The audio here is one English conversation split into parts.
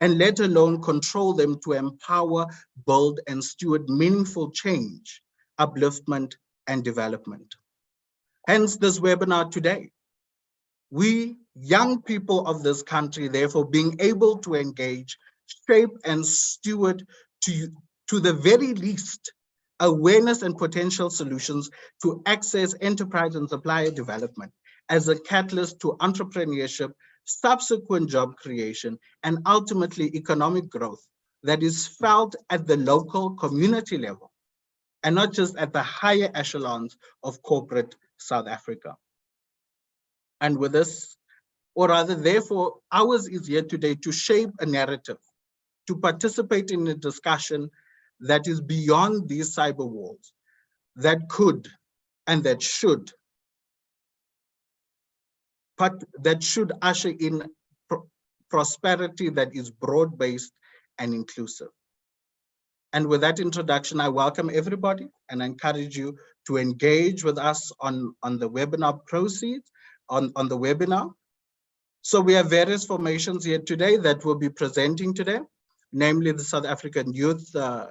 and let alone control them to empower, build, and steward meaningful change, upliftment, and development. Hence this webinar today. We young people of this country, therefore, being able to engage, shape, and steward to the very least awareness and potential solutions to access enterprise and supplier development as a catalyst to entrepreneurship, subsequent job creation, and ultimately economic growth that is felt at the local community level and not just at the higher echelons of corporate South Africa. And with this, or rather, therefore, ours is here today to shape a narrative, to participate in a discussion that is beyond these cyber walls, that could and that should usher in prosperity that is broad-based and inclusive. And with that introduction, I welcome everybody and I encourage you to engage with us on the webinar proceeds, on the webinar. So we have various formations here today that will be presenting today, namely the South African Youth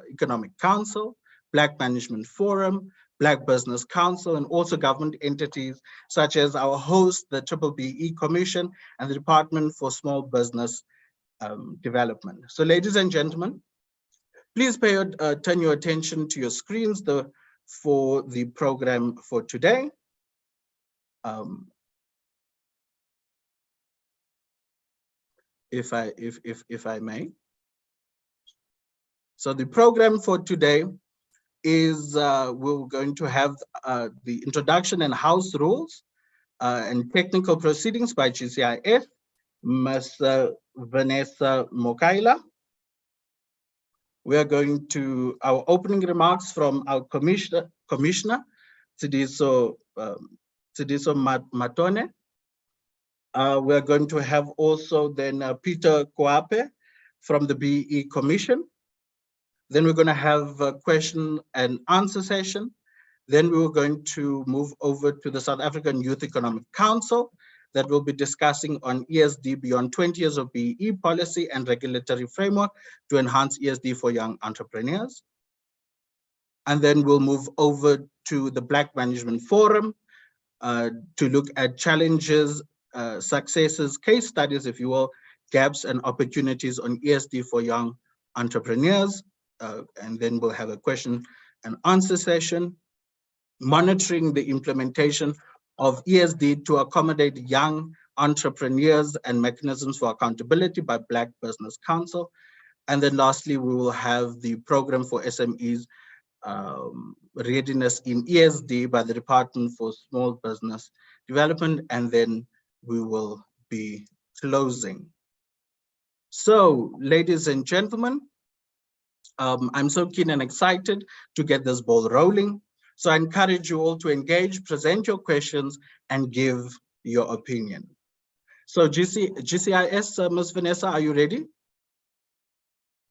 Economic Council, Black Management Forum, Black Business Council, and also government entities such as our host, the B-BBEE Commission, and the Department for Small Business Development. So ladies and gentlemen, please turn your attention to your screens for the program for today. If I may. So the program for today is we're going to have the introduction and house rules and technical proceedings by GCIS, Ms. Vanessa Mokaila. We are going to our opening remarks from our commissioner, Tsidiso Matone. We are going to have also then Peter Koape from the BEE Commission. Then we're going to have a question and answer session. Then we were going to move over to the South African Youth Economic Council that will be discussing on ESD beyond 20 years of BEE policy and regulatory framework to enhance ESD for young entrepreneurs. And then we'll move over to the Black Management Forum to look at challenges, successes, case studies, if you will, gaps and opportunities on ESD for young entrepreneurs. And then we'll have a question and answer session, monitoring the implementation of ESD to accommodate young entrepreneurs and mechanisms for accountability by Black Business Council. And then lastly, we will have the program for SMEs readiness in ESD by the Department for Small Business Development, and then we will be closing. So, ladies and gentlemen, I'm so keen and excited to get this ball rolling. So I encourage you all to engage, present your questions, and give your opinion. So GCIS, Ms. Vanessa, are you ready?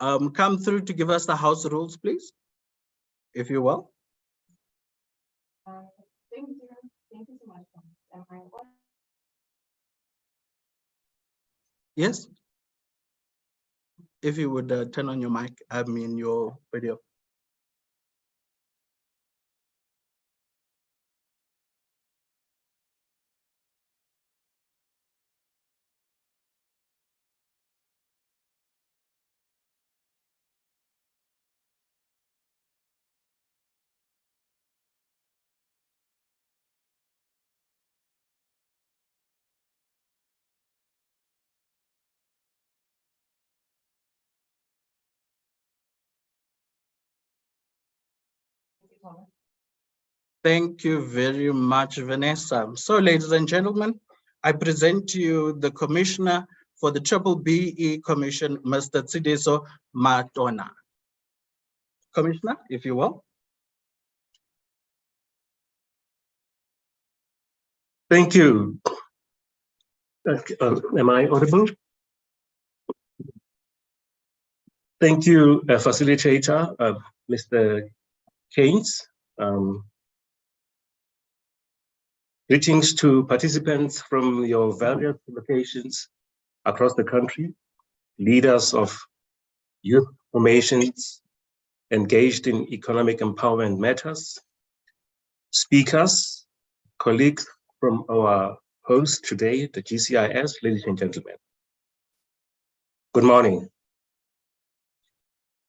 Come through to give us the house rules, please, if you will. Thank you. Thank you so much. Yes. If you would turn on your mic, I mean your video. Thank you very much, Vanessa. So, ladies and gentlemen, I present to you the Commissioner for the B-BBEE Commission, Mr. Tsidiso Matona. Commissioner, if you will. Thank you. Am I audible? Thank you, facilitator, Mr. Keynes. Greetings to participants from your various locations across the country, leaders of youth formations engaged in economic empowerment matters, speakers, colleagues from our host today, the GCIS, ladies and gentlemen. Good morning.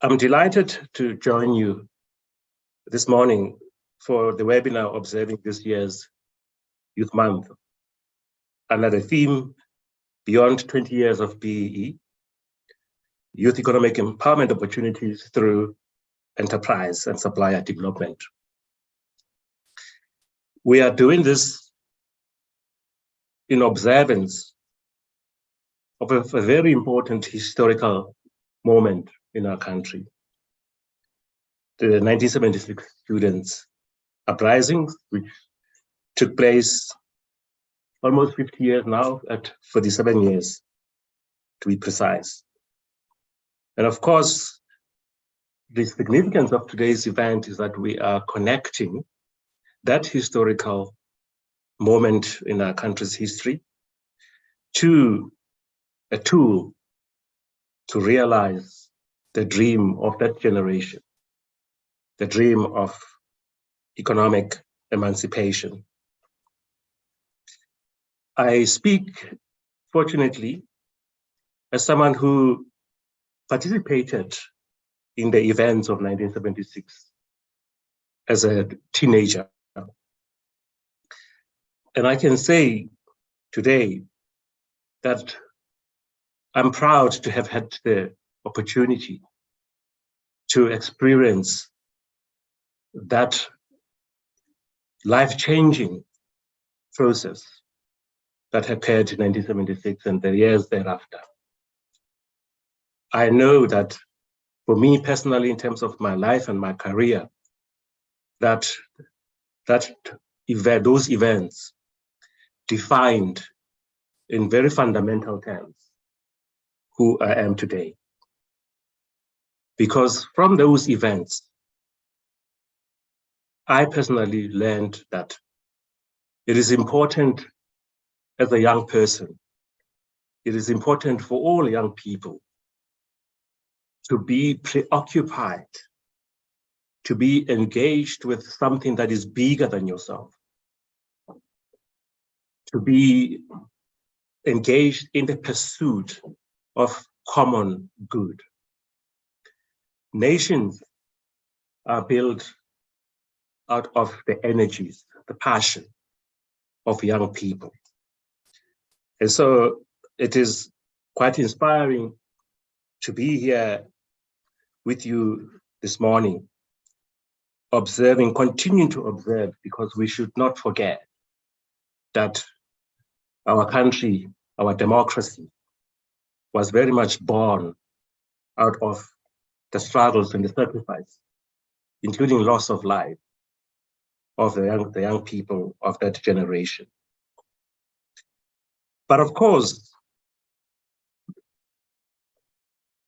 I'm delighted to join you this morning for the webinar observing this year's Youth Month under the theme, Beyond 20 Years of BEE, Youth Economic Empowerment Opportunities through Enterprise and Supplier Development. We are doing this in observance of a very important historical moment in our country. The 1976 students' uprising, which took place almost 50 years now, at 47 years, to be precise. And of course, the significance of today's event is that we are connecting that historical moment in our country's history to a tool to realize the dream of that generation, the dream of economic emancipation. I speak, fortunately, as someone who participated in the events of 1976 as a teenager. And I can say today that I'm proud to have had the opportunity to experience that life-changing process that occurred in 1976 and the years thereafter. I know that for me personally, in terms of my life and my career, those events defined in very fundamental terms who I am today. Because from those events, I personally learned that it is important as a young person, it is important for all young people to be preoccupied, to be engaged with something that is bigger than yourself, to be engaged in the pursuit of common good. Nations are built out of the energies, the passion of young people. And so it is quite inspiring to be here with you this morning, continuing to observe, because we should not forget that our country, our democracy, was very much born out of the struggles and the sacrifice, including loss of life of the young people of that generation. But of course,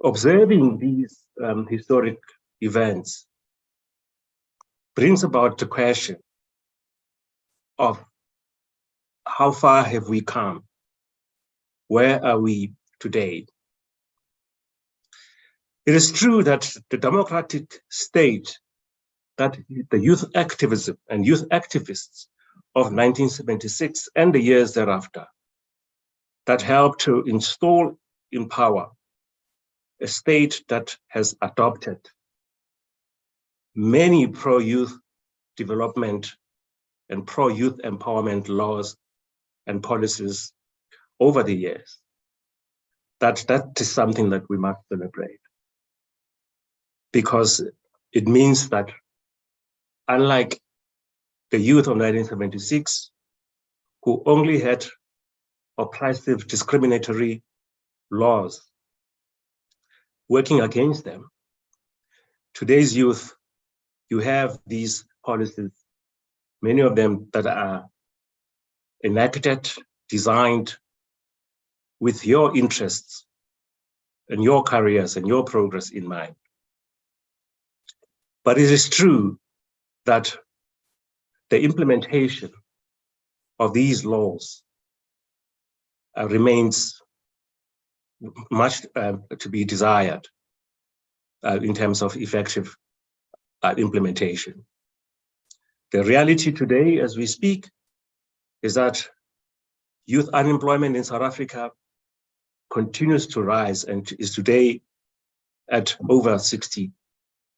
observing these historic events brings about the question of how far have we come? Where are we today? It is true that the democratic state, that the youth activism and youth activists of 1976 and the years thereafter, that helped to install in power a state that has adopted many pro-youth development and pro-youth empowerment laws and policies over the years, that is something that we must celebrate. Because it means that unlike the youth of 1976, who only had oppressive, discriminatory laws working against them, today's youth, you have these policies, many of them that are enacted, designed with your interests and your careers and your progress in mind. But it is true that the implementation of these laws remains much to be desired in terms of effective implementation. The reality today, as we speak, is that youth unemployment in South Africa continues to rise and is today at over 60%,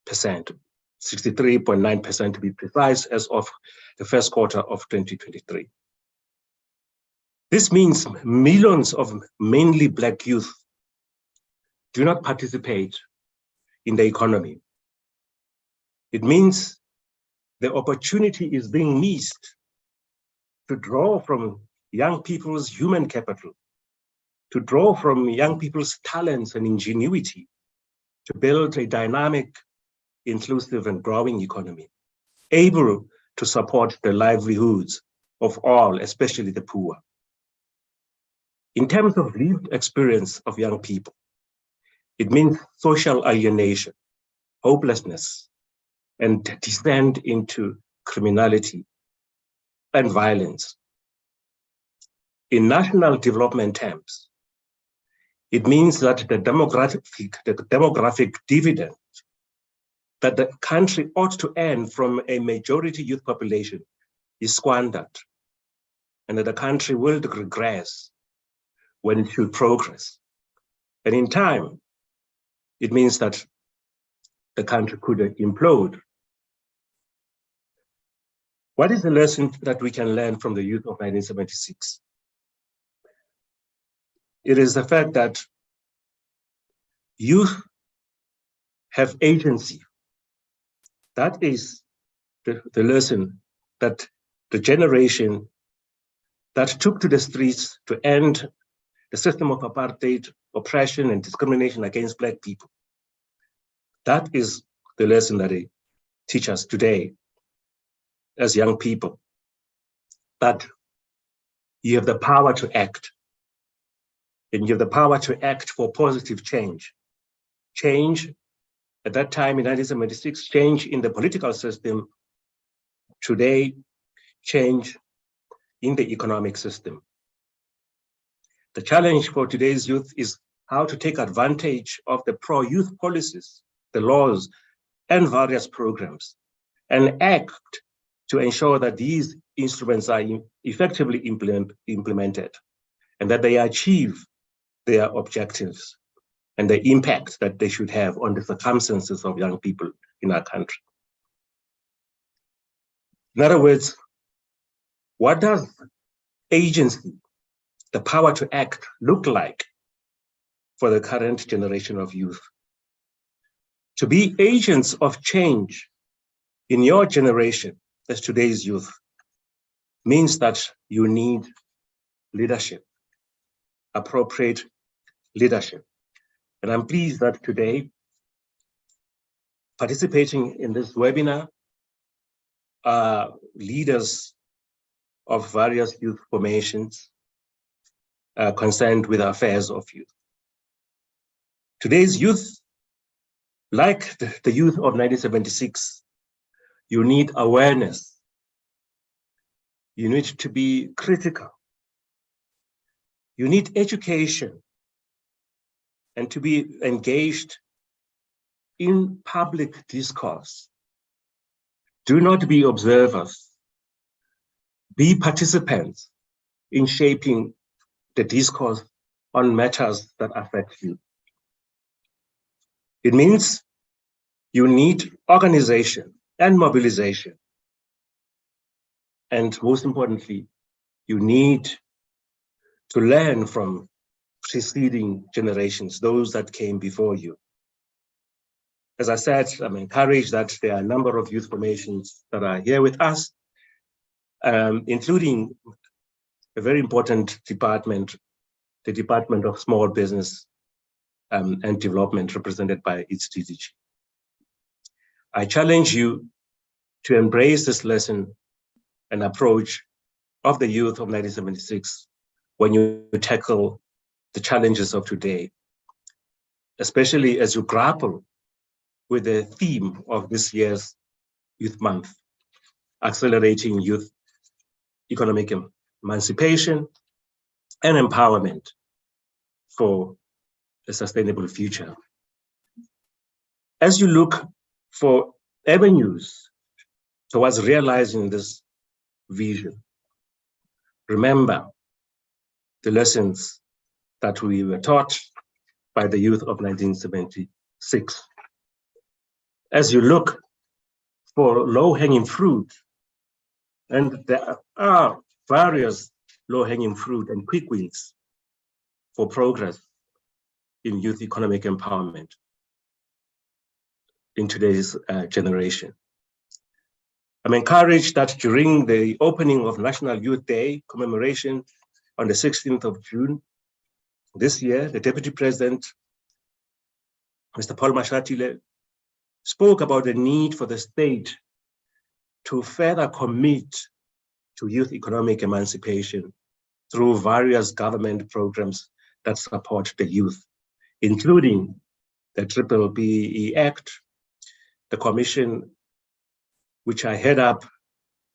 63.9% to be precise, as of the first quarter of 2023. This means millions of mainly Black youth do not participate in the economy. It means the opportunity is being missed to draw from young people's human capital, to draw from young people's talents and ingenuity to build a dynamic, inclusive and growing economy, able to support the livelihoods of all, especially the poor. In terms of lived experience of young people, it means social alienation, hopelessness, and descent into criminality and violence. In national development terms, it means that the demographic dividend that the country ought to earn from a majority youth population is squandered, and that the country will regress when it should progress. And in time, it means that the country could implode. What is the lesson that we can learn from the youth of 1976? It is the fact that youth have agency. That is the lesson that the generation that took to the streets to end the system of apartheid, oppression, and discrimination against Black people. That is the lesson that they teach us today as young people, that you have the power to act, and you have the power to act for positive change. Change at that time in 1976, change in the political system. Today, change in the economic system. The challenge for today's youth is how to take advantage of the pro-youth policies, the laws, and various programs, and act to ensure that these instruments are effectively implemented, and that they achieve their objectives and the impact that they should have on the circumstances of young people in our country. In other words, what does agency, the power to act, look like for the current generation of youth? To be agents of change in your generation, as today's youth, means that you need leadership, appropriate leadership. And I'm pleased that today, participating in this webinar are leaders of various youth formations concerned with affairs of youth. Today's youth, like the youth of 1976, you need awareness. You need to be critical. You need education and to be engaged in public discourse. Do not be observers. Be participants in shaping the discourse on matters that affect you. It means you need organization and mobilization. And most importantly, you need to learn from preceding generations, those that came before you. As I said, I'm encouraged that there are a number of youth formations that are here with us, including a very important department, the Department of Small Business and Development, represented by its DDG. I challenge you to embrace this lesson and approach of the youth of 1976 when you tackle the challenges of today, especially as you grapple with the theme of this year's Youth Month, accelerating youth economic emancipation and empowerment for a sustainable future. As you look for avenues towards realizing this vision, remember the lessons that we were taught by the youth of 1976. As you look for low-hanging fruit, and there are various low-hanging fruit and quick wins for progress in youth economic empowerment in today's generation. I'm encouraged that during the opening of National Youth Day commemoration on the 16th of June this year, the Deputy President, Mr. Paul Mashatile, spoke about the need for the state to further commit to youth economic emancipation through various government programs that support the youth, including the B-BBEE Act, the commission which I head up,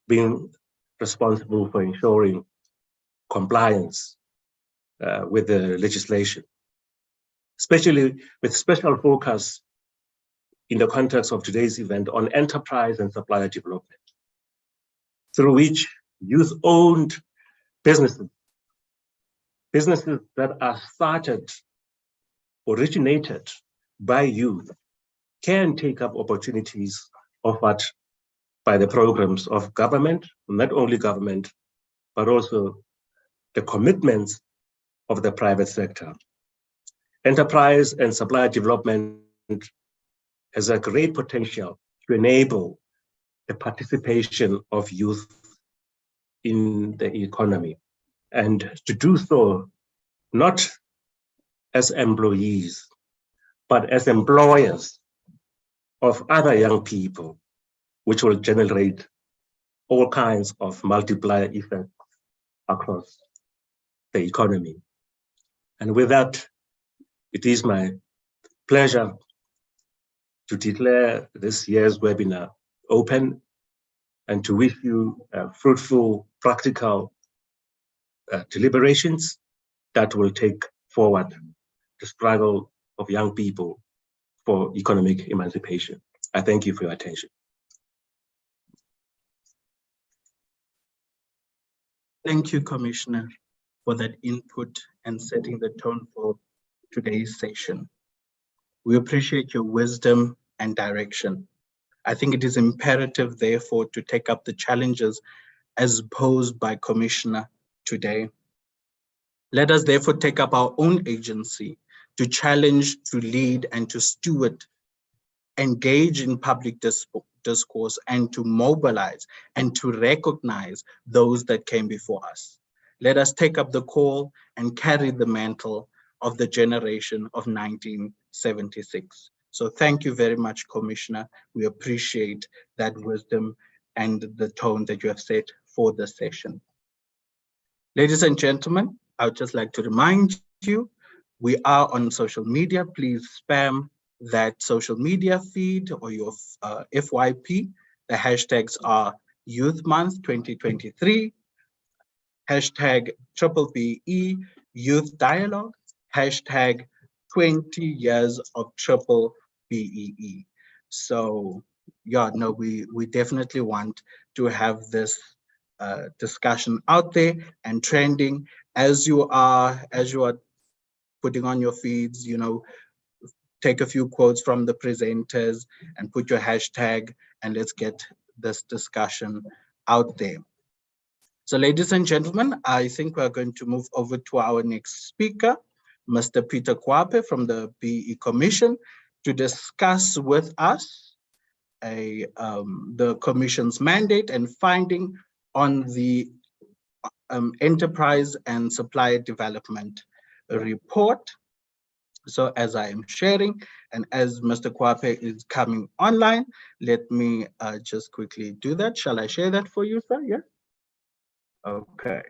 being responsible for ensuring compliance with the legislation, especially with special focus in the context of today's event on enterprise and supplier development, through which youth-owned businesses that are started, originated by youth, can take up opportunities offered by the programs of government, not only government, but also the commitments of the private sector. Enterprise and supplier development has a great potential to enable the participation of youth in the economy, and to do so not as employees, but as employers of other young people, which will generate all kinds of multiplier effects across the economy. And with that, it is my pleasure to declare this year's webinar open and to wish you fruitful, practical deliberations that will take forward the struggle of young people for economic emancipation. I thank you for your attention. Thank you, Commissioner, for that input and setting the tone for today's session. We appreciate your wisdom and direction. I think it is imperative, therefore, to take up the challenges as posed by Commissioner today. Let us therefore take up our own agency to challenge, to lead, and to steward, engage in public discourse, and to mobilize and to recognize those that came before us. Let us take up the call and carry the mantle of the generation of 1976. So thank you very much, Commissioner. We appreciate that wisdom and the tone that you have set for this session. Ladies and gentlemen, I would just like to remind you, we are on social media. Please spam that social media feed or your FYP. The hashtags are Youth Month 2023, hashtag B-BBEE Youth Dialogue, hashtag 20 years of B-BBEE. So yeah, no, we definitely want to have this discussion out there and trending as you are putting on your feeds, you know, take a few quotes from the presenters and put your hashtag, and let's get this discussion out there. So ladies and gentlemen, I think we're going to move over to our next speaker, Mr. Peter Kwape from the BBEE Commission, to discuss with us the Commission's mandate and finding on the Enterprise and Supplier Development Report. So as I am sharing and as Mr. Kwape is coming online, let me just quickly do that. Shall I share that for you, sir? Yeah. Okay.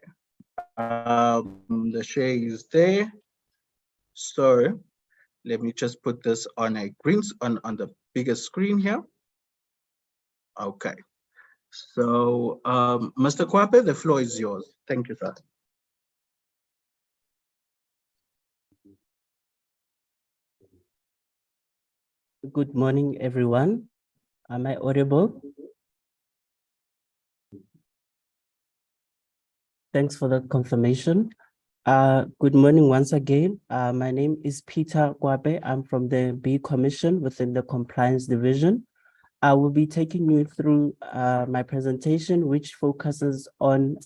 The share is there. So let me just put this on a on the biggest screen here. Okay. So Mr. Kwape, the floor is yours. Thank you, sir. Good morning, everyone. Am I audible? Thanks for the confirmation. Good morning once again. My name is Peter Kwabe. I'm from the B Commission within the Compliance Division. I will be taking you through my presentation, which focuses on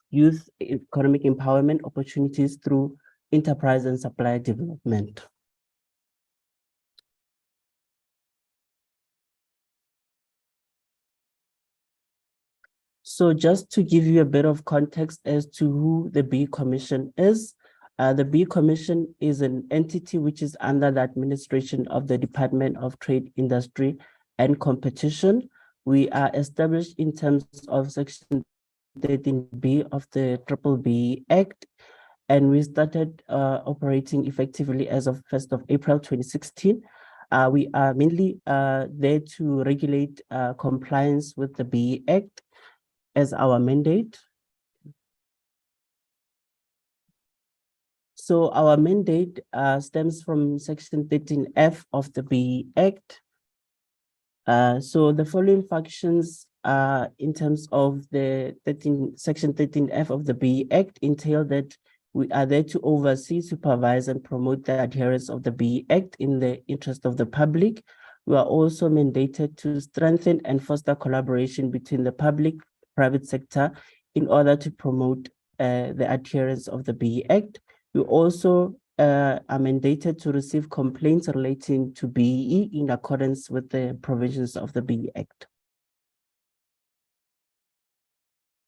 youth economic empowerment opportunities through enterprise and supply development. So just to give you a bit of context as to who the B Commission is, the B Commission is an entity which is under the administration of the Department of Trade, Industry and Competition. We are established in terms of Section 13B of the B-BBEE Act, and we started operating effectively as of 1st of April 2016. We are mainly there to regulate compliance with the BE Act as our mandate. So our mandate stems from Section 13F of the BE Act. So the following functions in terms of the Section 13F of the BE Act entail that we are there to oversee, supervise, and promote the adherence of the BE Act in the interest of the public. We are also mandated to strengthen and foster collaboration between the public, private sector in order to promote the adherence of the BE Act. We also are mandated to receive complaints relating to BEE in accordance with the provisions of the BE Act.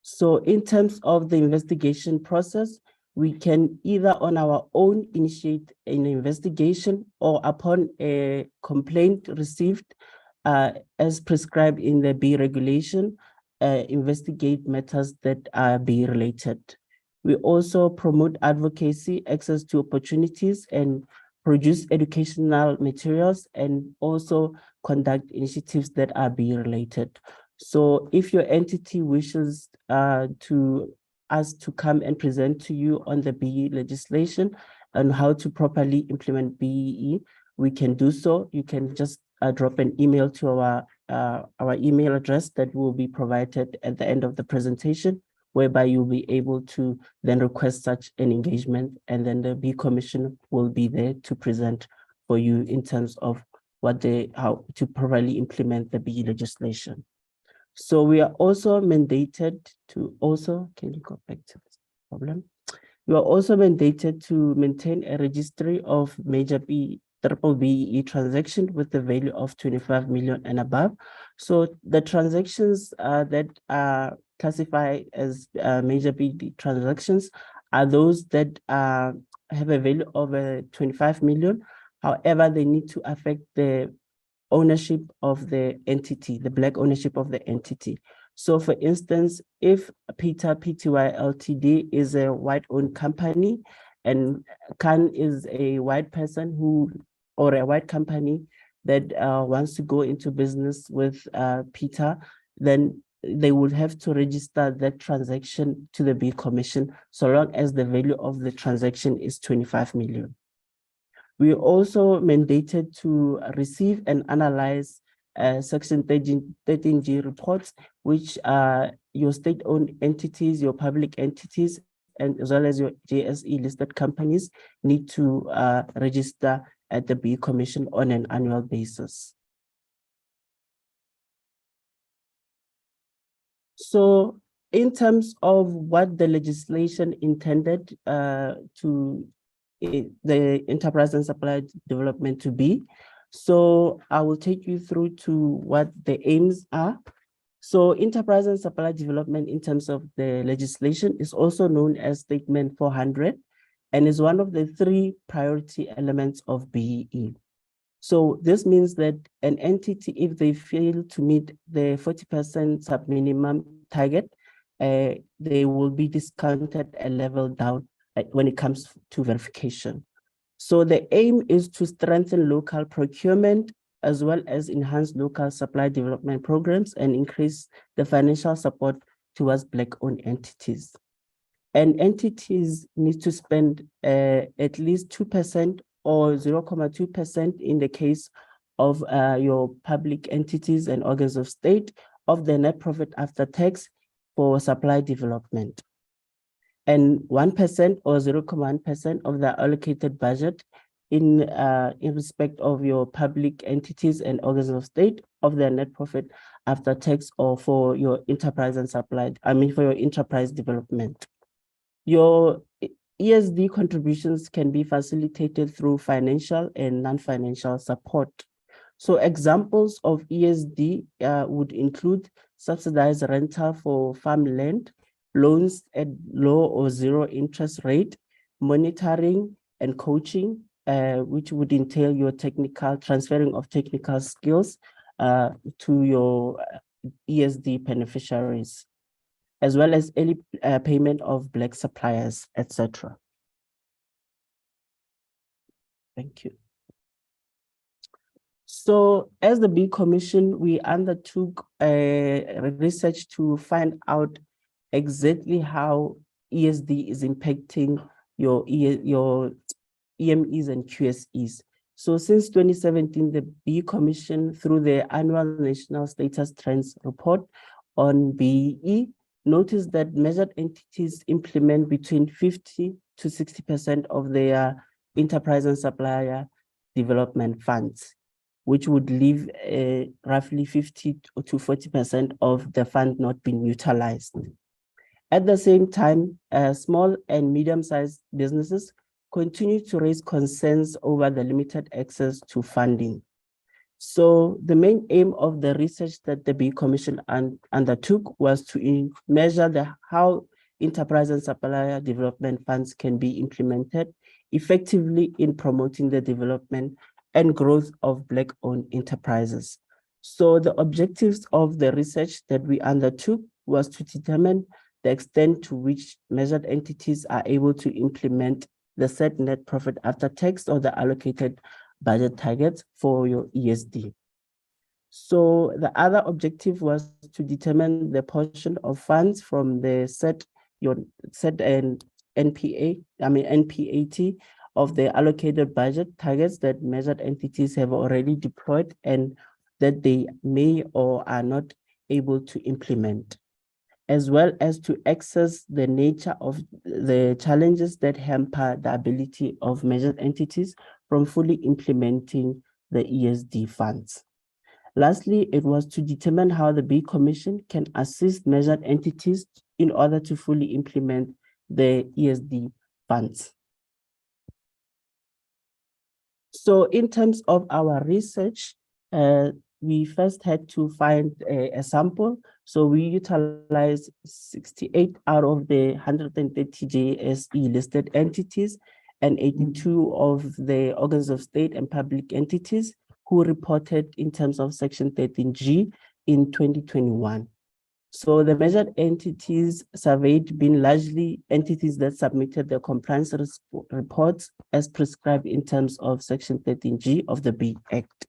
So in terms of the investigation process, we can either on our own initiate an investigation or upon a complaint received as prescribed in the BE regulation, investigate matters that are BE related. We also promote advocacy, access to opportunities, and produce educational materials, and also conduct initiatives that are BE related. So if your entity wishes to us to come and present to you on the BE legislation and how to properly implement BEE, we can do so. You can just drop an email to our email address that will be provided at the end of the presentation, whereby you'll be able to then request such an engagement, and then the B Commission will be there to present for you in terms of how to properly implement the BE legislation. So we are also mandated to can you go back to this problem? We are also mandated to maintain a registry of major B-BBEE transactions with the value of 25 million and above. So the transactions that are classified as major BBEE transactions are those that have a value of 25 million. However, they need to affect the ownership of the entity, the black ownership of the entity. So for instance, if Peter Pty Ltd is a white-owned company and Khan is a white person or a white company that wants to go into business with Peter, then they would have to register that transaction to the B Commission so long as the value of the transaction is 25 million. We are also mandated to receive and analyze Section 13G reports, which are your state-owned entities, your public entities, and as well as your JSE listed companies need to register at the B Commission on an annual basis. So in terms of what the legislation intended the enterprise and supply development to be. So I will take you through to what the aims are. So enterprise and supply development in terms of the legislation is also known as Statement 400 and is one of the 3 priority elements of BEE. So this means that an entity, if they fail to meet the 40% sub-minimum target, they will be discounted a level down when it comes to verification. So the aim is to strengthen local procurement as well as enhance local supply development programs and increase the financial support towards Black-owned entities. And entities need to spend at least 2% or 0.2% in the case of your public entities and organs of state of the net profit after tax for supply development. And 1% or 0.1% of the allocated budget in respect of your public entities and organs of state of their net profit after tax or for your enterprise and supply, for your enterprise development. Your ESD contributions can be facilitated through financial and non-financial support. So examples of ESD would include subsidized rental for farmland, loans at low or zero interest rate, monitoring and coaching, which would entail your transferring of technical skills to your ESD beneficiaries, as well as early payment of black suppliers, etc. Thank you. So as the B Commission, we undertook research to find out exactly how ESD is impacting your EMEs and QSEs. So since 2017, the B Commission, through the annual National Status Trends Report on BEE, noticed that measured entities implement between 50 to 60% of their enterprise and supplier development funds, which would leave roughly 50 to 40% of the fund not being utilized. At the same time, small and medium-sized businesses continue to raise concerns over the limited access to funding. So the main aim of the research that the B Commission undertook was to measure how enterprise and supplier development funds can be implemented effectively in promoting the development and growth of Black-owned enterprises. So the objectives of the research that we undertook was to determine the extent to which measured entities are able to implement the set net profit after tax or the allocated budget targets for your ESD. So the other objective was to determine the portion of funds from the set and NPAT of the allocated budget targets that measured entities have already deployed and that they may or are not able to implement, as well as to assess the nature of the challenges that hamper the ability of measured entities from fully implementing the ESD funds. Lastly, it was to determine how the B Commission can assist measured entities in order to fully implement the ESD funds. So in terms of our research, we first had to find a sample. So we utilized 68 out of the 130 JSE listed entities and 82 of the organs of state and public entities who reported in terms of Section 13G in 2021. So the measured entities surveyed being largely entities that submitted their compliance reports as prescribed in terms of Section 13G of the B Act.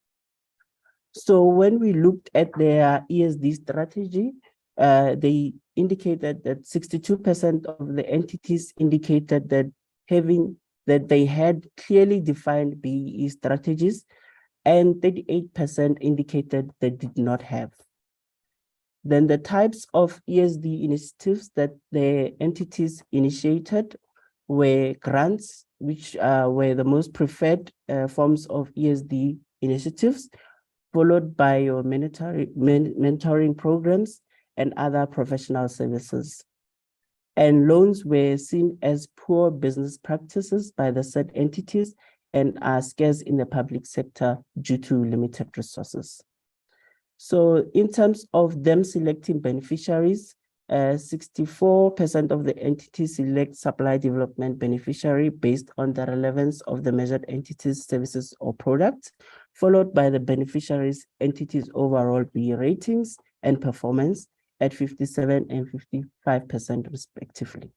So when we looked at their ESD strategy, they indicated that 62% of the entities indicated that they had clearly defined BEE strategies, and 38% indicated they did not have. Then the types of ESD initiatives that the entities initiated were grants, which were the most preferred forms of ESD initiatives, followed by your mentoring programs and other professional services. And loans were seen as poor business practices by the said entities and are scarce in the public sector due to limited resources. So in terms of them selecting beneficiaries, 64% of the entities select supply development beneficiary based on the relevance of the measured entities, services, or products, followed by the beneficiaries' entities' overall B ratings and performance at 57% and 55% respectively.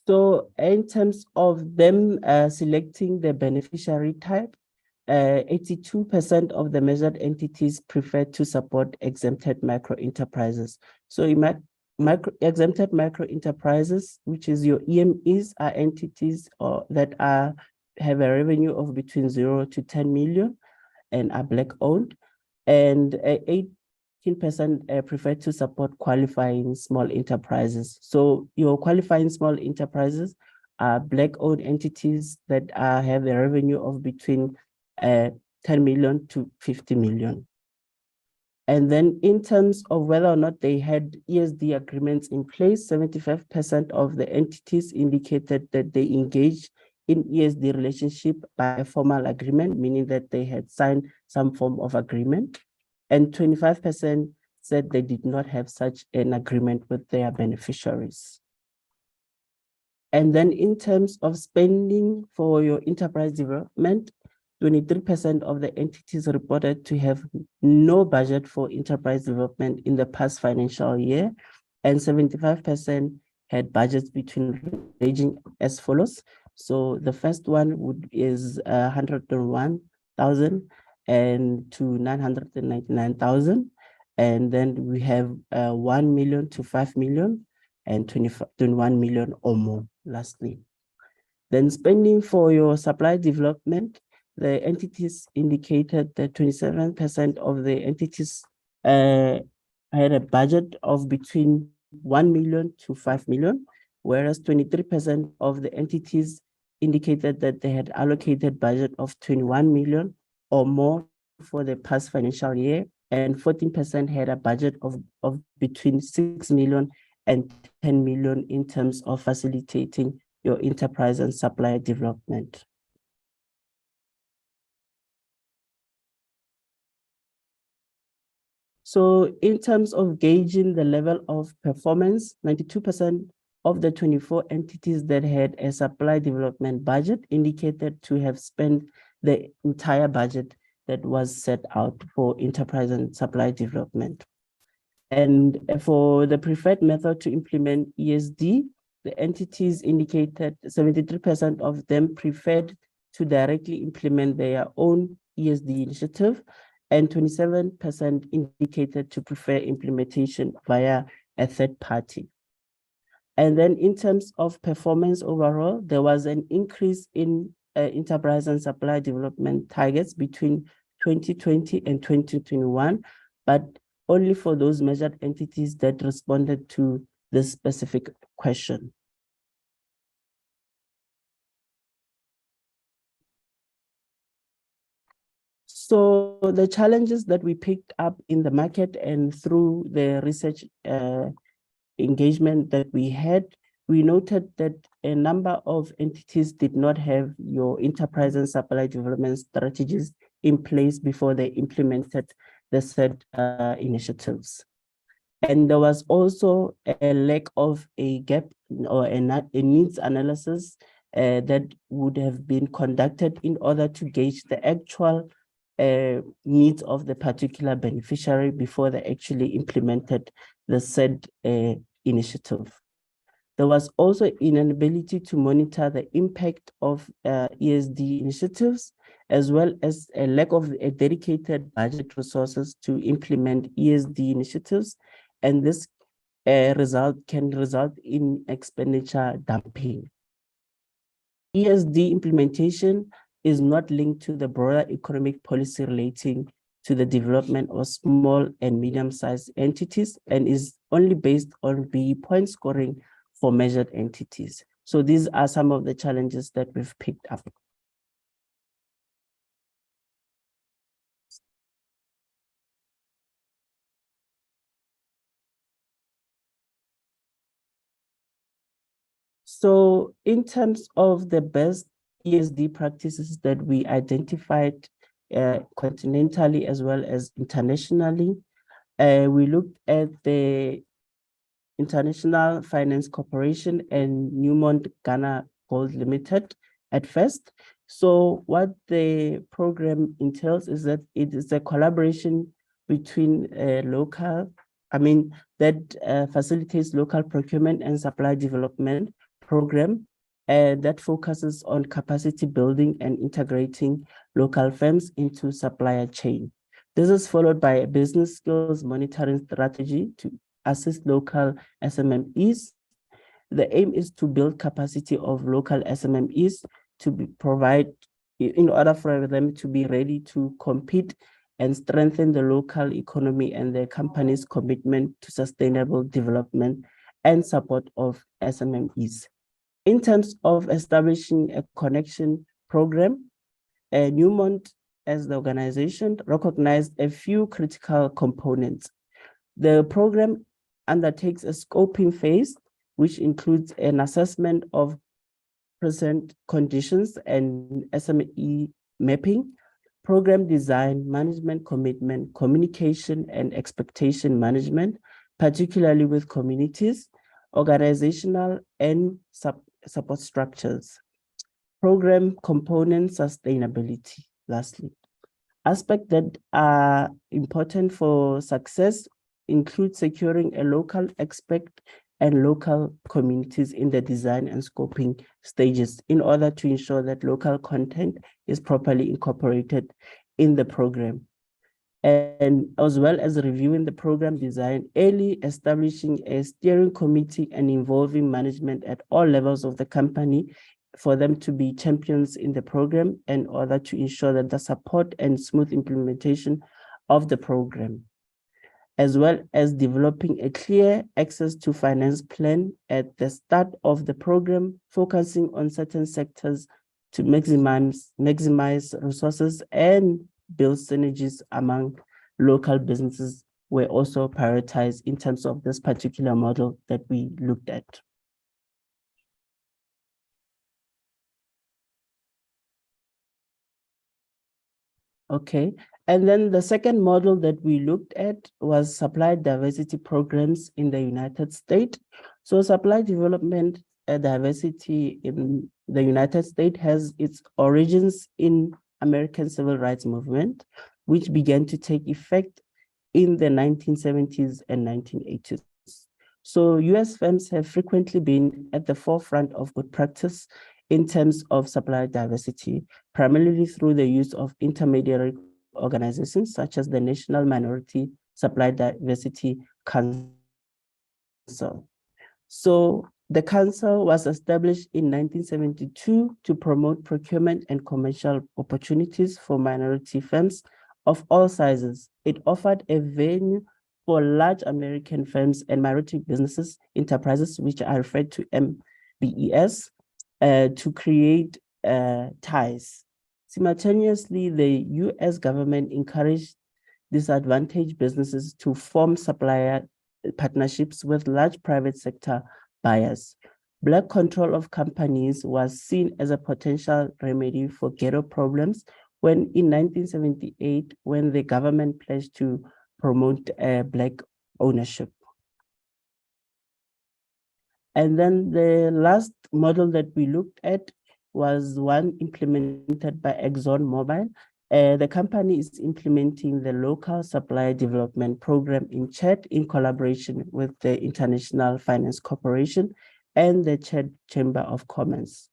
So in terms of them selecting the beneficiary type, 82% of the measured entities prefer to support exempted micro enterprises. So exempted micro enterprises, which is your EMEs, are entities that have a revenue of between 0 to 10 million and are Black owned, and 18% prefer to support qualifying small enterprises. So your qualifying small enterprises are Black owned entities that have a revenue of between 10 million to 50 million. And then in terms of whether or not they had ESD agreements in place, 75% of the entities indicated that they engaged in ESD relationship by a formal agreement, meaning that they had signed some form of agreement. And 25% said they did not have such an agreement with their beneficiaries. And then in terms of spending for your enterprise development, 23% of the entities reported to have no budget for enterprise development in the past financial year, and 75% had budgets ranging as follows. So the first one is 101,000 and to 999,000, and then we have 1 million to 5 million and 21 million or more. Lastly, then spending for your supply development, the entities indicated that 27% of the entities had a budget of between 1 million to 5 million, whereas 23% of the entities indicated that they had allocated budget of 21 million or more for the past financial year, and 14% had a budget of between 6 million and 10 million in terms of facilitating your enterprise and supplier development. So in terms of gauging the level of performance, 92% of the 24 entities that had a supply development budget indicated to have spent the entire budget that was set out for enterprise and supply development. And for the preferred method to implement ESD, the entities indicated 73% of them preferred to directly implement their own ESD initiative, and 27% indicated to prefer implementation via a third party. And then in terms of performance overall, there was an increase in enterprise and supply development targets between 2020 and 2021, but only for those measured entities that responded to this specific question. So the challenges that we picked up in the market and through the research engagement that we had, we noted that a number of entities did not have your enterprise and supply development strategies in place before they implemented the said initiatives. And there was also a lack of a gap or a needs analysis that would have been conducted in order to gauge the actual needs of the particular beneficiary before they actually implemented the said initiative. There was also an inability to monitor the impact of ESD initiatives, as well as a lack of a dedicated budget resources to implement ESD initiatives. And this can result in expenditure dumping. ESD implementation is not linked to the broader economic policy relating to the development of small and medium-sized entities, and is only based on BEE point scoring for measured entities. So these are some of the challenges that we've picked up. So in terms of the best ESD practices that we identified continentally as well as internationally, we looked at the International Finance Corporation and Newmont Ghana Gold Limited at first. So what the program entails is that it is a collaboration between that facilitates local procurement and supply development program that focuses on capacity building and integrating local firms into supplier chain. This is followed by a business skills monitoring strategy to assist local SMMEs. The aim is to build capacity of local SMMEs to provide, in order for them to be ready to compete and strengthen the local economy and the company's commitment to sustainable development and support of SMMEs. In terms of establishing a connection program, Newmont as the organization recognized a few critical components. The program undertakes a scoping phase, which includes an assessment of present conditions and SME mapping, program design, management commitment, communication and expectation management, particularly with communities, organizational and support structures, program component sustainability, lastly. Aspects that are important for success include securing a local expert and local communities in the design and scoping stages in order to ensure that local content is properly incorporated in the program. And as well as reviewing the program design, early establishing a steering committee and involving management at all levels of the company for them to be champions in the program in order to ensure that the support and smooth implementation of the program, as well as developing a clear access to finance plan at the start of the program, focusing on certain sectors to maximize resources and build synergies among local businesses were also prioritized in terms of this particular model that we looked at. Okay, and then the second model that we looked at was supply diversity programs in the United States. So supply development diversity in the United States has its origins in American civil rights movement, which began to take effect in the 1970s and 1980s. So US firms have frequently been at the forefront of good practice in terms of supply diversity, primarily through the use of intermediary organizations such as the National Minority Supply Diversity Council. So the council was established in 1972 to promote procurement and commercial opportunities for minority firms of all sizes. It offered a venue for large American firms and minority businesses enterprises, which are referred to MBES, to create ties. Simultaneously, the US government encouraged disadvantaged businesses to form supplier partnerships with large private sector buyers. Black control of companies was seen as a potential remedy for ghetto problems when in 1978, when the government pledged to promote Black ownership. And then the last model that we looked at was one implemented by ExxonMobil. The company is implementing the local supply development program in Chad in collaboration with the International Finance Corporation and the Chad Chamber of Commerce.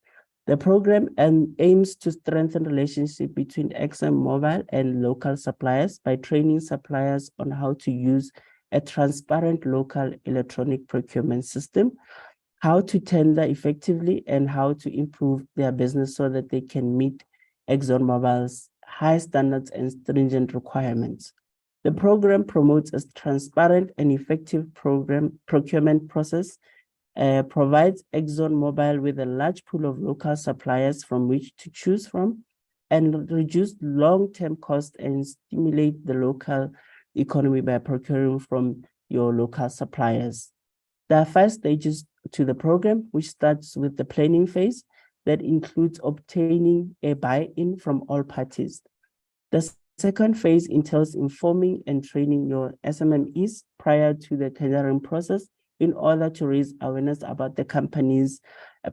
The program aims to strengthen relationship between ExxonMobil and local suppliers by training suppliers on how to use a transparent local electronic procurement system, how to tender effectively, and how to improve their business so that they can meet ExxonMobil's high standards and stringent requirements. The program promotes a transparent and effective procurement process, provides ExxonMobil with a large pool of local suppliers from which to choose from, and reduce long-term costs and stimulate the local economy by procuring from your local suppliers. There are 5 stages to the program, which starts with the planning phase that includes obtaining a buy-in from all parties. The second phase entails informing and training your SMMEs prior to the tendering process in order to raise awareness about the company's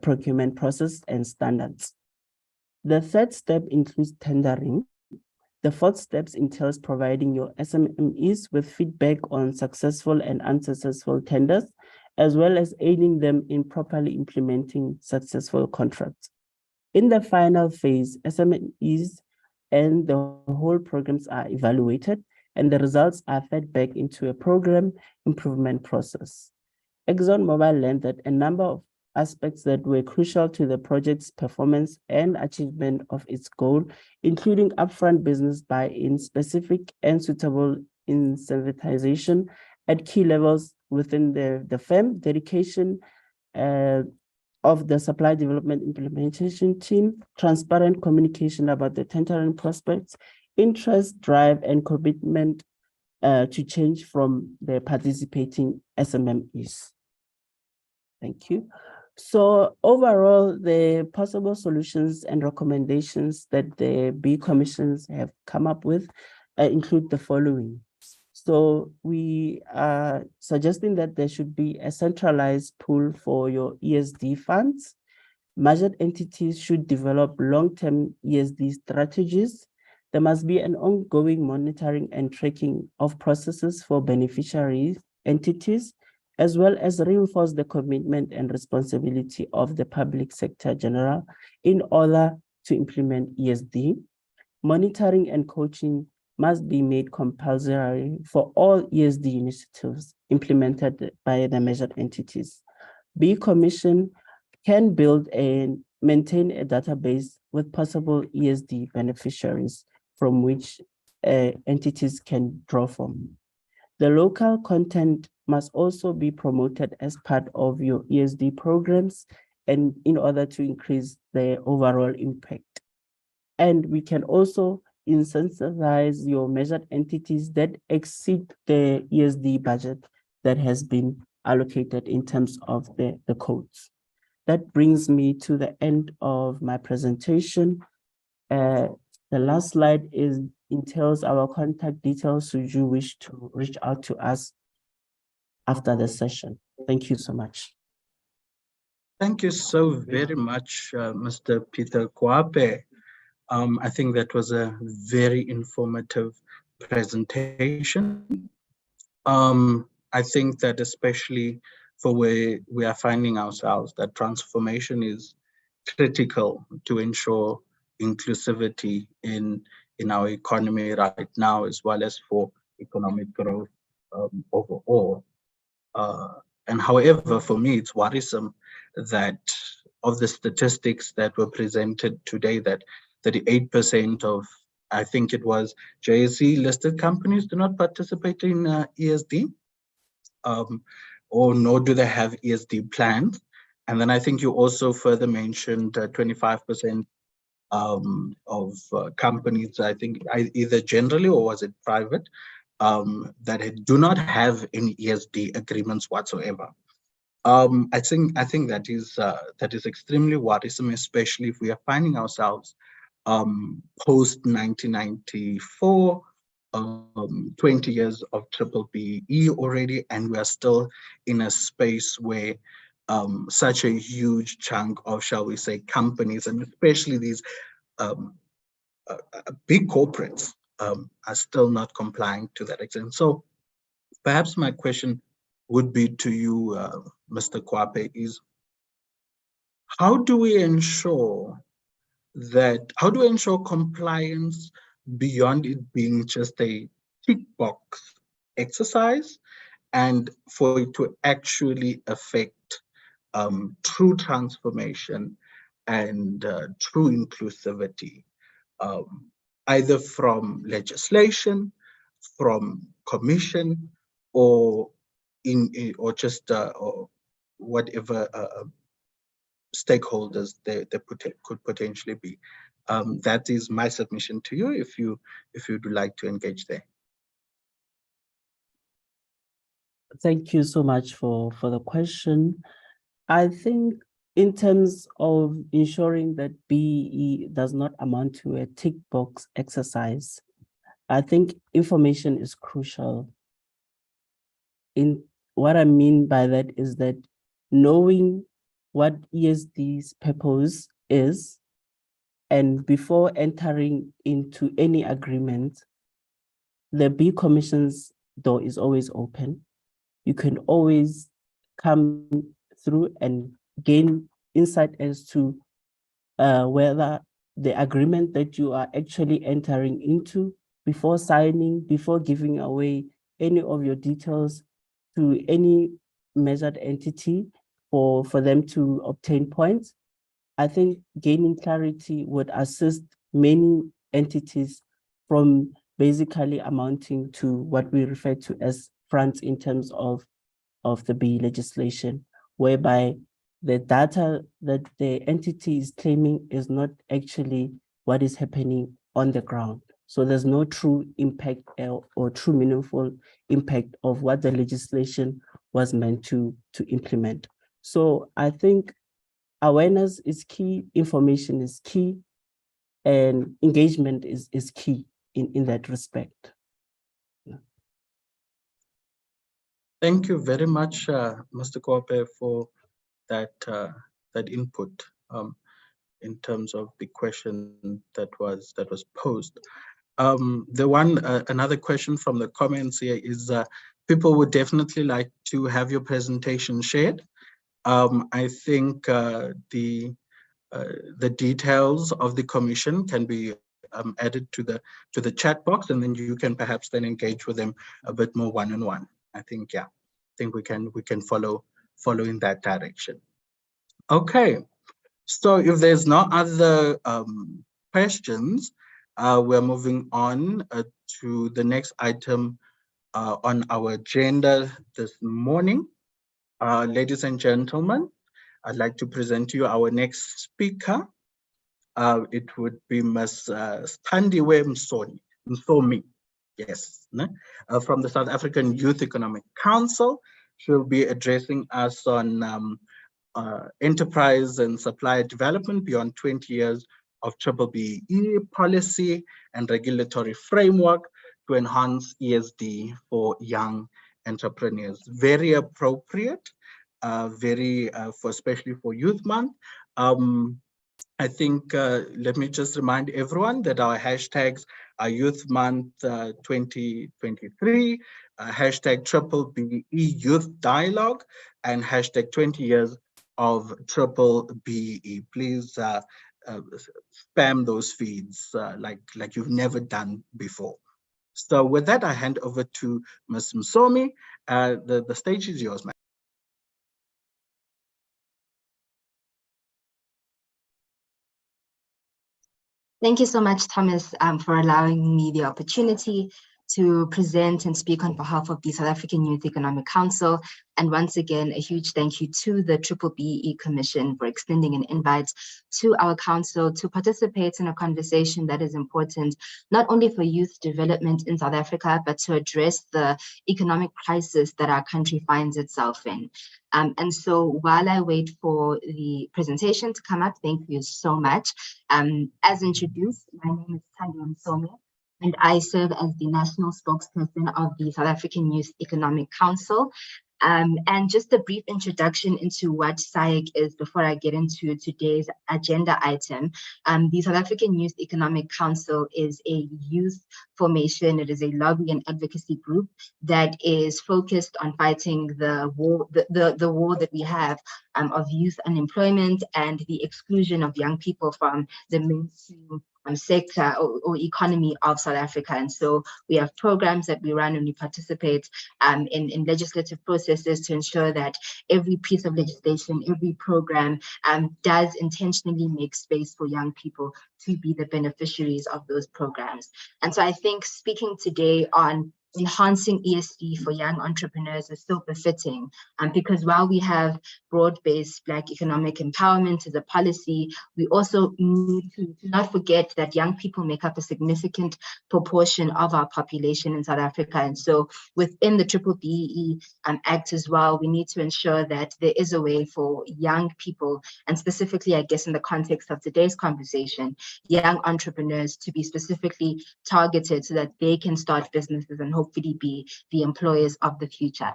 procurement process and standards. The third step includes tendering. The fourth step entails providing your SMMEs with feedback on successful and unsuccessful tenders, as well as aiding them in properly implementing successful contracts. In the final phase, SMEs and the whole programs are evaluated, and the results are fed back into a program improvement process. ExxonMobil learned that a number of aspects that were crucial to the project's performance and achievement of its goal, including upfront business buy-in, specific and suitable incentivization at key levels within the firm, dedication of the supply development implementation team, transparent communication about the tendering prospects, interest, drive, and commitment to change from the participating SMMEs. Thank you. So overall, the possible solutions and recommendations that the B commissions have come up with include the following. So we are suggesting that there should be a centralized pool for your ESD funds. Measured entities should develop long-term ESD strategies. There must be an ongoing monitoring and tracking of processes for beneficiary entities, as well as reinforce the commitment and responsibility of the public sector general in order to implement ESD. Monitoring and coaching must be made compulsory for all ESD initiatives implemented by the measured entities. B Commission can build and maintain a database with possible ESD beneficiaries from which entities can draw from. The local content must also be promoted as part of your ESD programs and in order to increase the overall impact. And we can also incentivize your measured entities that exceed the ESD budget that has been allocated in terms of the codes. That brings me to the end of my presentation. The last slide entails our contact details should you wish to reach out to us after the session. Thank you so much. Thank you so very much, Mr. Peter Kwape. I think that was a very informative presentation. I think that especially for where we are finding ourselves, that transformation is critical to ensure inclusivity in our economy right now, as well as for economic growth overall. And however, for me, it's worrisome that of the statistics that were presented today, that 38% of, I think it was JSE listed companies do not participate in ESD, or nor do they have ESD plans. And then I think you also further mentioned 25% of companies, I think either generally or was it private, that do not have any ESD agreements whatsoever. I think that is extremely worrisome, especially if we are finding ourselves post 1994, 20 years of B-BBEE already, and we are still in a space where such a huge chunk of, shall we say, companies, and especially these big corporates, are still not complying to that extent. So perhaps my question would be to you, Mr. Kwape, is how do we ensure compliance beyond it being just a tick box exercise, and for it to actually affect true transformation and true inclusivity, either from legislation, from commission, or or whatever stakeholders there could potentially be. That is my submission to you, if you'd like to engage there. Thank you so much for the question. I think in terms of ensuring that BEE does not amount to a tick box exercise, I think information is crucial. In what I mean by that is that knowing what ESD's purpose is, and before entering into any agreement, the B Commission's door is always open. You can always come through and gain insight as to whether the agreement that you are actually entering into before signing, before giving away any of your details to any measured entity for them to obtain points. I think gaining clarity would assist many entities from basically amounting to what we refer to as fronts in terms of the BEE legislation, whereby the data that the entity is claiming is not actually what is happening on the ground. So there's no true impact or true meaningful impact of what the legislation was meant to implement. So I think awareness is key, information is key, and engagement is key in that respect. Thank you very much, Mr. Kope, for that input in terms of the question that was posed. Another question from the comments here is people would definitely like to have your presentation shared. I think the details of the commission can be added to the chat box, and then you can perhaps then engage with them a bit more one-on-one. I think, yeah, I think we can follow in that direction. Okay, so if there's no other questions, we're moving on to the next item on our agenda this morning. Ladies and gentlemen, I'd like to present to you our next speaker. It would be Ms. Standiwe Msomi, yes, from the South African Youth Economic Council. She'll be addressing us on enterprise and supplier development beyond 20 years of B-BBEE policy and regulatory framework to enhance ESD for young entrepreneurs. Very appropriate, especially for Youth Month. I think, let me just remind everyone that our hashtags are Youth Month 2023, hashtag B-BBEE Youth Dialogue, and hashtag 20 years of B-BBEE. Please spam those feeds like you've never done before. So with that, I hand over to Ms. Msomi. The stage is yours, ma'am. Thank you so much, Thomas, for allowing me the opportunity to present and speak on behalf of the South African Youth Economic Council. And once again, a huge thank you to the B-BBEE Commission for extending an invite to our council to participate in a conversation that is important, not only for youth development in South Africa, but to address the economic crisis that our country finds itself in. And so while I wait for the presentation to come up, thank you so much. As introduced, my name is Standiwe Msomi, and I serve as the national spokesperson of the South African Youth Economic Council. And just a brief introduction into what SAYEC is before I get into today's agenda item. The South African Youth Economic Council is a youth formation. It is a lobby and advocacy group that is focused on fighting the war that we have of youth unemployment and the exclusion of young people from the mainstream sector or economy of South Africa. And so we have programs that we run and we participate in legislative processes to ensure that every piece of legislation, every program does intentionally make space for young people to be the beneficiaries of those programs. And so I think speaking today on enhancing ESD for young entrepreneurs is so befitting, because while we have broad-based Black economic empowerment as a policy, we also need to not forget that young people make up a significant proportion of our population in South Africa. And so within the B-BBEE Act as well, we need to ensure that there is a way for young people, and specifically, I guess in the context of today's conversation, young entrepreneurs to be specifically targeted so that they can start businesses and hopefully be the employers of the future.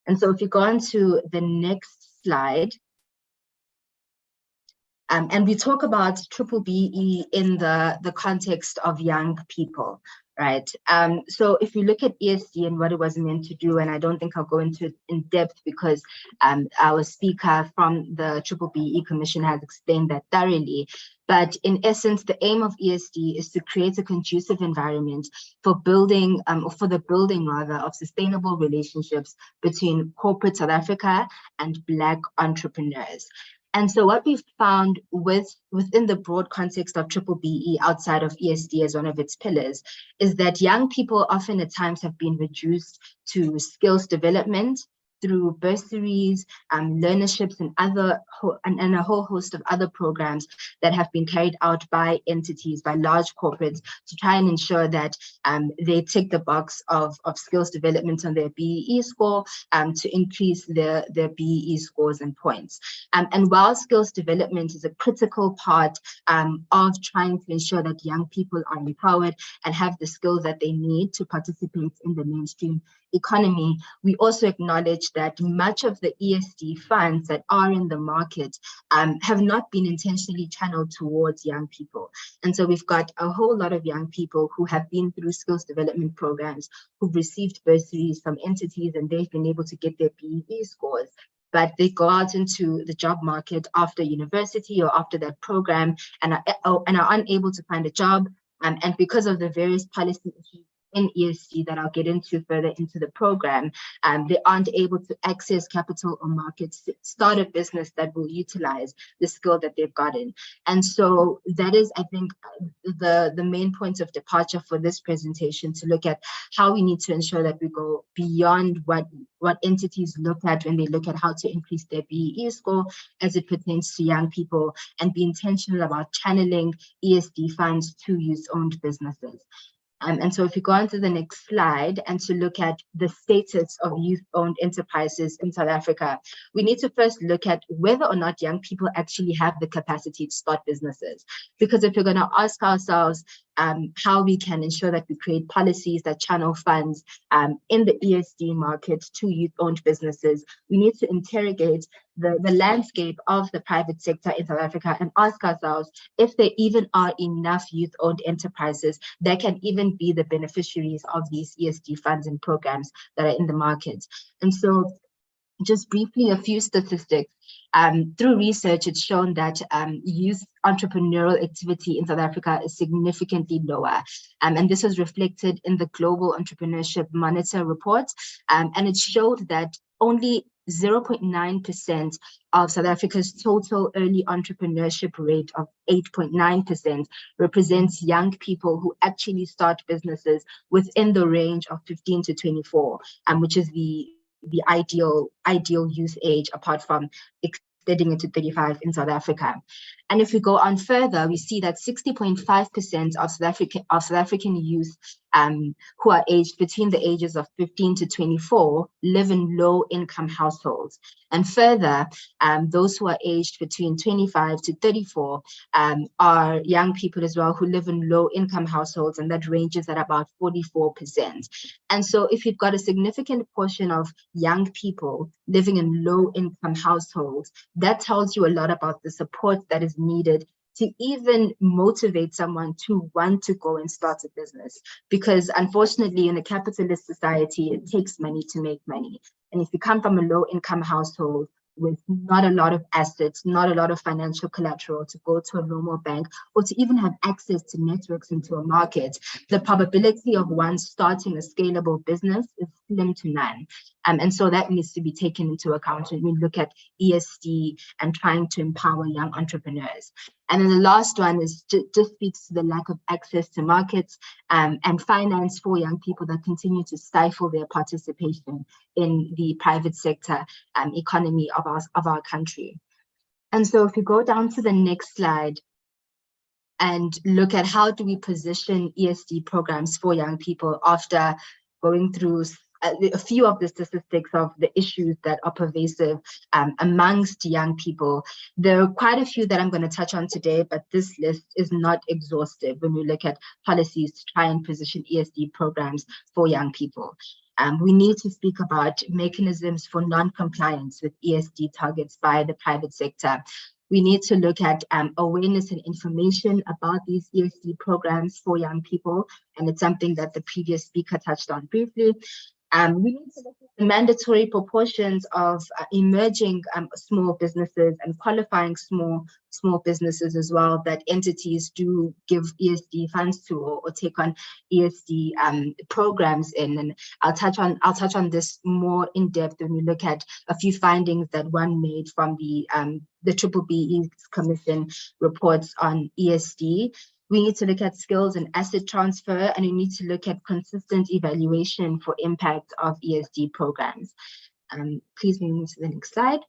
And so if you go on to the next slide, and we talk about B-BBEE in the context of young people, right? So if you look at ESD and what it was meant to do, and I don't think I'll go into it in depth because our speaker from the B-BBEE Commission has explained that thoroughly. But in essence, the aim of ESD is to create a conducive environment for building, or for the building rather, of sustainable relationships between corporate South Africa and Black entrepreneurs. And so what we've found within the broad context of B-BBEE outside of ESD as one of its pillars is that young people often at times have been reduced to skills development through bursaries, learnerships, and a whole host of other programs that have been carried out by entities, by large corporates, to try and ensure that they tick the box of skills development on their BEE score to increase their BEE scores and points. And while skills development is a critical part of trying to ensure that young people are empowered and have the skills that they need to participate in the mainstream economy, we also acknowledge that much of the ESD funds that are in the market have not been intentionally channeled towards young people. And so we've got a whole lot of young people who have been through skills development programs, who've received bursaries from entities, and they've been able to get their BEE scores. But they go out into the job market after university or after that program and are unable to find a job. And because of the various policy issues in ESD that I'll get into further into the program, they aren't able to access capital or markets to start a business that will utilize the skill that they've gotten. And so that is, I think, the main point of departure for this presentation, to look at how we need to ensure that we go beyond what entities look at when they look at how to increase their BEE score as it pertains to young people, and be intentional about channeling ESD funds to youth-owned businesses. And so if you go on to the next slide and to look at the status of youth-owned enterprises in South Africa, we need to first look at whether or not young people actually have the capacity to start businesses. Because if you're going to ask ourselves how we can ensure that we create policies that channel funds in the ESD market to youth-owned businesses, we need to interrogate the landscape of the private sector in South Africa and ask ourselves if there even are enough youth-owned enterprises that can even be the beneficiaries of these ESD funds and programs that are in the market. And so just briefly, a few statistics. Through research, it's shown that youth entrepreneurial activity in South Africa is significantly lower. And this was reflected in the Global Entrepreneurship Monitor report. And it showed that only 0.9% of South Africa's total early entrepreneurship rate of 8.9% represents young people who actually start businesses within the range of 15 to 24, which is the ideal youth age, apart from extending it to 35 in South Africa. And if we go on further, we see that 60.5% of South African youth who are aged between the ages of 15 to 24 live in low-income households. And further, those who are aged between 25 to 34 are young people as well who live in low-income households, and that ranges at about 44%. And so if you've got a significant portion of young people living in low-income households, that tells you a lot about the support that is needed to even motivate someone to want to go and start a business. Because unfortunately, in a capitalist society, it takes money to make money. And if you come from a low-income household with not a lot of assets, not a lot of financial collateral to go to a normal bank, or to even have access to networks into a market, the probability of one starting a scalable business is slim to none. And so that needs to be taken into account when we look at ESD and trying to empower young entrepreneurs. And then the last one is just speaks to the lack of access to markets and finance for young people that continue to stifle their participation in the private sector economy of our country. And so if you go down to the next slide and look at how do we position ESD programs for young people after going through a few of the statistics of the issues that are pervasive amongst young people. There are quite a few that I'm going to touch on today, but this list is not exhaustive when we look at policies to try and position ESD programs for young people. We need to speak about mechanisms for non-compliance with ESD targets by the private sector. We need to look at awareness and information about these ESD programs for young people, and it's something that the previous speaker touched on briefly. We need to look at the mandatory proportions of emerging small businesses and qualifying small businesses as well that entities do give ESD funds to or take on ESD programs in. And I'll touch on this more in depth when we look at a few findings that one made from the B-BBEE Commission reports on ESD. We need to look at skills and asset transfer, and we need to look at consistent evaluation for impact of ESD programs. Please move to the next slide.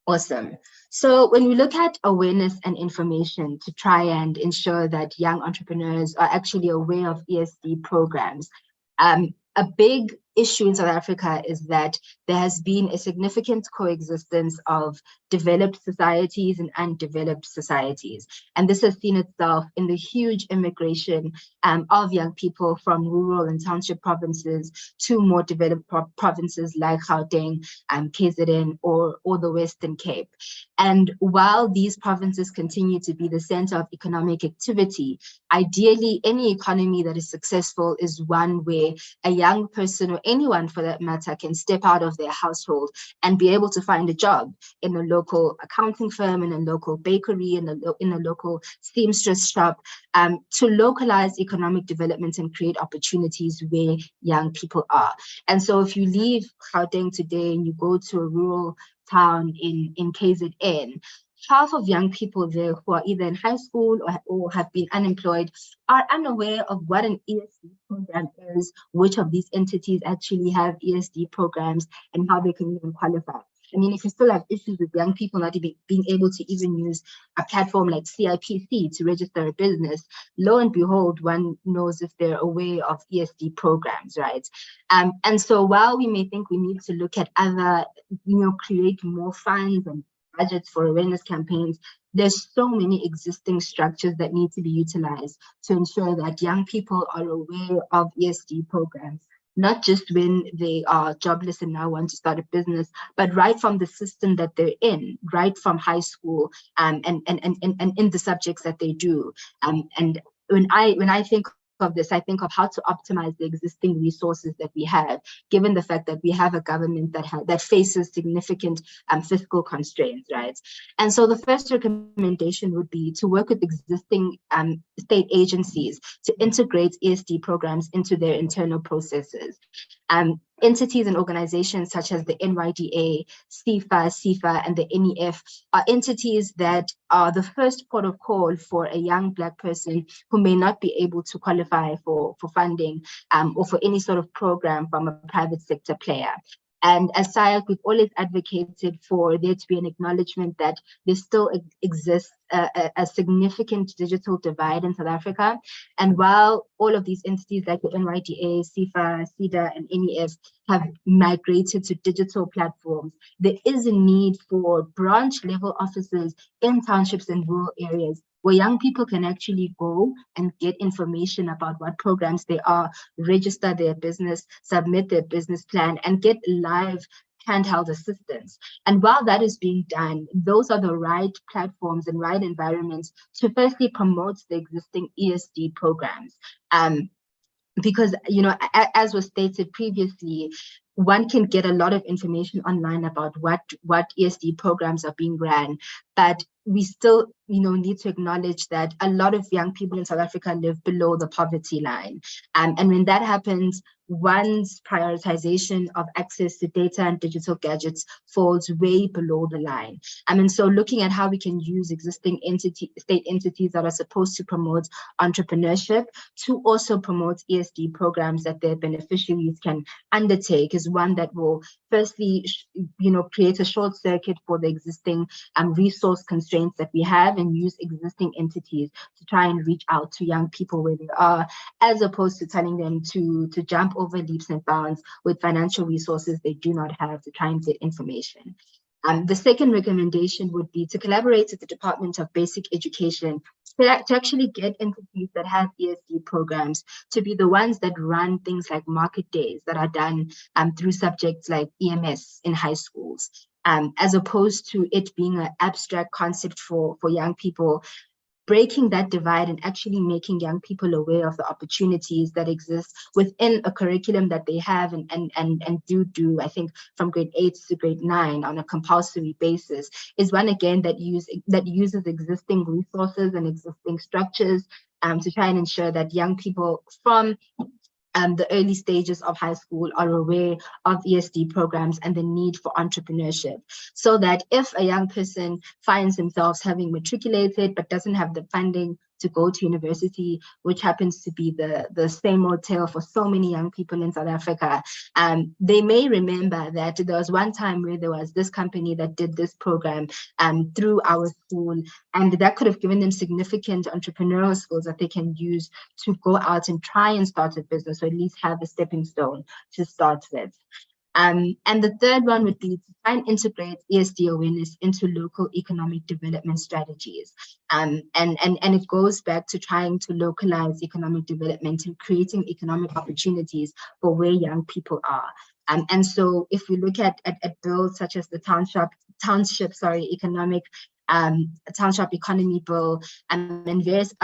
Awesome. So when we look at awareness and information to try and ensure that young entrepreneurs are actually aware of ESD programs, a big issue in South Africa is that there has been a significant coexistence of developed societies and undeveloped societies. And this has seen itself in the huge immigration of young people from rural and township provinces to more developed provinces like Gauteng, KZN, or the Western Cape. And while these provinces continue to be the center of economic activity, ideally any economy that is successful is one where a young person or anyone for that matter can step out of their household and be able to find a job in a local accounting firm, in a local bakery, in a local seamstress shop, to localize economic development and create opportunities where young people are. And so if you leave Gauteng today and you go to a rural town in KZN, half of young people there who are either in high school or have been unemployed are unaware of what an ESD program is, which of these entities actually have ESD programs, and how they can even qualify. I mean, if you still have issues with young people not being able to even use a platform like CIPC to register a business, lo and behold, one knows if they're aware of ESD programs, right? And so while we may think we need to look at other, create more funds and budgets for awareness campaigns, there's so many existing structures that need to be utilized to ensure that young people are aware of ESD programs, not just when they are jobless and now want to start a business, but right from the system that they're in, right from high school, and in the subjects that they do. And when I think of this, I think of how to optimize the existing resources that we have, given the fact that we have a government that faces significant fiscal constraints, right? And so the first recommendation would be to work with existing state agencies to integrate ESD programs into their internal processes. Entities and organizations such as the NYDA, CIFA, and the NEF are entities that are the first port of call for a young Black person who may not be able to qualify for funding or for any sort of program from a private sector player. And as SIAC, we've always advocated for there to be an acknowledgement that there still exists a significant digital divide in South Africa. And while all of these entities like the NYDA, CIFA, CEDA, and NEF have migrated to digital platforms, there is a need for branch level offices in townships and rural areas where young people can actually go and get information about what programs they are, register their business, submit their business plan, and get live handheld assistance. And while that is being done, those are the right platforms and right environments to firstly promote the existing ESD programs. Because, as was stated previously, one can get a lot of information online about what ESD programs are being ran, but we still, need to acknowledge that a lot of young people in South Africa live below the poverty line. And when that happens, one's prioritization of access to data and digital gadgets falls way below the line. And so looking at how we can use existing state entities that are supposed to promote entrepreneurship to also promote ESD programs that their beneficiaries can undertake is one that will firstly, create a short circuit for the existing resource constraints that we have, and use existing entities to try and reach out to young people where they are, as opposed to telling them to jump over leaps and bounds with financial resources they do not have to try and get information. The second recommendation would be to collaborate with the Department of Basic Education to actually get entities that have ESD programs to be the ones that run things like market days that are done through subjects like EMS in high schools. as opposed to it being an abstract concept for young people. Breaking that divide and actually making young people aware of the opportunities that exist within a curriculum that they have and do, I think, from grade 8 to grade 9 on a compulsory basis, is one, again, that uses existing resources and existing structures to try and ensure that young people from the early stages of high school are aware of ESD programs and the need for entrepreneurship, so that if a young person finds themselves having matriculated but doesn't have the funding to go to university, which happens to be the same old tale for so many young people in South Africa, they may remember that there was one time where there was this company that did this program through our school, and that could have given them significant entrepreneurial skills that they can use to go out and try and start a business, or at least have a stepping stone to start with. And the third one would be to try and integrate ESD awareness into local economic development strategies. And it goes back to trying to localize economic development and creating economic opportunities for where young people are. And so if we look at bills such as the township economic township economy bill and various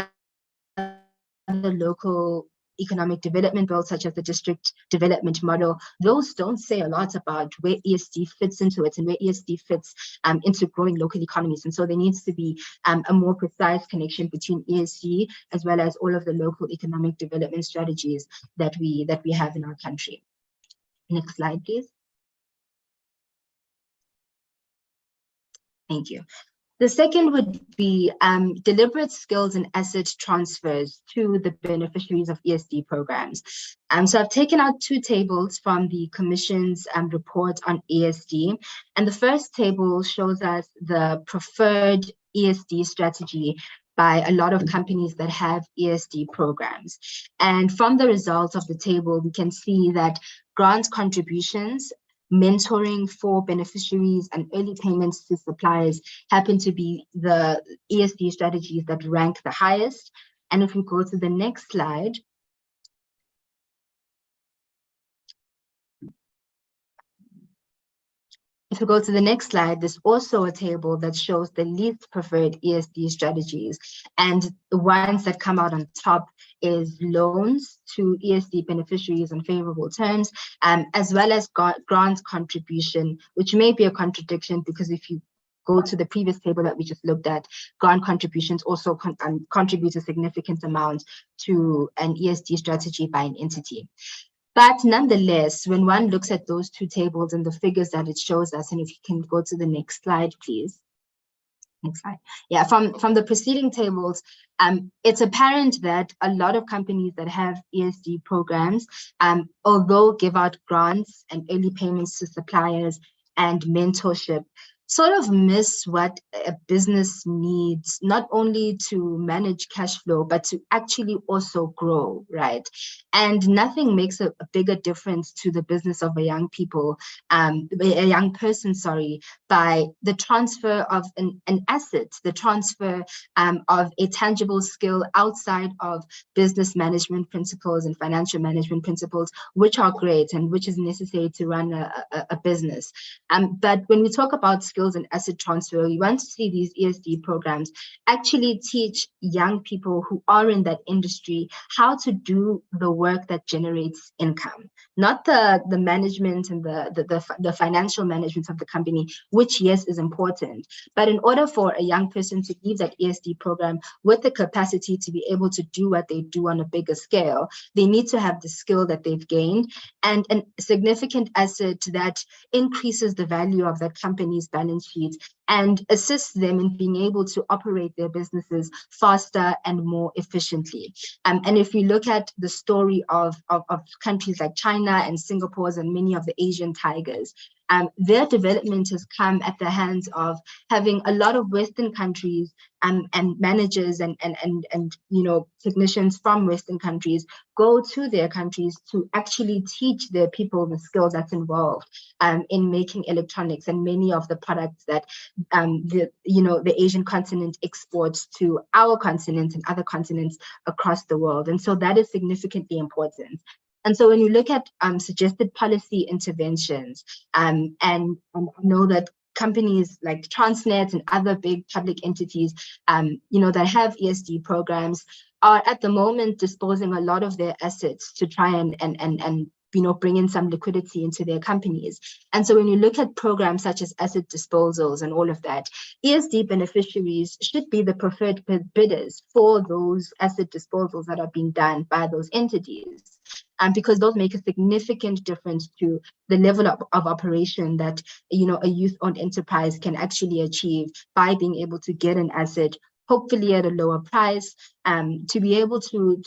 other local economic development bills such as the district development model, those don't say a lot about where ESD fits into it and where ESD fits into growing local economies. And so there needs to be a more precise connection between ESD as well as all of the local economic development strategies that we have in our country. Next slide, please. Thank you. The second would be deliberate skills and asset transfers to the beneficiaries of ESD programs. So I've taken out two tables from the Commission's report on ESD. And the first table shows us the preferred ESD strategy by a lot of companies that have ESD programs. And from the results of the table, we can see that grant contributions, mentoring for beneficiaries, and early payments to suppliers happen to be the ESD strategies that rank the highest. And if we go to the next slide, there's also a table that shows the least preferred ESD strategies. And the ones that come out on top is loans to ESD beneficiaries on favorable terms, as well as grant contribution, which may be a contradiction because if you go to the previous table that we just looked at, grant contributions also contribute a significant amount to an ESD strategy by an entity. But nonetheless, when one looks at those two tables and the figures that it shows us, and if you can go to the next slide, please. Next slide. Yeah, from the preceding tables, it's apparent that a lot of companies that have ESD programs, although give out grants and early payments to suppliers and mentorship, sort of miss what a business needs, not only to manage cash flow, but to actually also grow, right? And nothing makes a bigger difference to the business of a young person, by the transfer of an asset, the transfer of a tangible skill outside of business management principles and financial management principles, which are great and which is necessary to run a business. But when we talk about skills and asset transfer, we want to see these ESD programs actually teach young people who are in that industry how to do the work that generates income, not the management and the financial management of the company, which, yes, is important. But in order for a young person to leave that ESD program with the capacity to be able to do what they do on a bigger scale, they need to have the skill that they've gained and a significant asset that increases the value of that company's balance sheet and assists them in being able to operate their businesses faster and more efficiently. And if you look at the story of countries like China and Singapore and many of the Asian tigers, their development has come at the hands of having a lot of Western countries and managers and technicians from Western countries go to their countries to actually teach their people the skills that's involved in making electronics and many of the products that the Asian continent exports to our continent and other continents across the world. And so that is significantly important. And so when you look at suggested policy interventions, and I know that companies like Transnet and other big public entities, that have ESD programs are at the moment disposing a lot of their assets to try and bring in some liquidity into their companies. And so when you look at programs such as asset disposals and all of that, ESD beneficiaries should be the preferred bidders for those asset disposals that are being done by those entities. Because those make a significant difference to the level of operation that a youth-owned enterprise can actually achieve by being able to get an asset, hopefully at a lower price, to be able to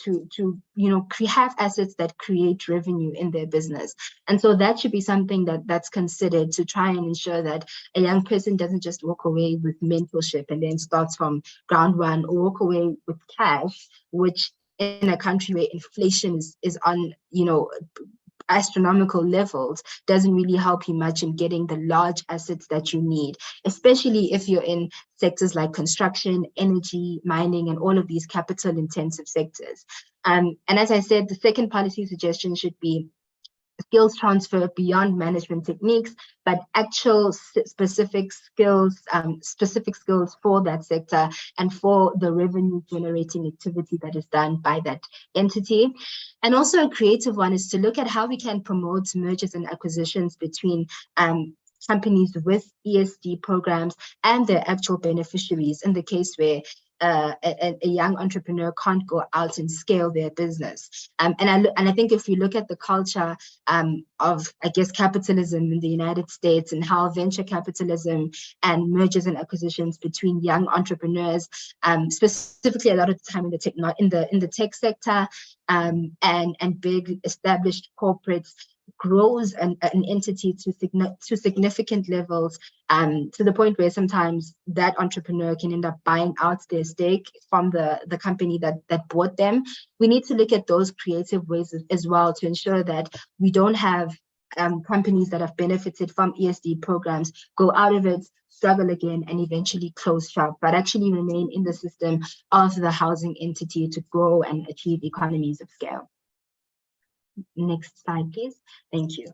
have assets that create revenue in their business. And so that should be something that's considered to try and ensure that a young person doesn't just walk away with mentorship and then starts from ground one, or walk away with cash, which in a country where inflation is on astronomical levels, doesn't really help you much in getting the large assets that you need, especially if you're in sectors like construction, energy, mining, and all of these capital intensive sectors. And as I said, the second policy suggestion should be skills transfer beyond management techniques, but actual specific skills for that sector and for the revenue generating activity that is done by that entity. And also a creative one is to look at how we can promote mergers and acquisitions between companies with ESD programs and their actual beneficiaries, in the case where a young entrepreneur can't go out and scale their business. And I think if you look at the culture of, I guess, capitalism in the United States and how venture capitalism and mergers and acquisitions between young entrepreneurs, specifically a lot of the time in the tech sector, and big established corporates, grows an entity to significant levels, to the point where sometimes that entrepreneur can end up buying out their stake from the company that bought them. We need to look at those creative ways as well to ensure that we don't have companies that have benefited from ESD programs go out of it, struggle again, and eventually close shop, but actually remain in the system of the housing entity to grow and achieve economies of scale. Next slide, please. Thank you.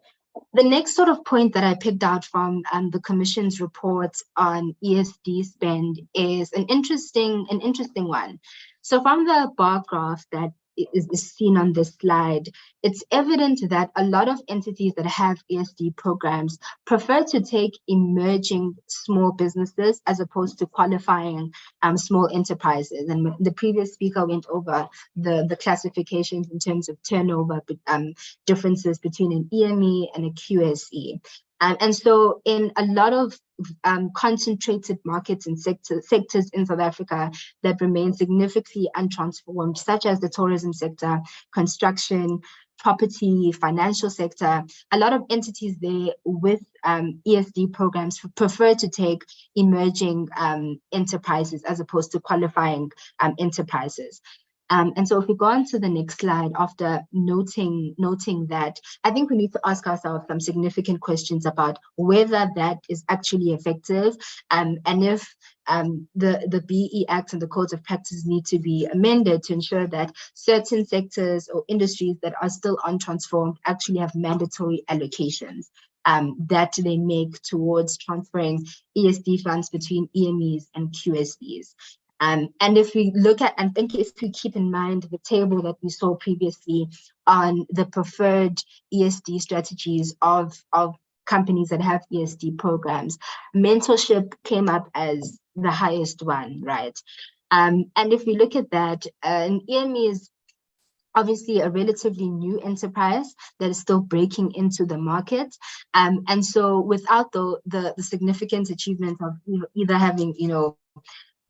The next sort of point that I picked out from the Commission's report on ESD spend is an interesting one. So from the bar graph that is seen on this slide, it's evident that a lot of entities that have ESD programs prefer to take emerging small businesses as opposed to qualifying small enterprises. And the previous speaker went over the classifications in terms of turnover differences between an EME and a QSE. And so in a lot of concentrated markets and sectors in South Africa that remain significantly untransformed, such as the tourism sector, construction, property, financial sector, a lot of entities there with ESD programs prefer to take emerging enterprises as opposed to qualifying enterprises. And so if we go on to the next slide, after noting that, I think we need to ask ourselves some significant questions about whether that is actually effective, and if the BE Act and the codes of practice need to be amended to ensure that certain sectors or industries that are still untransformed actually have mandatory allocations that they make towards transferring ESD funds between EMEs and QSDs. And if we look at, and think if we keep in mind the table that we saw previously on the preferred ESD strategies of companies that have ESD programs, mentorship came up as the highest one, right? And if we look at that, an EME is obviously a relatively new enterprise that is still breaking into the market. And so without the significant achievement of either having,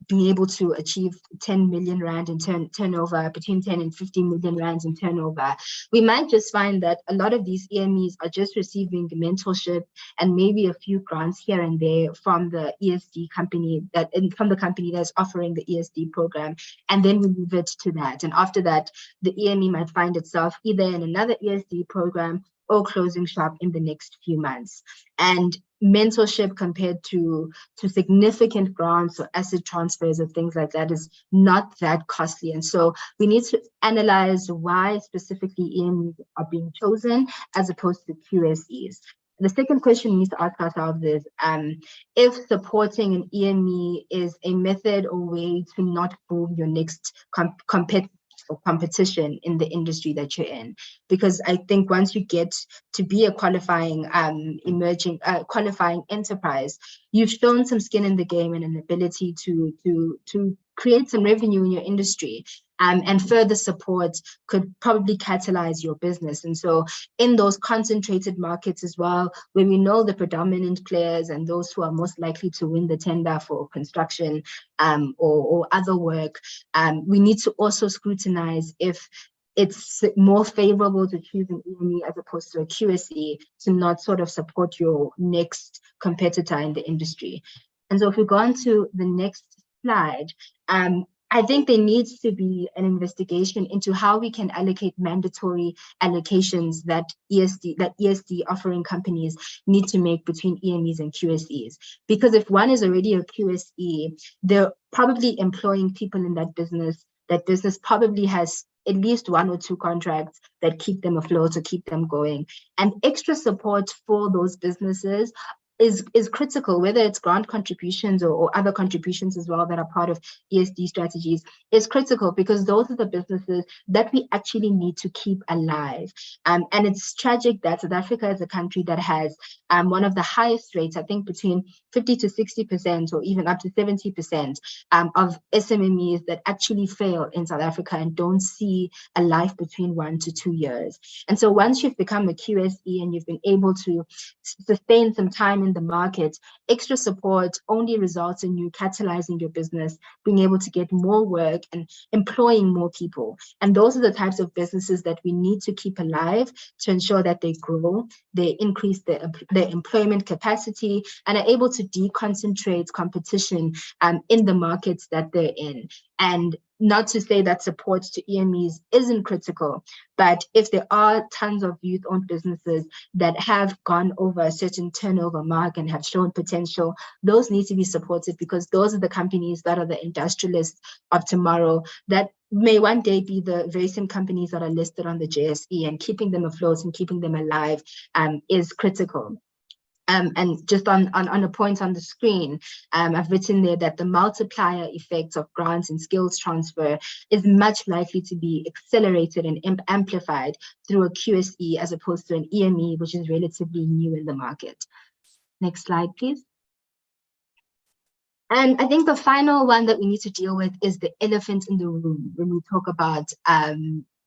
being able to achieve 10 million rand in turnover, between 10 and 15 million rands in turnover, we might just find that a lot of these EMEs are just receiving mentorship and maybe a few grants here and there from the ESD company from the company that's offering the ESD program, and then we move it to that. And after that, the EME might find itself either in another ESD program or closing shop in the next few months. And mentorship compared to significant grants or asset transfers or things like that is not that costly. And so we need to analyze why specifically EMEs are being chosen as opposed to QSEs. the second question we need to ask ourselves is if supporting an EME is a method or way to not move your next competition in the industry that you're in. Because I think once you get to be a qualifying qualifying enterprise, you've shown some skin in the game and an ability to create some revenue in your industry. And further support could probably catalyze your business. And so in those concentrated markets as well, where we know the predominant players and those who are most likely to win the tender for construction or other work, we need to also scrutinize if it's more favorable to choose an EME as opposed to a QSE to not sort of support your next competitor in the industry. And so if we go on to the next slide, I think there needs to be an investigation into how we can allocate mandatory allocations that ESD offering companies need to make between EMEs and QSEs. Because if one is already a QSE, they're probably employing people in that business. That business probably has at least 1 or 2 contracts that keep them afloat or keep them going. And extra support for those businesses is critical, whether it's grant contributions or other contributions as well that are part of ESD strategies, is critical because those are the businesses that we actually need to keep alive. And it's tragic that South Africa is a country that has one of the highest rates, I think between 50 to 60% or even up to 70% of SMMEs that actually fail in South Africa and don't see a life between 1 to 2 years. And so once you've become a QSE and you've been able to sustain some time in the market, extra support only results in you catalyzing your business, being able to get more work and employing more people. And those are the types of businesses that we need to keep alive to ensure that they grow, they increase their employment capacity, and are able to deconcentrate competition in the markets that they're in. And not to say that support to EMEs isn't critical, but if there are tons of youth-owned businesses that have gone over a certain turnover mark and have shown potential, those need to be supported because those are the companies that are the industrialists of tomorrow that may one day be the very same companies that are listed on the JSE, and keeping them afloat and keeping them alive is critical. And just on a point on the screen, I've written there that the multiplier effects of grants and skills transfer is much likely to be accelerated and amplified through a QSE as opposed to an EME, which is relatively new in the market. Next slide, please. And I think the final one that we need to deal with is the elephant in the room when we talk about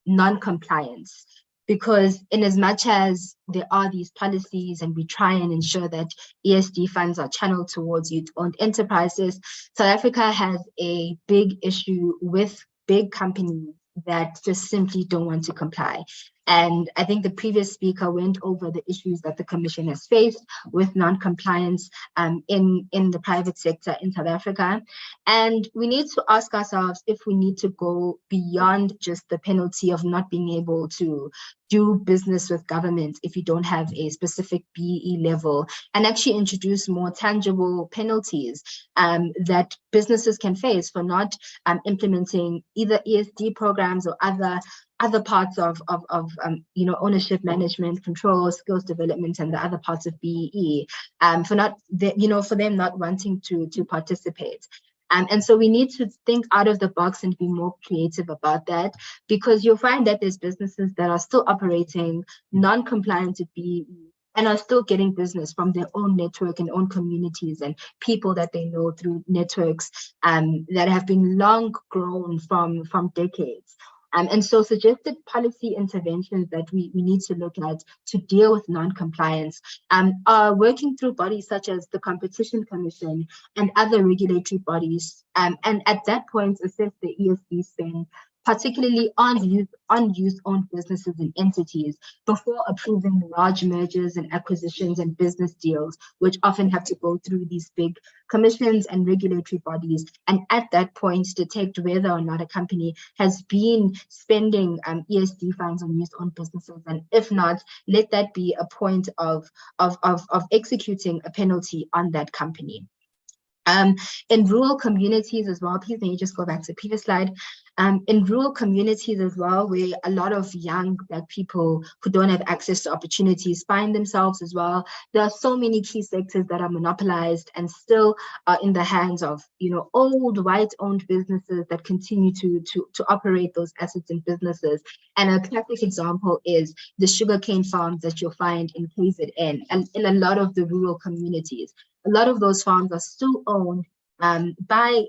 non-compliance. Because in as much as there are these policies and we try and ensure that ESD funds are channeled towards youth-owned enterprises, South Africa has a big issue with big companies that just simply don't want to comply. And I think the previous speaker went over the issues that the Commission has faced with non-compliance in the private sector in South Africa. And we need to ask ourselves if we need to go beyond just the penalty of not being able to do business with government if you don't have a specific BEE level, and actually introduce more tangible penalties that businesses can face for not implementing either ESD programs or other parts of ownership management, control, skills development, and the other parts of BEE, for them not wanting to participate. And so we need to think out of the box and be more creative about that, because you'll find that there's businesses that are still operating non-compliant to BEE and are still getting business from their own network and own communities and people that they know through networks that have been long grown from decades. And so suggested policy interventions that we need to look at to deal with non-compliance are working through bodies such as the Competition Commission and other regulatory bodies. And at that point, assess the ESD spend, particularly on youth-owned businesses and entities, before approving large mergers and acquisitions and business deals, which often have to go through these big commissions and regulatory bodies. And at that point, detect whether or not a company has been spending ESD funds on youth-owned businesses. And if not, let that be a point of executing a penalty on that company. In rural communities as well, please, may you just go back to the previous slide. In rural communities as well, where a lot of young Black people who don't have access to opportunities find themselves as well, there are so many key sectors that are monopolized and still are in the hands of, old white-owned businesses that continue to operate those assets and businesses. And a classic example is the sugarcane farms that you'll find in KZN and in a lot of the rural communities. A lot of those farms are still owned by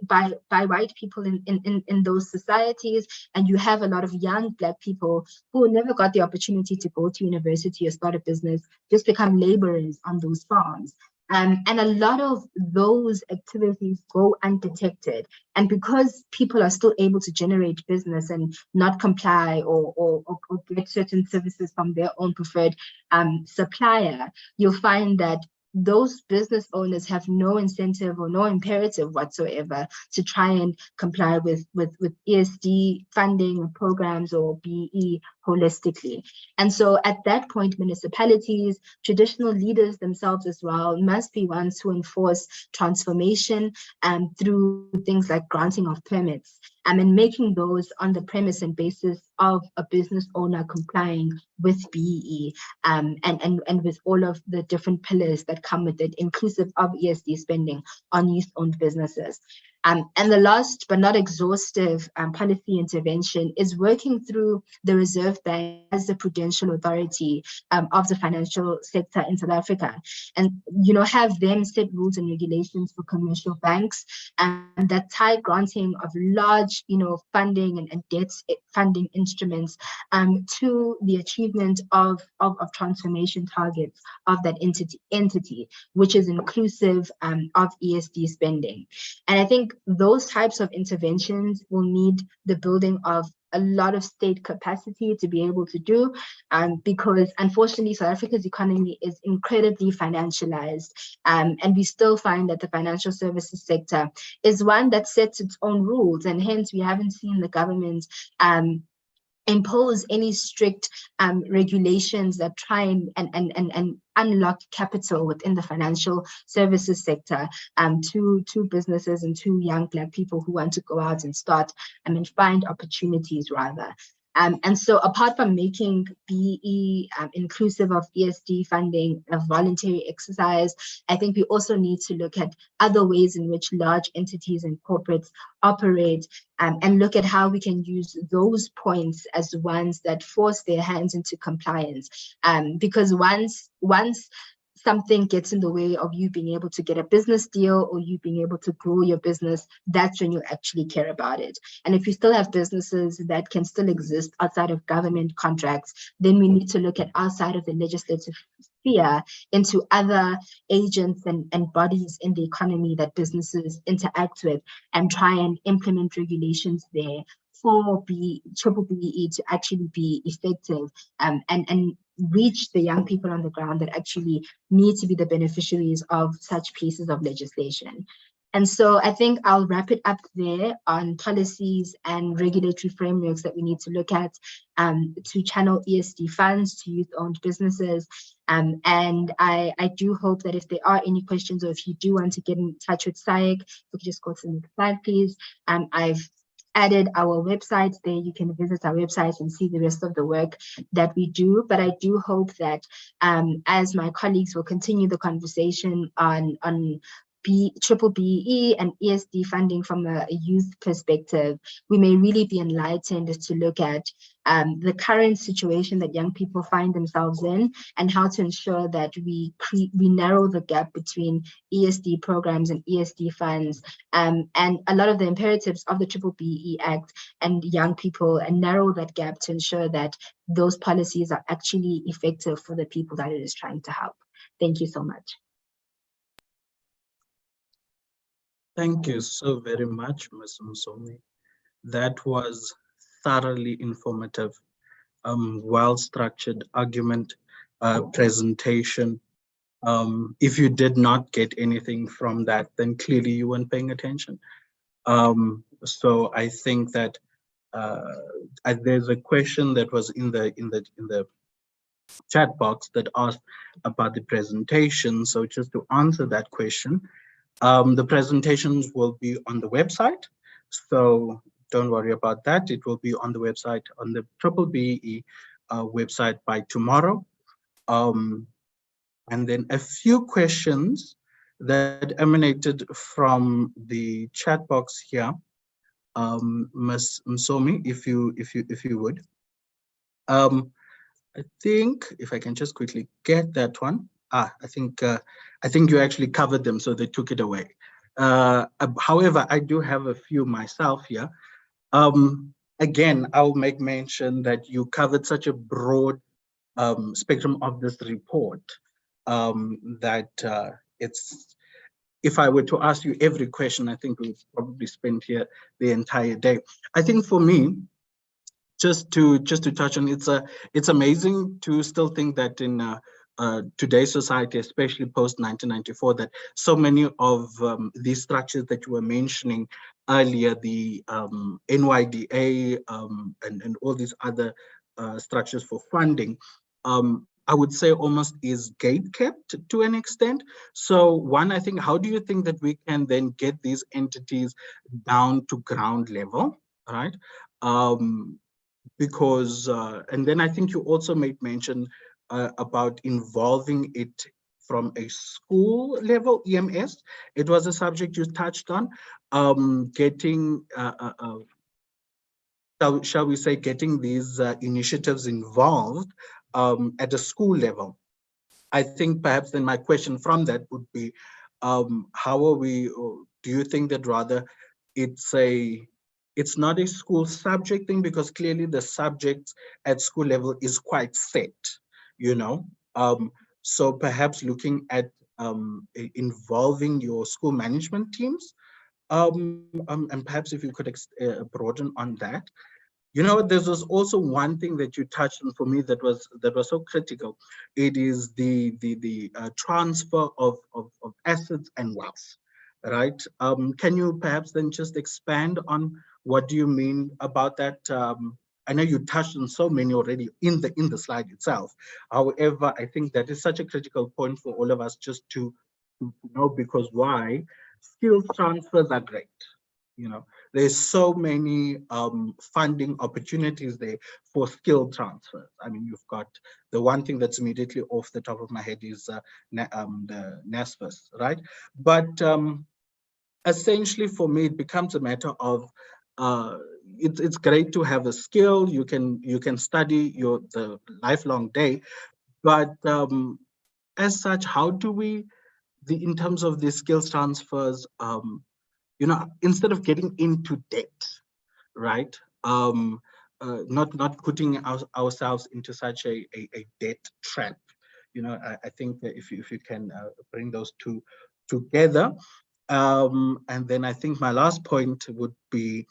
white people in those societies, and you have a lot of young Black people who never got the opportunity to go to university or start a business, just become laborers on those farms. And a lot of those activities go undetected. And because people are still able to generate business and not comply or get certain services from their own preferred supplier, you'll find that those business owners have no incentive or no imperative whatsoever to try and comply with ESD funding or programs or BE holistically. And so at that point, municipalities, traditional leaders themselves as well, must be ones who enforce transformation through things like granting of permits and making those on the premise and basis of a business owner complying with BEE and with all of the different pillars that come with it, inclusive of ESD spending on youth-owned businesses. And the last but not exhaustive policy intervention is working through the Reserve Bank as the prudential authority of the financial sector in South Africa, and have them set rules and regulations for commercial banks and that tie granting of large funding and debt funding instruments to the achievement of transformation targets of that entity, which is inclusive of ESD spending. And I think those types of interventions will need the building of a lot of state capacity to be able to do, because unfortunately South Africa's economy is incredibly financialized, and we still find that the financial services sector is one that sets its own rules, and hence we haven't seen the government impose any strict regulations that try and unlock capital within the financial services sector to businesses and to young Black people who want to go out and start and find opportunities rather. And so apart from making BE inclusive of ESD funding a voluntary exercise, I think we also need to look at other ways in which large entities and corporates operate and look at how we can use those points as ones that force their hands into compliance. Because once something gets in the way of you being able to get a business deal or you being able to grow your business, that's when you actually care about it. And if you still have businesses that can still exist outside of government contracts, then we need to look at outside of the legislative sphere into other agents and bodies in the economy that businesses interact with and try and implement regulations there for B-BBEE to actually be effective and reach the young people on the ground that actually need to be the beneficiaries of such pieces of legislation. And so I think I'll wrap it up there on policies and regulatory frameworks that we need to look at to channel ESD funds to youth-owned businesses. And I do hope that if there are any questions or if you do want to get in touch with SAIC, if we could just go to the next slide, please. I've added our website there. You can visit our website and see the rest of the work that we do. But I do hope that as my colleagues will continue the conversation on B-BBEE and ESD funding from a youth perspective, we may really be enlightened to look at the current situation that young people find themselves in and how to ensure that we narrow the gap between ESD programs and ESD funds and a lot of the imperatives of the B-BBEE Act and young people, and narrow that gap to ensure that those policies are actually effective for the people that it is trying to help. Thank you so much. Thank you so very much, Ms. Msomi. That was thoroughly informative, well-structured argument, presentation. If you did not get anything from that, then clearly you weren't paying attention. So I think that there's a question that was in the chat box that asked about the presentation. So just to answer that question, The presentations will be on the website, so don't worry about that. It will be on the website, on the B-BBEE website by tomorrow. And then a few questions that emanated from the chat box here. Ms. Msomi, if you would. I think if I can just quickly get that one. I think you actually covered them, so they took it away. However, I do have a few myself here. Again, I'll make mention that you covered such a broad spectrum of this report that it's, if I were to ask you every question, I think we'll probably spend here the entire day. I think for me, just to touch on, it's amazing to still think that in today's society, especially post 1994, that so many of these structures that you were mentioning earlier, the NYDA and all these other structures for funding, I would say almost is gate kept to an extent. So one, I think, how do you think that we can then get these entities down to ground level, right? Because, and then I think you also made mention about involving it from a school level, EMS. It was a subject you touched on, getting, shall we say, getting these initiatives involved at a school level. I think perhaps then my question from that would be, how are we, do you think that rather it's not a school subject thing, because clearly the subjects at school level is quite set, you know? So perhaps looking at involving your school management teams, and perhaps if you could broaden on that. You know, there was also one thing that you touched on for me that was so critical. It is the transfer of assets and wealth, right? Can you perhaps then just expand on what do you mean about that? I know you touched on so many already in the slide itself. However, I think that is such a critical point for all of us just to know, because why? Skills transfers are great. You know, there's so many funding opportunities there for skill transfers. I mean, you've got the one thing that's immediately off the top of my head is the NSFAS, right? But essentially for me, it becomes a matter of it's great to have a skill. You can study the lifelong day, but as such, how do we, in terms of the skills transfers, you know, instead of getting into debt, right? Not putting ourselves into such a debt trap. You know, I think that if you can bring those two together, and then I think my last point would be,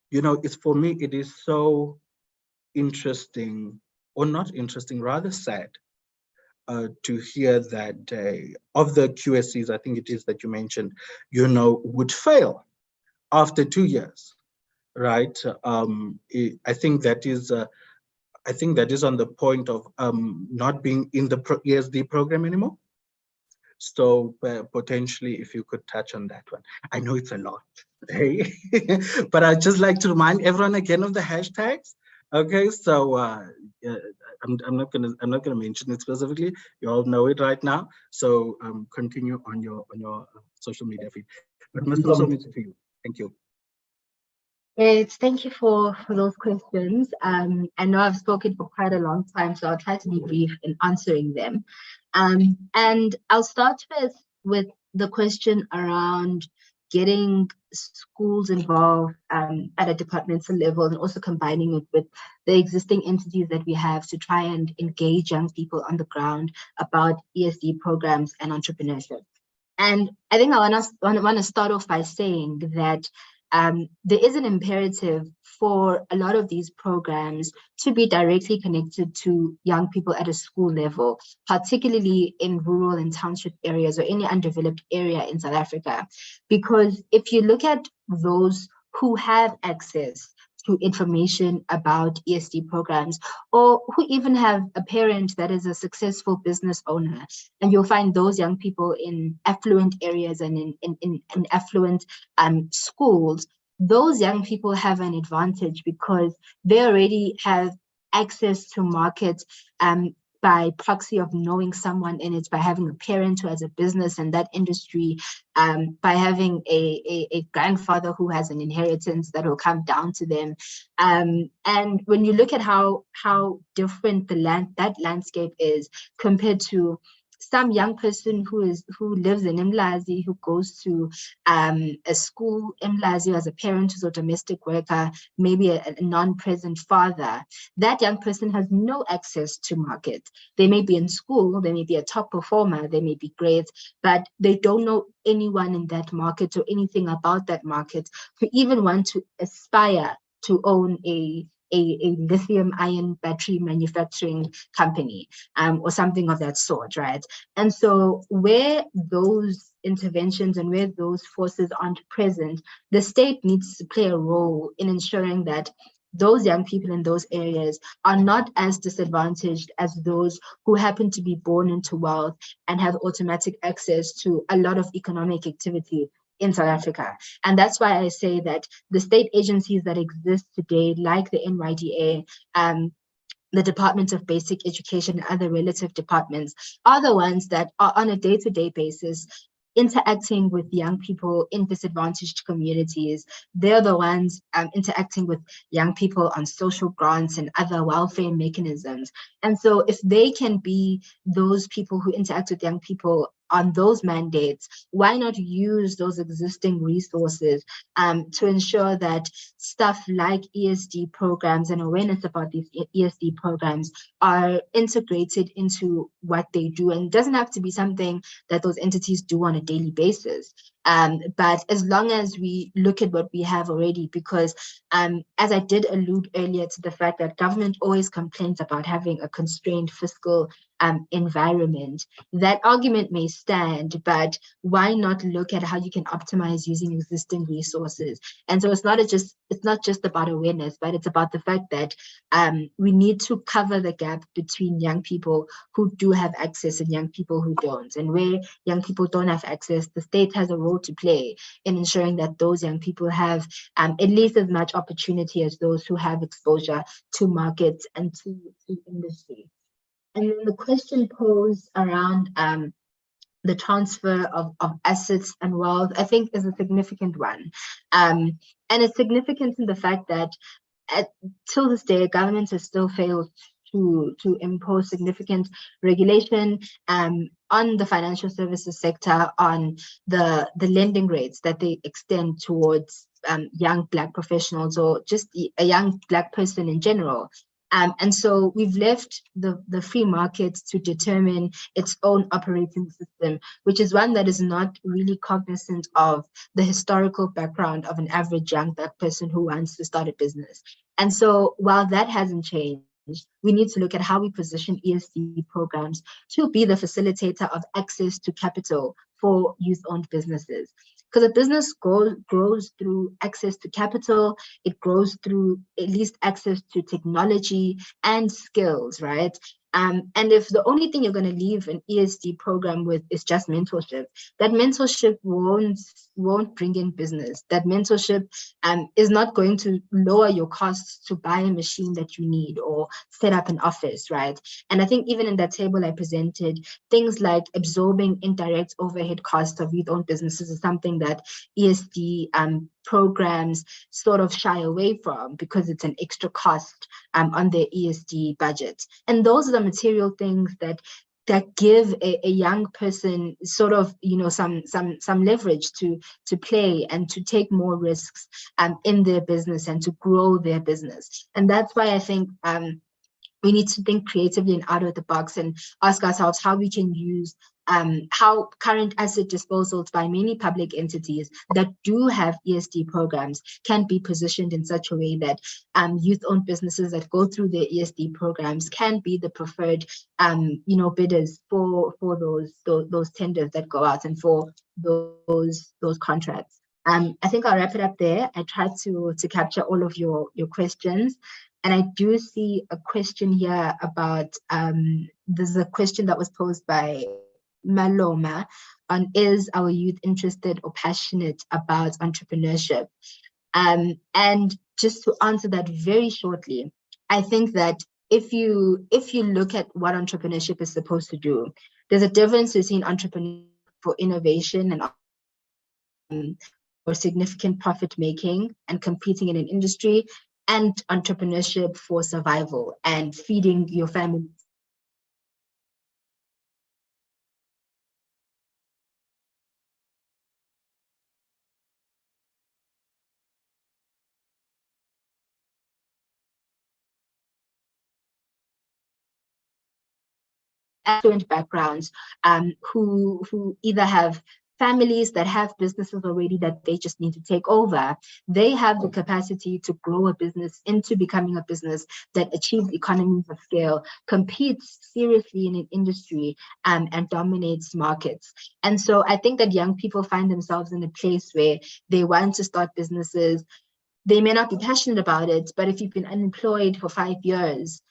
you know, it's for me, it is so interesting, or not interesting, rather sad, to hear that of the QSCs, I think it is that you mentioned, you know, would fail after 2 years, right? I think that is on the point of not being in the ESD program anymore. So potentially, if you could touch on that one. I know it's a lot, hey? But I'd just like to remind everyone again of the hashtags. Okay, so I'm not gonna mention it specifically. You all know it right now. So continue on your social media feed. But Mr. Msomi, to you. Thank you. Great, thank you for those questions. I know I've spoken for quite a long time, so I'll try to be brief in answering them. And I'll start with the question around getting schools involved at a departmental level, and also combining it with the existing entities that we have to try and engage young people on the ground about ESD programs and entrepreneurship. And I think I want to start off by saying that there is an imperative for a lot of these programs to be directly connected to young people at a school level, particularly in rural and township areas or any undeveloped area in South Africa. Because if you look at those who have access to information about ESD programs, or who even have a parent that is a successful business owner. And you'll find those young people in affluent areas and in affluent schools. Those young people have an advantage because they already have access to markets by proxy of knowing someone in it, by having a parent who has a business in that industry, by having a grandfather who has an inheritance that will come down to them. And when you look at how different that landscape is compared to some young person who lives in Mlazi, who goes to a school, Mlazi, as a parent who's a domestic worker, maybe a non-present father, that young person has no access to market. They may be in school, they may be a top performer, they may be great, but they don't know anyone in that market or anything about that market who even want to aspire to own a lithium-ion battery manufacturing company or something of that sort, right? And so where those interventions and where those forces aren't present, the state needs to play a role in ensuring that those young people in those areas are not as disadvantaged as those who happen to be born into wealth and have automatic access to a lot of economic activity in South Africa. And that's why I say that the state agencies that exist today, like the NYDA, the Department of Basic Education and other relative departments, are the ones that are on a day-to-day basis interacting with young people in disadvantaged communities. They're the ones interacting with young people on social grants and other welfare mechanisms. And so if they can be those people who interact with young people on those mandates, why not use those existing resources to ensure that stuff like ESD programs and awareness about these ESD programs are integrated into what they do? And it doesn't have to be something that those entities do on a daily basis. But as long as we look at what we have already, because as I did allude earlier to the fact that government always complains about having a constrained fiscal environment, that argument may stand, but why not look at how you can optimize using existing resources? And so it's not just about awareness, but it's about the fact that we need to cover the gap between young people who do have access and young people who don't. And where young people don't have access, the state has a role to play in ensuring that those young people have at least as much opportunity as those who have exposure to markets and to industry. And then the question posed around the transfer of assets and wealth, I think, is a significant one. And it's significant in the fact that till this day, government has still failed to impose significant regulation on the financial services sector, on the lending rates that they extend towards young Black professionals or just a young Black person in general. And so we've left the free market to determine its own operating system, which is one that is not really cognizant of the historical background of an average young Black person who wants to start a business. And so while that hasn't changed, we need to look at how we position ESD programs to be the facilitator of access to capital for youth-owned businesses. Because a business grows through access to capital, it grows through at least access to technology and skills, right? And if the only thing you're going to leave an ESD program with is just mentorship, that mentorship won't bring in business. That mentorship is not going to lower your costs to buy a machine that you need or set up an office, right? And I think even in that table I presented, things like absorbing indirect overhead costs of youth-owned businesses is something that ESD programs sort of shy away from because it's an extra cost on their ESD budget. And those are the material things that give a young person sort of, you know, some leverage to play and to take more risks in their business and to grow their business. And that's why I think we need to think creatively and out of the box and ask ourselves how we can use how current asset disposals by many public entities that do have ESD programs can be positioned in such a way that youth-owned businesses that go through their ESD programs can be the preferred bidders for those tenders that go out and for those contracts. I think I'll wrap it up there. I tried to capture all of your questions. And I do see a question here about, there's a question that was posed by Maloma on, is our youth interested or passionate about entrepreneurship? And just to answer that very shortly, I think that if you look at what entrepreneurship is supposed to do, there's a difference between entrepreneurship for innovation and for significant profit making and competing in an industry, and entrepreneurship for survival and feeding your family. Affluent backgrounds, who either have families that have businesses already that they just need to take over. They have the capacity to grow a business into becoming a business that achieves economies of scale, competes seriously in an industry, and dominates markets. And so I think that young people find themselves in a place where they want to start businesses. They may not be passionate about it, but if you've been unemployed for 5 years,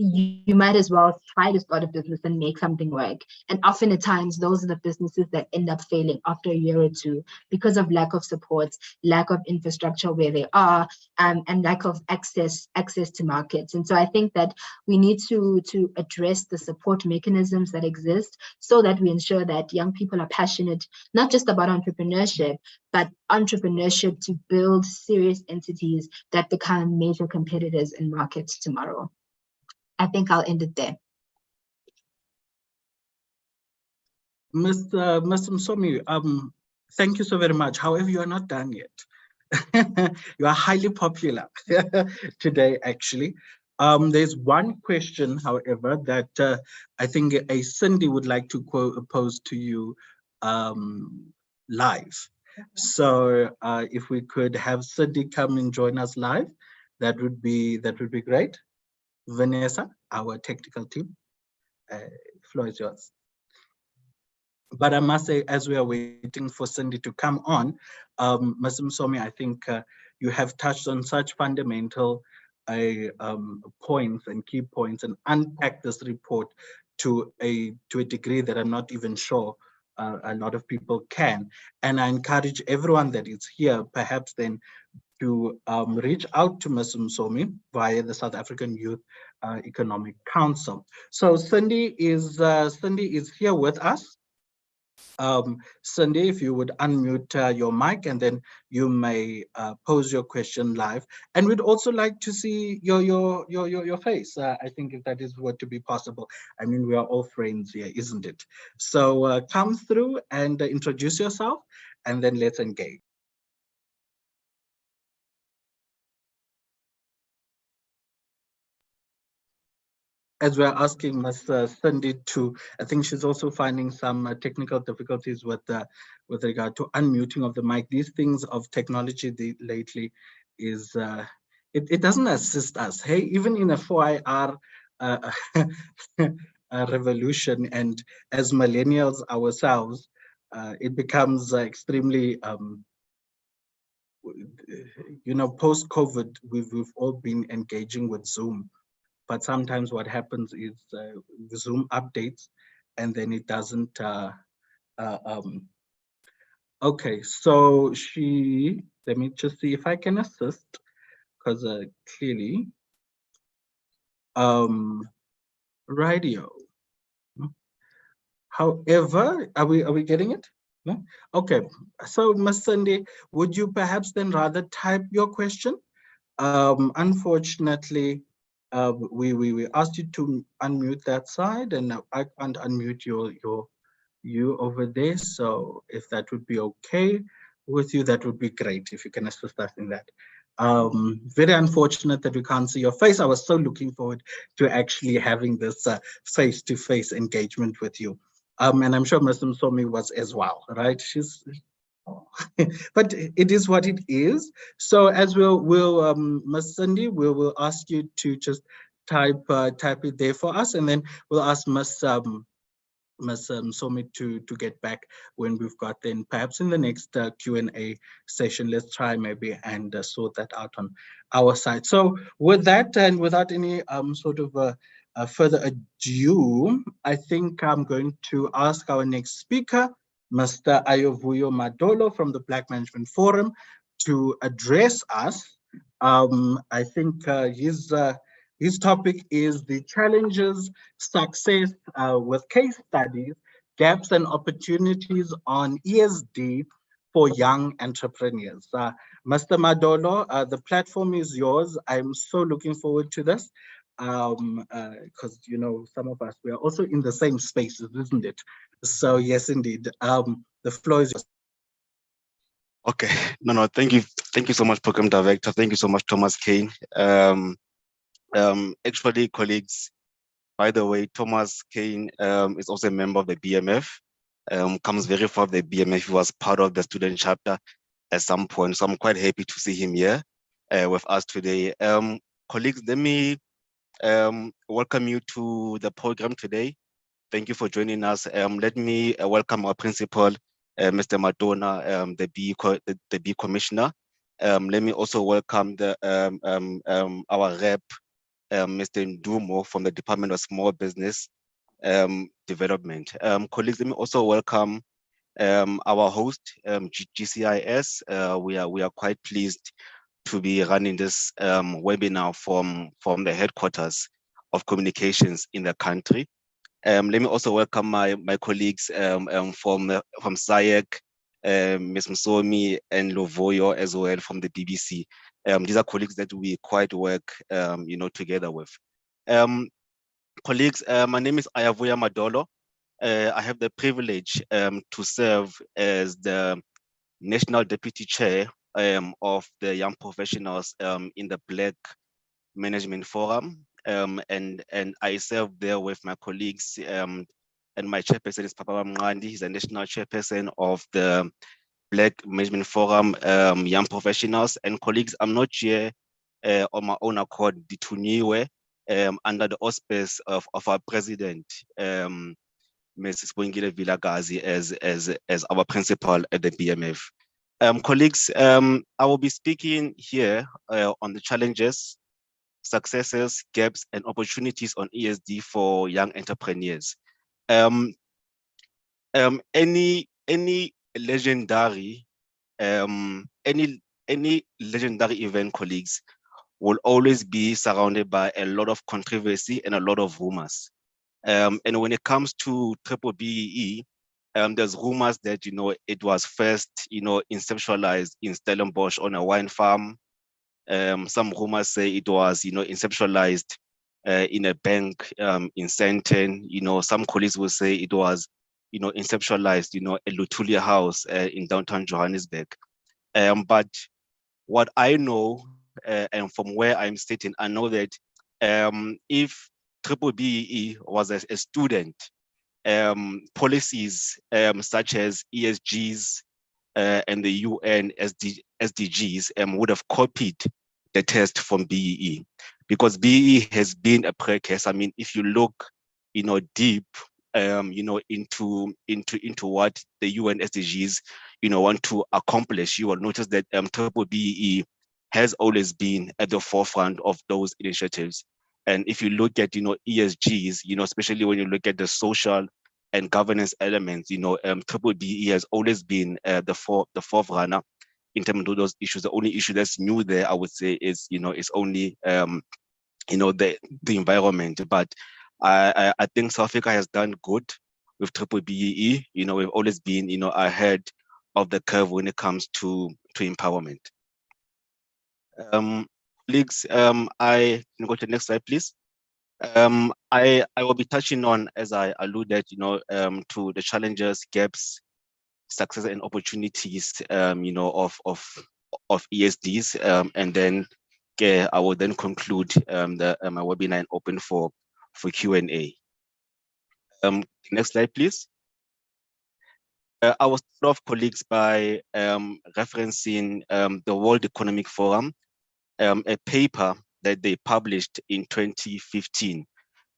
you might as well try to start a business and make something work. And often at times, those are the businesses that end up failing after a year or two because of lack of support, lack of infrastructure where they are, and lack of access to markets. And so I think that we need to address the support mechanisms that exist so that we ensure that young people are passionate, not just about entrepreneurship, but entrepreneurship to build serious entities that become major competitors in markets tomorrow. I think I'll end it there. Mr. Msomi, thank you so very much. However, you are not done yet. You are highly popular today, actually. There's one question, however, that I think a Cindy would like to pose to you live. So if we could have Cindy come and join us live, that would be great. Vanessa, our technical team, floor is yours. But I must say, as we are waiting for Cindy to come on, Ms. Msomi, I think you have touched on such fundamental points and key points and unpacked this report to a degree that I'm not even sure a lot of people can. And I encourage everyone that is here, perhaps then, to reach out to Ms. Msomi via the South African Youth Economic Council. So Cindy is here with us. Cindy, if you would unmute your mic, and then you may pose your question live. And we'd also like to see your face. I think if that is what to be possible. I mean, we are all friends here, isn't it? So come through and introduce yourself, and then let's engage. As we're asking Ms. Cindy to, I think she's also finding some technical difficulties with regard to unmuting of the mic. These things of technology lately is, it doesn't assist us. Hey, even in a 4IR revolution, and as millennials ourselves, it becomes extremely, post-COVID, we've all been engaging with Zoom. But sometimes what happens is Zoom updates and then it doesn't. Okay, so let me just see if I can assist, because clearly, radio. However, are we getting it? No? Okay, so Ms. Cindy, would you perhaps then rather type your question? Unfortunately, we asked you to unmute that side, and I can't unmute you over there. So if that would be okay with you, that would be great if you can assist us in that. Very unfortunate that we can't see your face. I was so looking forward to actually having this face-to-face engagement with you. And I'm sure Ms. Msomi was as well, right? But it is what it is. So as we'll Ms. Cindy, we'll ask you to just type it there for us, and then we'll ask Ms. Ms. Somit to get back when we've got then perhaps in the next Q&A session. Let's try maybe and sort that out on our side. So with that and without any sort of further ado, I think I'm going to ask our next speaker, Mr. Ayovuyo Madolo from the Black Management Forum, to address us. I think his topic is the challenges, success with case studies, gaps and opportunities on ESD for young entrepreneurs. Mr. Madolo, the platform is yours. I'm so looking forward to this because, you know, some of us, we are also in the same spaces, isn't it? So yes, indeed. The floor is yours. Okay, no, thank you so much, Program Director. Thank you so much, Thomas Kane. Actually, colleagues, by the way, Thomas Kane is also a member of the BMF, comes very far of the BMF. He was part of the student chapter at some point, so I'm quite happy to see him here with us today. Colleagues, let me welcome you to the program today. Thank you for joining us. Let me welcome our principal, Mr. Madonna, the B Commissioner. Let me also welcome the our rep, Mr. Ndumo from the Department of Small Business Development. Colleagues, let me also welcome our host, GCIS. We are quite pleased to be running this webinar from the headquarters of communications in the country. Let me also welcome my colleagues from SAIC, Ms. Msomi and Lovoyo as well from the BBC. These are colleagues that we quite work, together with. Colleagues, my name is Ayavuya Madolo. I have the privilege to serve as the National Deputy Chair of the Young Professionals in the Black Management Forum. And I serve there with my colleagues, and my chairperson is Papa Mngandi. He's a national chairperson of the Black Management Forum, Young Professionals. And colleagues, I'm not here on my own accord, Dituniwe, under the auspice of our president, Mrs. Bongile Vilagazi, as our principal at the BMF. Colleagues, I will be speaking here on the challenges, successes, gaps, and opportunities on ESD for young entrepreneurs. Any legendary event, colleagues, will always be surrounded by a lot of controversy and a lot of rumors. And when it comes to B-BBEE, there's rumors that it was first inceptualized in Stellenbosch on a wine farm. Some rumors say it was, inceptualized in a bank in Sandton. Some colleagues will say it was, inceptualized, a Lutulia house in downtown Johannesburg. But what I know, and from where I'm sitting, I know that if B-BBEE was a student, policies such as ESGs and the UN SDGs would have copied the test from BEE, because BEE has been a precursor. I mean, if you look, deep, into what the UN SDGs, want to accomplish, you will notice that BEE has always been at the forefront of those initiatives. And if you look at, ESGs, especially when you look at the social and governance elements, BEE has always been the forerunner in terms of those issues. The only issue that's new there, I would say, is it's only the environment. But I think South Africa has done good with BEE. We've always been ahead of the curve when it comes to empowerment. Colleagues, I can go to the next slide, please. I will be touching on, as I alluded, to the challenges, gaps, success, and opportunities, of ESDs, and then I will then conclude my webinar and open for Q&A. Next slide, please. I will start off, colleagues, by referencing the World Economic Forum, a paper that they published in 2015,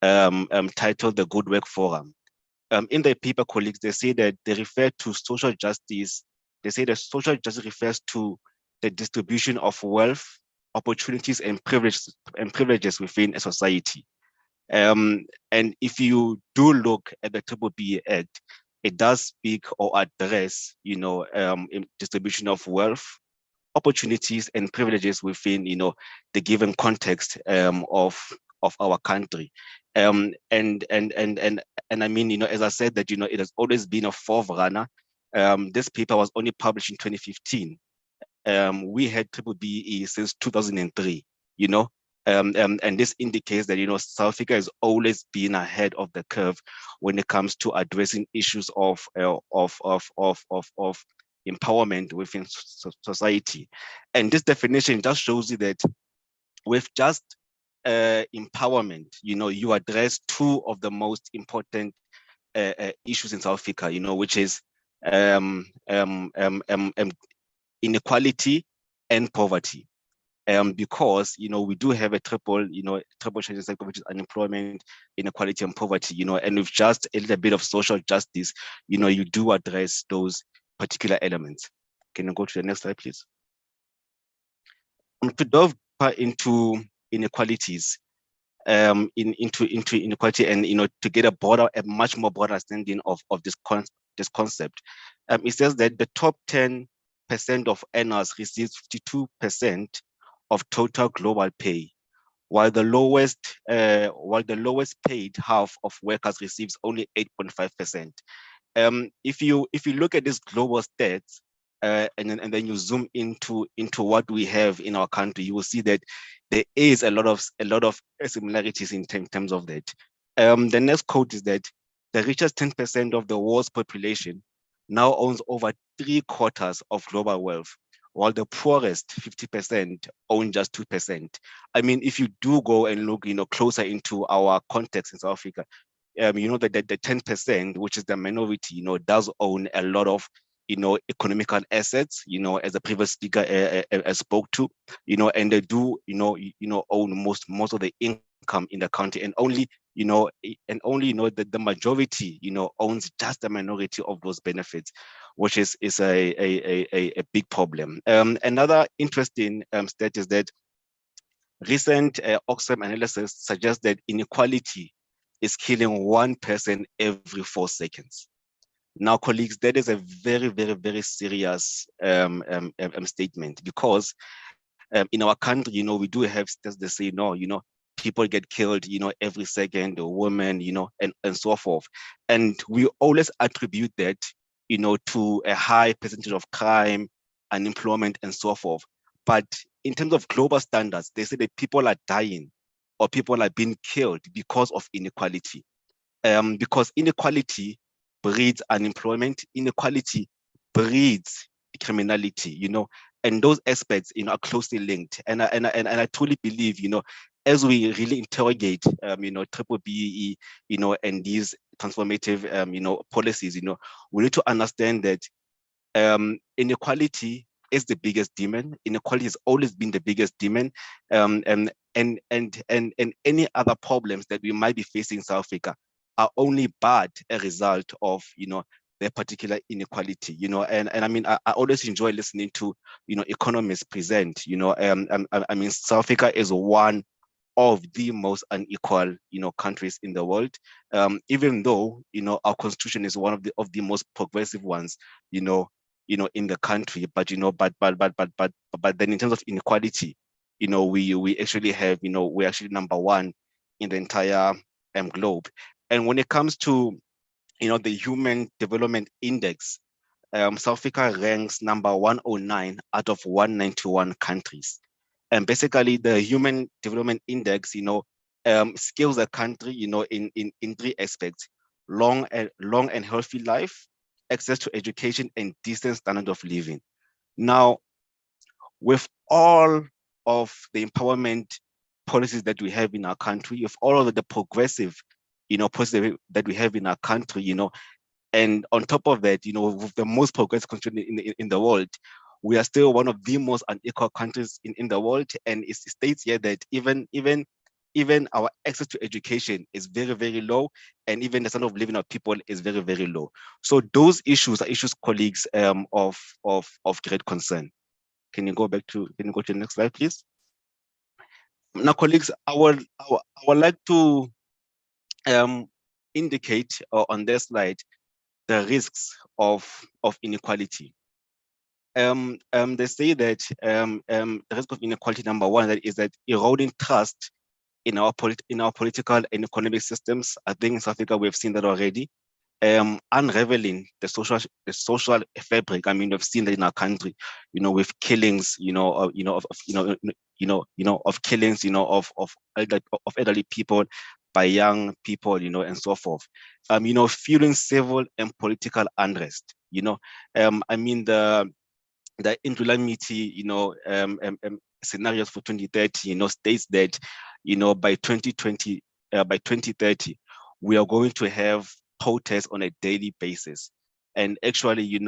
titled The Good Work Forum. in their paper, colleagues, they say that they refer to social justice. They say that social justice refers to the distribution of wealth, opportunities, and privileges within a society. And if you do look at the B-BBEE Act, it does speak or address, distribution of wealth, opportunities, and privileges within, the given context of our country. And I mean, as I said that, it has always been a forerunner. This paper was only published in 2015. We had B-BBEE since 2003, and this indicates that, South Africa has always been ahead of the curve when it comes to addressing issues of empowerment within society. And this definition just shows you that with just empowerment, you address two of the most important issues in South Africa, which is inequality and poverty. Because we do have a triple challenge sector, which is unemployment, inequality, and poverty. And with just a little bit of social justice, you do address those particular elements. Can you go to the next slide, please? To delve into inequalities, into inequality, and to get a much more broader understanding of this concept, it says that the top 10% of earners receive 52% of total global pay, while the lowest paid half of workers receives only 8.5%. If you look at these global stats, and then you zoom into what we have in our country, you will see that there is a lot of similarities in terms of that. The next quote is that the richest 10% of the world's population now owns over 3/4 of global wealth, while the poorest 50% own just 2%. I mean, if you do go and look, closer into our context in South Africa, you know that the 10%, which is the minority, does own a lot of, economical assets, as the previous speaker spoke to, and they do, own most of the income in the country, and only the majority, owns just a minority of those benefits, which is a big problem. Another interesting stat is that recent Oxfam analysis suggests that inequality is killing one person every 4 seconds. Now, colleagues, that is a very, very, very serious statement, because in our country, we do have stats that say, no, people get killed, every second, or women, and so forth. And we always attribute that, to a high percentage of crime, unemployment, and so forth. But in terms of global standards, they say that people are dying or people are being killed because of inequality. Because inequality breeds unemployment, inequality breeds criminality, and those aspects, are closely linked. And I truly believe, as we really interrogate, B-BBEE, and these transformative, policies, we need to understand that inequality is the biggest demon. Inequality has always been the biggest demon, and any other problems that we might be facing in South Africa are only bad a result of, their particular inequality, and I mean, I always enjoy listening to, economists present, I mean, South Africa is one of the most unequal, countries in the world, even though, our constitution is one of the most progressive ones, in the country, but then in terms of inequality, we actually have, we're actually number one in the entire globe. And when it comes to, the Human Development Index, South Africa ranks number 109 out of 191 countries. And basically the Human Development Index, scales a country, in 3 aspects: long and healthy life, access to education, and decent standard of living. Now, with all of the empowerment policies that we have in our country, with all of the progressive, policies that we have in our country, and on top of that, with the most progressive country in the world, we are still one of the most unequal countries in the world. And it states here that even even our access to education is very, very low, and even the standard of living of people is very, very low. So those issues are issues, colleagues, of great concern. Can you go to the next slide, please? Now, colleagues, I would like to indicate on this slide the risks of inequality. They say that the risk of inequality, number one, that is that eroding trust in our political and economic systems. I think in South Africa we've seen that already. Unraveling the social fabric. I mean, we've seen that in our country, with killings, of killings, of elderly people by young people, and so forth. Fueling civil and political unrest. I mean, the Indrulamiti, scenarios for 2030, states that, by 2020, by 2030, we are going to have protests on a daily basis. And actually,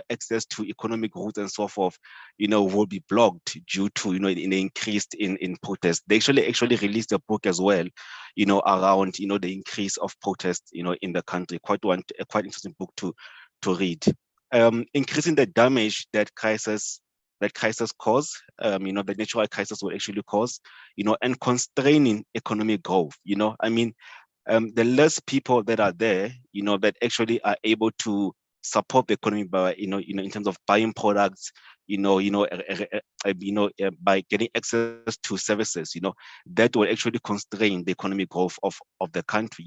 access to economic routes and so forth, will be blocked due to, an increase in protests. They actually released a book as well, around, the increase of protests, in the country. Quite interesting book to read. Increasing the damage that crisis cause, the natural crisis will actually cause, and constraining economic growth. I mean, the less people that are there, that actually are able to support the economy by, in terms of buying products, by getting access to services, that will actually constrain the economic growth of the country,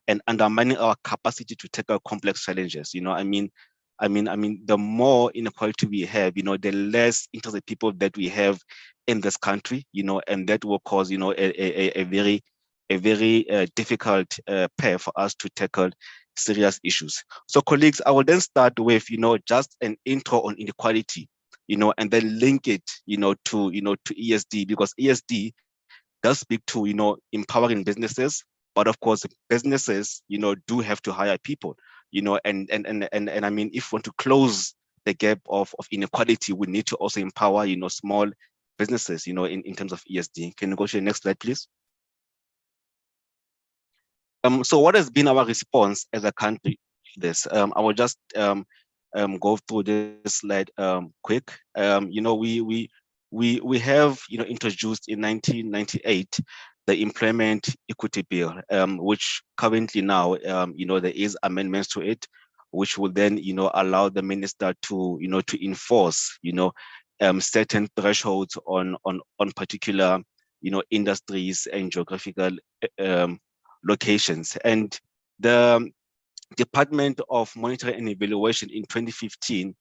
and undermining our capacity to tackle complex challenges. I mean, the more inequality we have, the less interested people that we have in this country, and that will cause, a very difficult path for us to tackle serious issues. So, colleagues, I will then start with, just an intro on inequality, and then link it, to ESD, because ESD does speak to, empowering businesses, but of course, businesses, do have to hire people, and I mean, if we want to close the gap of inequality, we need to also empower, small businesses, in terms of ESD. Can you go to the next slide, please? So what has been our response as a country to this? I will just go through this slide quick. We have introduced in 1998 the Employment Equity Bill, which currently now there is amendments to it, which will then allow the minister to to enforce certain thresholds on particular industries and geographical locations. And the Department of Monitoring and Evaluation in 2015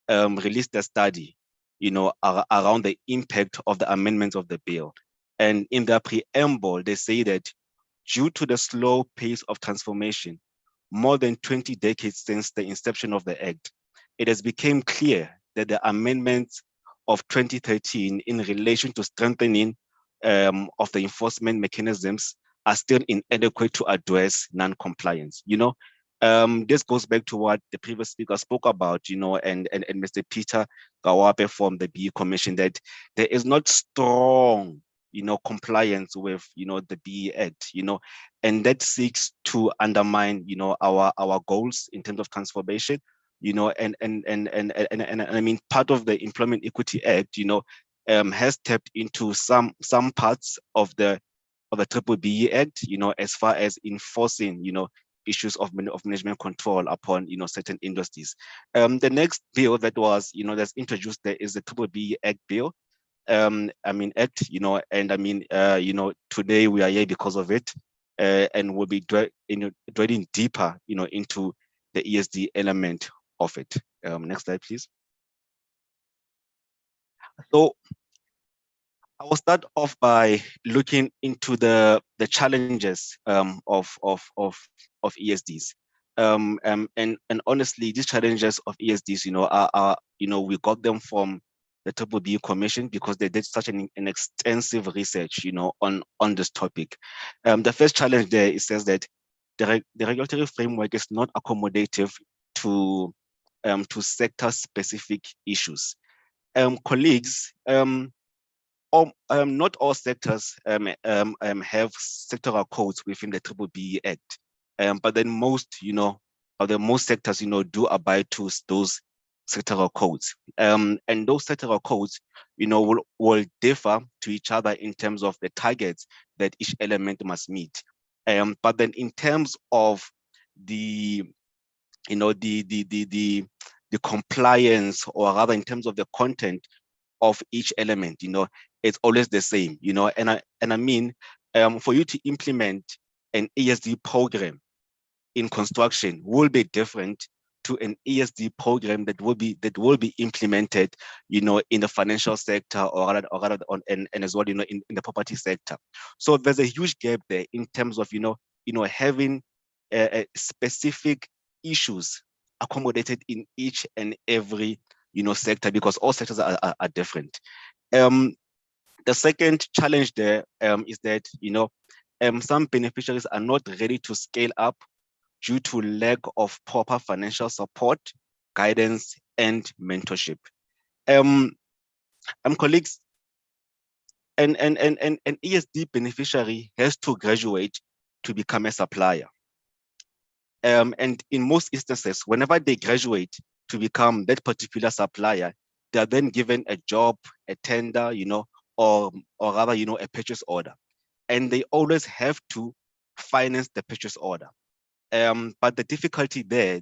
released a study, around the impact of the amendments of the bill. And in their preamble, they say that due to the slow pace of transformation, more than 20 decades since the inception of the Act, it has become clear that the amendments of 2013 in relation to strengthening of the enforcement mechanisms are still inadequate to address non-compliance. This goes back to what the previous speaker spoke about, and Mr. Peter Gawape from the B-BBEE Commission, that there is not strong, compliance with, the B-BBEE Act, and that seeks to undermine, our goals in terms of transformation, and I mean, part of the Employment Equity Act, has tapped into some parts of the B-BBEE Act, as far as enforcing, issues of management control upon, certain industries. The next bill that was, that's introduced there is the B-BBEE Act bill. Act, and I mean, today we are here because of it, and we'll be dwelling deeper, into the ESD element of it. Next slide, please. So I will start off by looking into the challenges of ESDs. And honestly, these challenges of ESDs, are we got them from the B-BBEE Commission because they did such an extensive research, on this topic. The first challenge there, it says that the regulatory framework is not accommodative to sector-specific issues. Colleagues, not all sectors have sectoral codes within the B-BBEE Act, but then most, most sectors, do abide to those sectoral codes. And those sectoral codes, will differ to each other in terms of the targets that each element must meet. But then in terms of the compliance, or rather in terms of the content of each element, it's always the same, and I mean, for you to implement an ESD program in construction will be different to an ESD program that will be implemented, in the financial sector, or rather and as well, in the property sector. So there's a huge gap there in terms of, having specific issues accommodated in each and every, sector, because all sectors are different. The second challenge there is that, some beneficiaries are not ready to scale up due to lack of proper financial support, guidance, and mentorship. Colleagues, an ESD beneficiary has to graduate to become a supplier. And in most instances, whenever they graduate to become that particular supplier, they are then given a job, a tender, or rather, a purchase order. And they always have to finance the purchase order. But the difficulty there,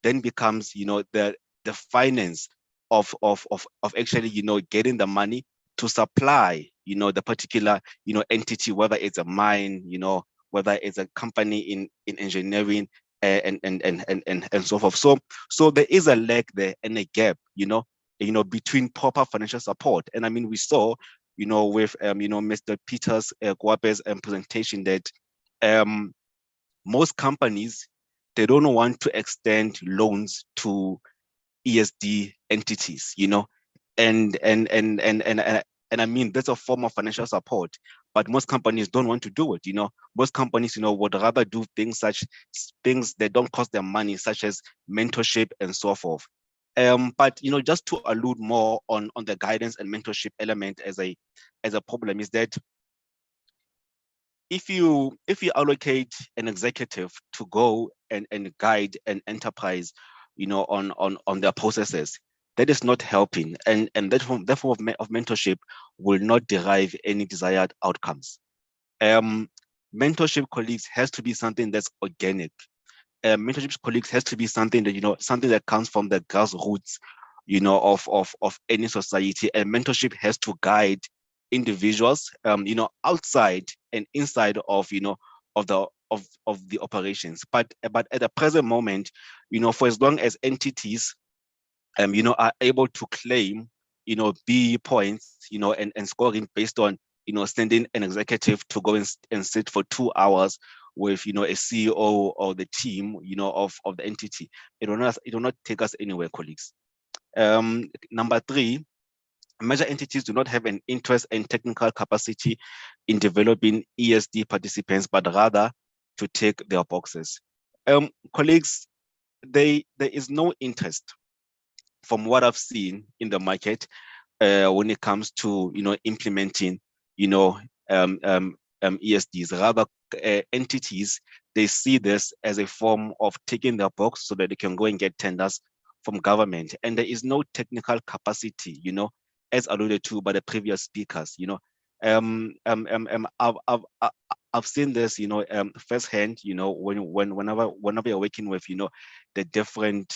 then becomes, the finance of actually, getting the money to supply, the particular, entity, whether it's a mine, whether it's a company in engineering, and so forth. So there is a lack there and a gap, between proper financial support. And I mean, we saw, with Mr. Peter's Kwape's presentation that most companies, they don't want to extend loans to ESD entities, and I mean, that's a form of financial support, but most companies don't want to do it. Most companies, would rather do things that don't cost them money, such as mentorship and so forth. But just to allude more on the guidance and mentorship element as a problem, is that if you allocate an executive to go and guide an enterprise, on their processes, that is not helping, and that form of mentorship will not derive any desired outcomes. Mentorship, colleagues, has to be something that's organic. Mentorship, colleagues, has to be something that something that comes from the grassroots, of any society. And mentorship has to guide individuals, outside and inside of the operations. But at the present moment, for as long as entities are able to claim B points, and scoring based on sending an executive to go and sit for 2 hours with a CEO or the team of the entity, it will not take us anywhere, colleagues. Number 3, major entities do not have an interest and technical capacity in developing ESD participants, but rather to tick their boxes. Colleagues, there is no interest, from what I've seen in the market, when it comes to implementing ESDs. Rather, entities, they see this as a form of ticking their box so that they can go and get tenders from government, and there is no technical capacity, as alluded to by the previous speakers. I've seen this, firsthand, whenever you're working with, the different,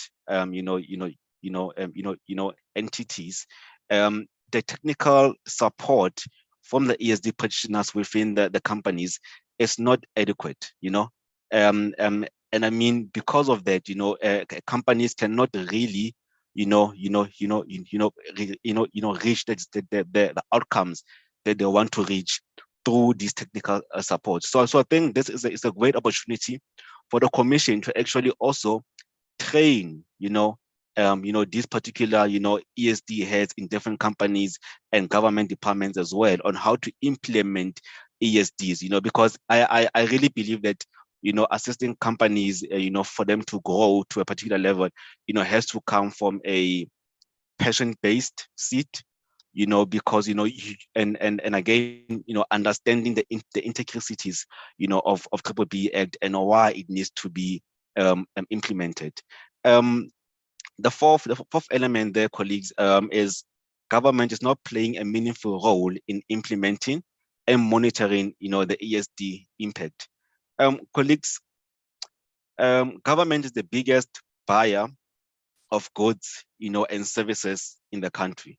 entities, the technical support from the ESD practitioners within the companies is not adequate, and I mean, because of that, companies cannot really, reach the outcomes that they want to reach through these technical support. So I think this is a great opportunity for the Commission to actually also train, these particular, ESD heads in different companies and government departments as well on how to implement ESDs, because I really believe that, assisting companies, for them to grow to a particular level, has to come from a passion-based seat, you know, because, you know, and again, you know, understanding the intricacies, you know, of B-BBEE Act and why it needs to be implemented. The fourth element there, colleagues, is government is not playing a meaningful role in implementing and monitoring, you know, the ESD impact. Colleagues, government is the biggest buyer of goods, you know, and services in the country.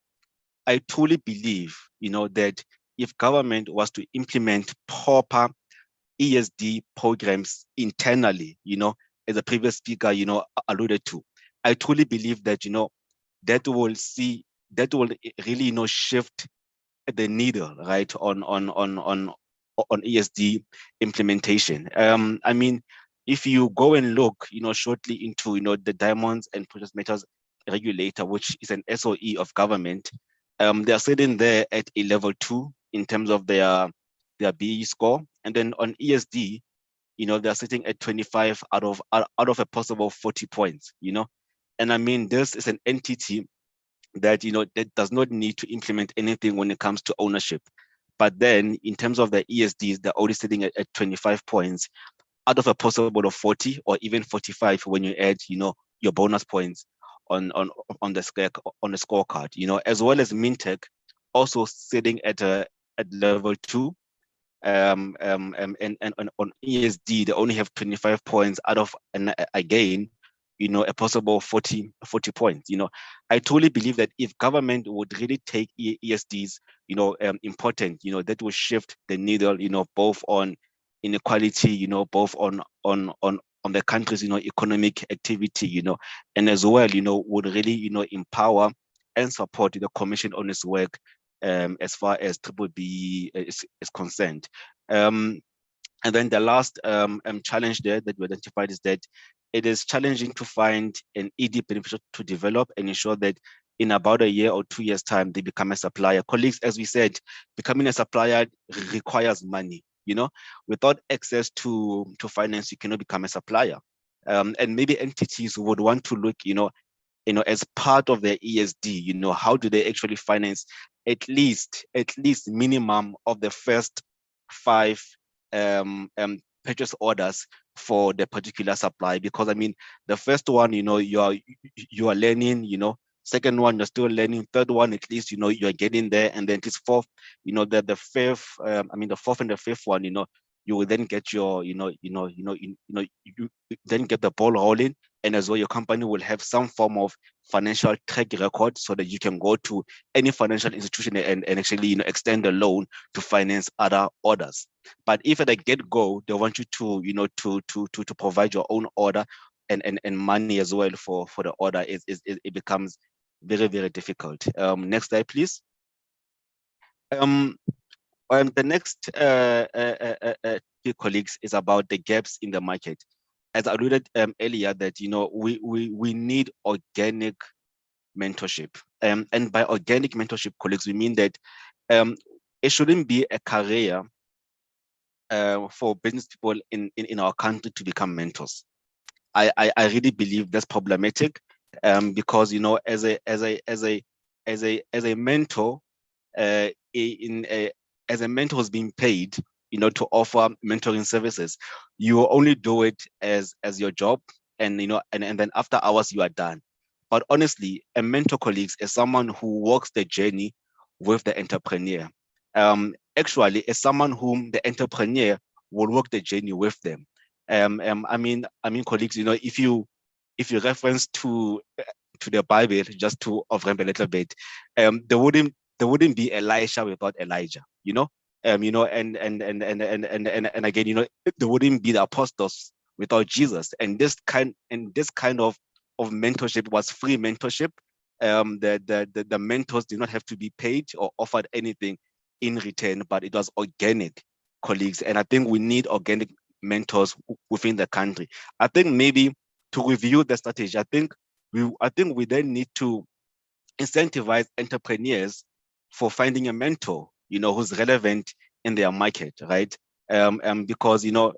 I truly believe, you know, that if government was to implement proper ESD programs internally, you know, as the previous speaker, you know, alluded to, I truly believe that, you know, that will really, you know, shift the needle, right, on ESD implementation. I mean, if you go and look, you know, shortly into, you know, the Diamonds and Precious Metals Regulator, which is an SOE of government, they are sitting there at a level 2 in terms of their BE score, and then on ESD, you know, they're sitting at 25 out of a possible 40 points, you know. And I mean, this is an entity that, you know, that does not need to implement anything when it comes to ownership. But then in terms of the ESDs, they're already sitting at 25 points out of a possible of 40 or even 45 when you add, you know, your bonus points on the scorecard, you know, as well as Mintech also sitting at level 2. And on ESD, they only have 25 points out of, and again, you know, a possible 40 points. You know, I truly believe that if government would really take ESDs, you know, important, you know, that will shift the needle, you know, both on inequality, you know, both on the country's, you know, economic activity, you know, and as well, you know, would really, you know, empower and support the commission on its work as far as B-BBEE is concerned. And then the last challenge there that we identified is that it is challenging to find an ED beneficiary to develop and ensure that in about a year or 2 years' time, they become a supplier. Colleagues, as we said, becoming a supplier requires money. You know, without access to finance, you cannot become a supplier. And maybe entities would want to look, you know, as part of their ESD, you know, how do they actually finance at least minimum of the first 5 purchase orders for the particular supply? Because I mean, the first one, you know, you are learning, you know, second one you're still learning, third one at least, you know, you're getting there, and then this fourth, you know, the fifth, I mean the fourth and the fifth one, you know, you will then get your, you then get the ball rolling, and as well your company will have some form of financial track record so that you can go to any financial institution and actually, you know, extend the loan to finance other orders. But if at the get-go they want you to, you know, to provide your own order and money as well for the order, it becomes very, very difficult. Next slide, please. The next colleagues is about the gaps in the market. As I alluded earlier, that, you know, we need organic mentorship. And by organic mentorship, colleagues, we mean that it shouldn't be a career for business people in our country to become mentors. I really believe that's problematic, because, you know, as a mentor, as a mentor who's being paid, you know, to offer mentoring services, you only do it as your job, and, you know, and then after hours you are done. But honestly, a mentor, colleagues, is someone who walks the journey with the entrepreneur. Actually, is someone whom the entrepreneur will walk the journey with them. I mean, colleagues, you know, if you reference to the Bible, just to off-ramp a little bit, there wouldn't be Elisha without Elijah, you know. You know, and again, you know, there wouldn't be the apostles without Jesus. And this kind of mentorship was free mentorship. The mentors did not have to be paid or offered anything in return, but it was organic, colleagues. And I think we need organic mentors within the country. I think maybe to review the strategy, I think we then need to incentivize entrepreneurs for finding a mentor, you know, who's relevant in their market, right? Because, you know,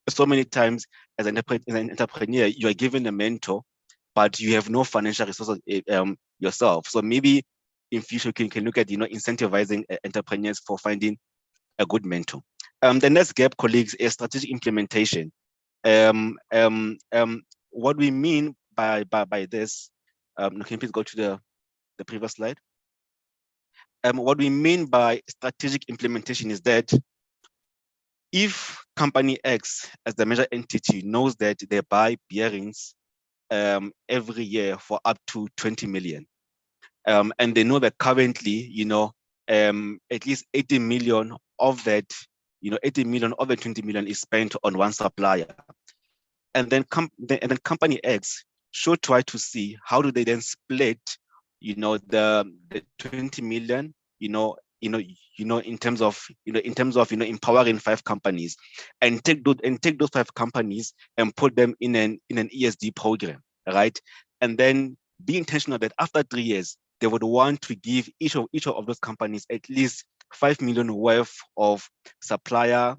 so many times as an entrepreneur, you are given a mentor, but you have no financial resources yourself. So maybe in future can look at incentivizing entrepreneurs for finding a good mentor. The next gap, colleagues, is strategic implementation. What we mean by this, can you please go to the previous slide? What we mean by strategic implementation is that if company X, as the measure entity, knows that they buy bearings every year for up to 20 million, and they know that currently, at least 80 million of that, 80 million of the 20 million is spent on one supplier. And then company X should try to see how do they then split, the 20 million, in terms of empowering 5 companies, and take those 5 companies and put them in an ESD program, right? And then be intentional that after 3 years, they would want to give each of those companies at least 5 million worth of supplier,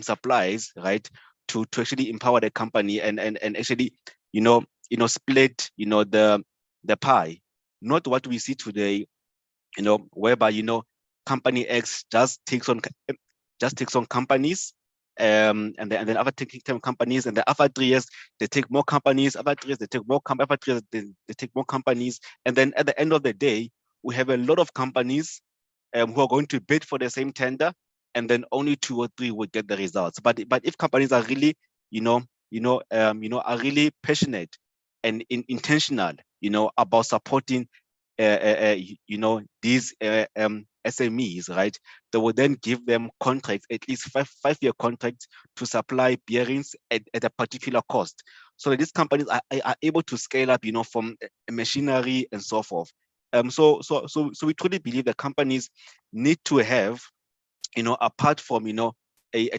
supplies, right? To actually empower the company and actually, split, the pie. Not what we see today, whereby, company X just takes on companies, and then after taking 10 companies, and then after 3 years, they take more companies, after 3 years, they take more companies, after 3 years, they take more companies. And then at the end of the day, we have a lot of companies who are going to bid for the same tender, and then only 2 or 3 will get the results. But if companies are really, are really passionate and intentional, about supporting, these SMEs, right? They will then give them contracts, at least five-year contracts, to supply bearings at a particular cost, so that these companies are able to scale up, from machinery and so forth. So we truly believe that companies need to have, apart from, a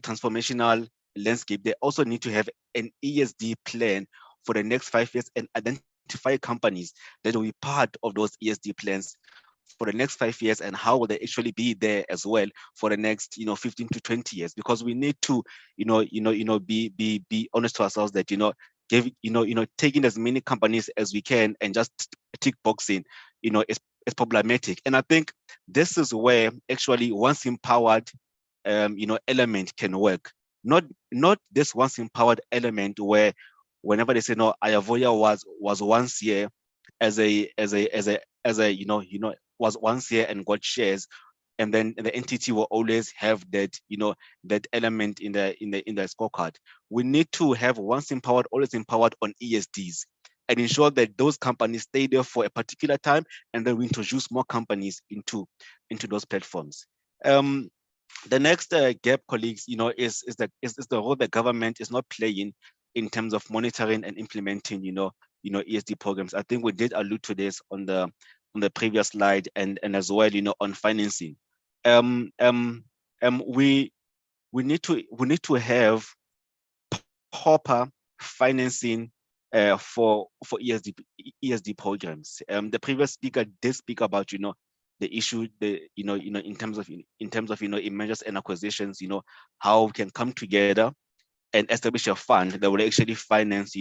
transformational landscape, they also need to have an ESD plan for the next 5 years and identify companies that will be part of those ESD plans for the next 5 years, and how will they actually be there as well for the next 15 to 20 years, because we need to be honest to ourselves that taking as many companies as we can and just tick boxing is problematic. And I think this is where actually once empowered element can work. Not this once empowered element where whenever they say no, Ayavoya was once here as a was once here and got shares, and then the entity will always have that that element in the scorecard. We need to have once empowered, always empowered on ESDs, and ensure that those companies stay there for a particular time, and then we introduce more companies into those platforms. The next gap, colleagues, is the role the government is not playing in terms of monitoring and implementing, ESD programs. I think we did allude to this on the previous slide, and as well, on financing. We need to have proper financing for ESD programs. The previous speaker did speak about the issue, in terms of mergers and acquisitions, how we can come together and establish a fund that will actually finance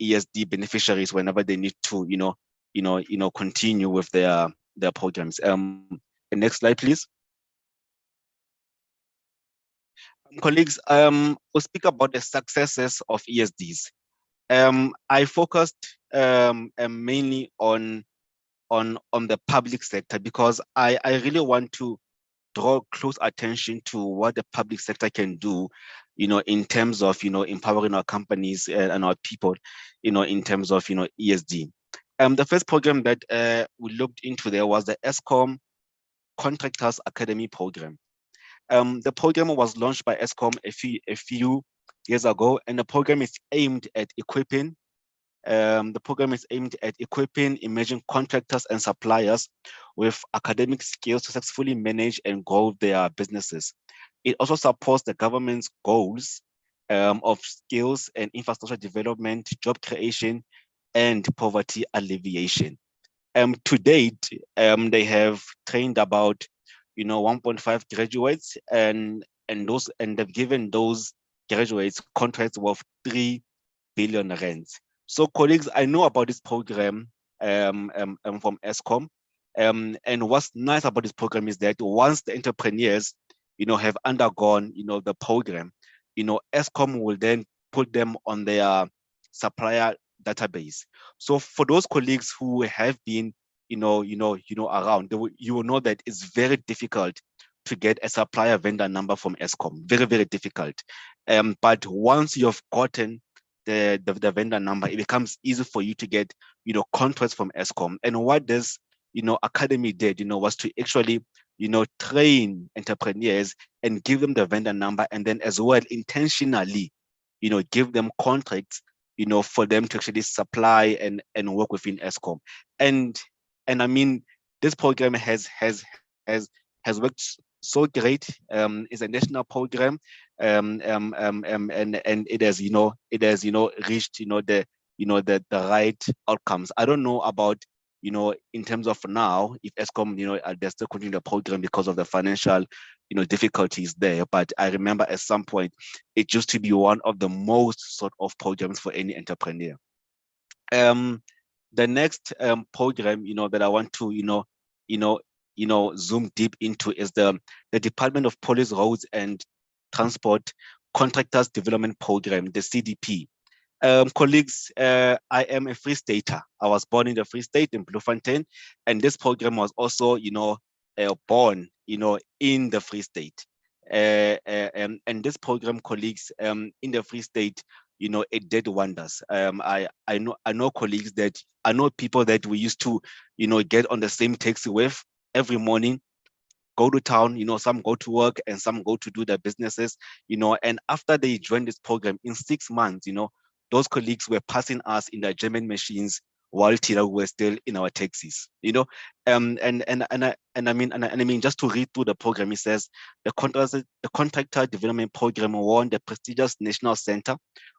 ESD beneficiaries whenever they need to continue with their programs. The next slide, please. Colleagues, we'll speak about the successes of ESDs. I focused mainly on the public sector, because I really want to draw close attention to what the public sector can do, in terms of empowering our companies and our people, in terms of ESD. The first program that we looked into there was the ESCOM Contractors Academy program. The program was launched by ESCOM a few years ago, and the program is aimed at equipping emerging contractors and suppliers with academic skills to successfully manage and grow their businesses. It also supports the government's goals of skills and infrastructure development, job creation, and poverty alleviation. To date, they have trained about 1.5 graduates, and they've given those graduates contracts worth 3 billion rands. So, colleagues, I know about this program from ESCOM, And what's nice about this program is that once the entrepreneurs, have undergone, the program, ESCOM will then put them on their supplier database. So for those colleagues who have been, around, you will know that it's very difficult to get a supplier vendor number from ESCOM. Very, very difficult. But once you've gotten the vendor number, it becomes easy for you to get, contracts from ESCOM. And what this, Academy did, was to actually, train entrepreneurs and give them the vendor number, and then as well intentionally, give them contracts, for them to actually supply and work within ESCOM. And I mean, this program has worked so great. It's a national program, and it has, reached, the right outcomes. I don't know about, in terms of now, if ESCOM, they're still continuing the program because of the financial, difficulties there. But I remember at some point, it used to be one of the most sort of programs for any entrepreneur. The next program, that I want to, zoom deep into is the Department of Police Roads and Transport Contractors Development Program, the CDP. Colleagues, I am a Free Stater. I was born in the Free State in Bloemfontein, and this program was also, born, in the Free State. And this program, colleagues, in the Free State, it did wonders. I know colleagues that, I know people that we used to, get on the same taxi with every morning, go to town, some go to work and some go to do their businesses, and after they joined this program in 6 months, those colleagues were passing us in their German machines while we were still in our taxis, and I mean, just to read through the program, it says the Contractor Development Program won the prestigious National Center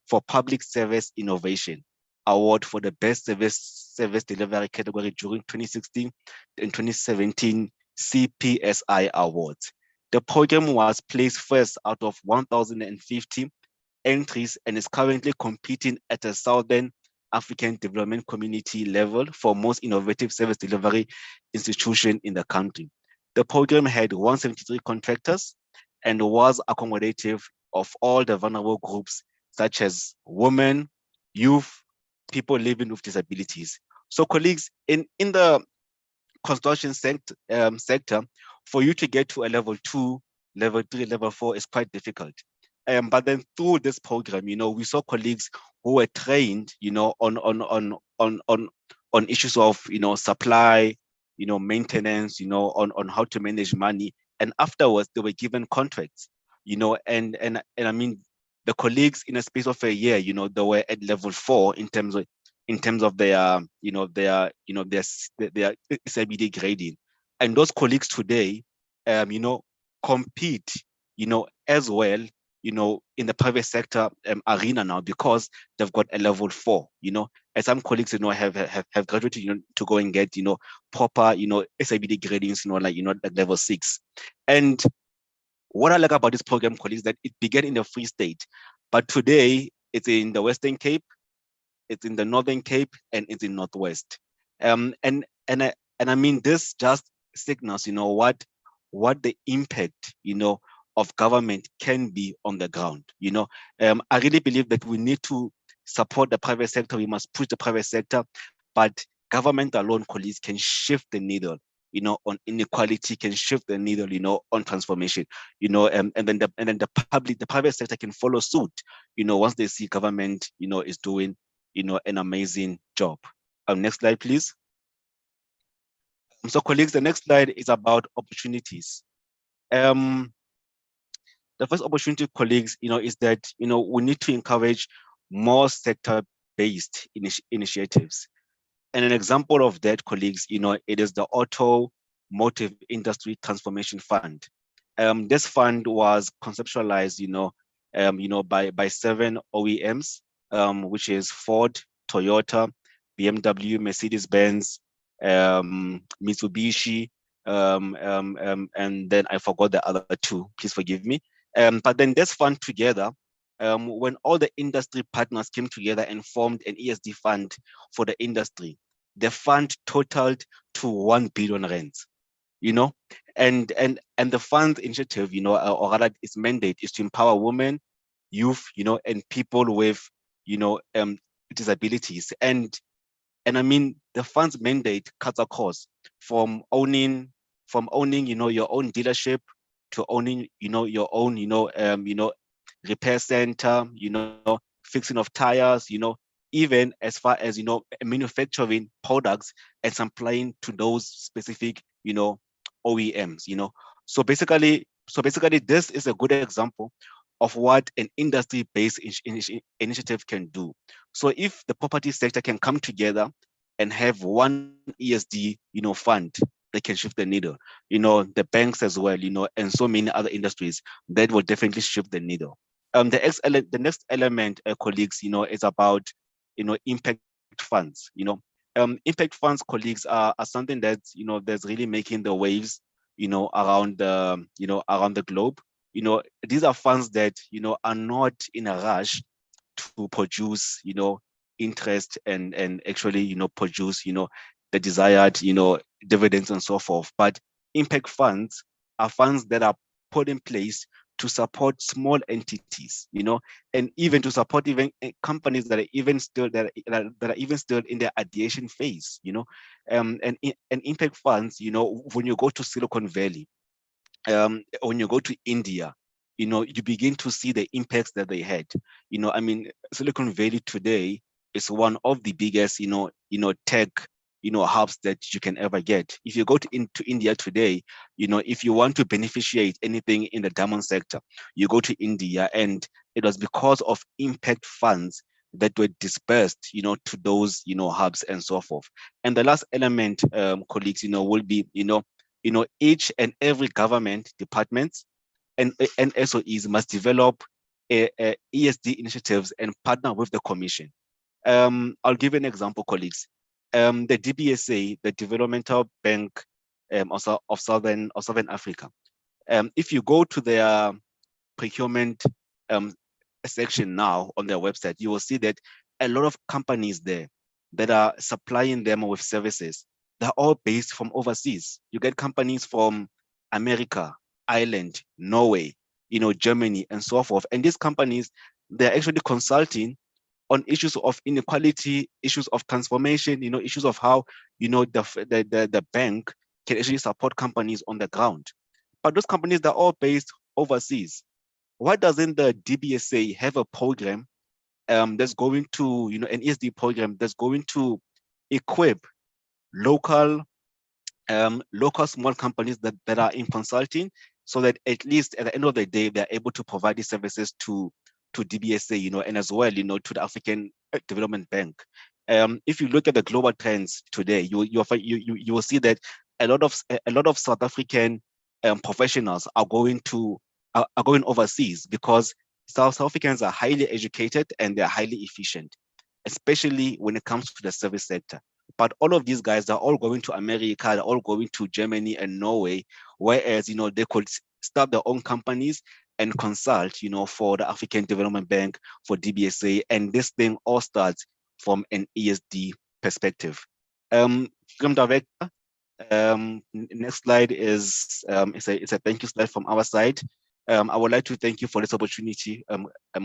for Public Service Innovation Award for the best service delivery category during 2016 and 2017 CPSI Awards. The program was placed first out of 1,050 entries and is currently competing at a Southern African Development Community level for most innovative service delivery institution in the country. The program had 173 contractors and was accommodative of all the vulnerable groups such as women, youth, people living with disabilities. So colleagues, in the construction sector, for you to get to a level 2, level 3, level 4 is quite difficult. But then through this program, we saw colleagues who were trained, on issues of, supply, maintenance, on how to manage money, and afterwards they were given contracts, and I mean, the colleagues in a space of a year, they were at level 4 in terms of their, their CBD grading, and those colleagues today, compete, as well, in the private sector arena now, because they've got a level 4, and some colleagues, have graduated, to go and get, proper, SIBD gradings, like level 6. And what I like about this program, colleagues, that it began in the Free State, but today it's in the Western Cape, it's in the Northern Cape, and it's in Northwest. And I mean, this just signals, what the impact, of government can be on the ground. I really believe that we need to support the private sector. We must push the private sector, but government alone, colleagues, can shift the needle, on inequality, can shift the needle, on transformation, and then the private sector can follow suit, once they see government, is doing, an amazing job. Next slide, please. So colleagues, the next slide is about opportunities. The first opportunity, colleagues, is that, we need to encourage more sector-based initiatives. And an example of that, colleagues, it is the Automotive Industry Transformation Fund. This fund was conceptualized, by 7 OEMs, which is Ford, Toyota, BMW, Mercedes-Benz, Mitsubishi, and then I forgot the other 2. Please forgive me. But then this fund together, when all the industry partners came together and formed an ESD fund for the industry, the fund totaled to 1 billion rands, you know, and the fund initiative, you know, or rather its mandate is to empower women, youth, you know, and people with, you know, disabilities. And I mean, the fund's mandate cuts across from owning, you know, your own dealership to owning, you know, your own, you know, repair center, you know, fixing of tires, you know, even as far as, you know, manufacturing products and supplying to those specific, you know, OEMs, you know. So basically, this is a good example of what an industry-based initiative can do. So if the property sector can come together and have one ESD, you know, fund, they can shift the needle. You know, the banks as well, you know, and so many other industries, that will definitely shift the needle. The next element, colleagues, you know, is about, you know, impact funds. You know, impact funds, colleagues, are something that, you know, that's really making the waves, you know, around the, you know, around the globe. You know, these are funds that, you know, are not in a rush to produce, you know, interest and actually, you know, produce, you know, the desired, you know, dividends and so forth. But impact funds are funds that are put in place to support small entities, you know, and even to support even companies that are even still in their ideation phase, you know, and impact funds, you know, when you go to Silicon Valley, when you go to India, you know, you begin to see the impacts that they had. You know, I mean, Silicon Valley today is one of the biggest, you know, tech, you know, hubs that you can ever get. If you go into India today, you know, if you want to beneficiate anything in the diamond sector, you go to India, and it was because of impact funds that were dispersed, you know, to those, you know, hubs and so forth. And the last element, colleagues, you know, will be, you know, each and every government departments and SOEs must develop ESD initiatives and partner with the Commission. I'll give an example, colleagues. The DBSA, the Developmental Bank of Southern Africa. If you go to their procurement section now on their website, you will see that a lot of companies there that are supplying them with services, they're all based from overseas. You get companies from America, Ireland, Norway, you know, Germany, and so forth. And these companies, they're actually consulting on issues of inequality, issues of transformation, you know, issues of how, you know, the bank can actually support companies on the ground. But those companies, they're all based overseas. Why doesn't the DBSA have a program that's going to, you know, an ESD program that's going to equip local small companies that are in consulting, so that at least at the end of the day, they're able to provide these services to DBSA, you know, and as well, you know, to the African Development Bank. If you look at the global trends today, you will see that a lot of South African professionals are going overseas, because South Africans are highly educated and they're highly efficient, especially when it comes to the service sector. But all of these guys are all going to America, they're all going to Germany and Norway, whereas, you know, they could start their own companies and consult, you know, for the African Development Bank, for DBSA, and this thing all starts from an ESD perspective. Director, next slide is it's a thank you slide from our side. I would like to thank you for this opportunity,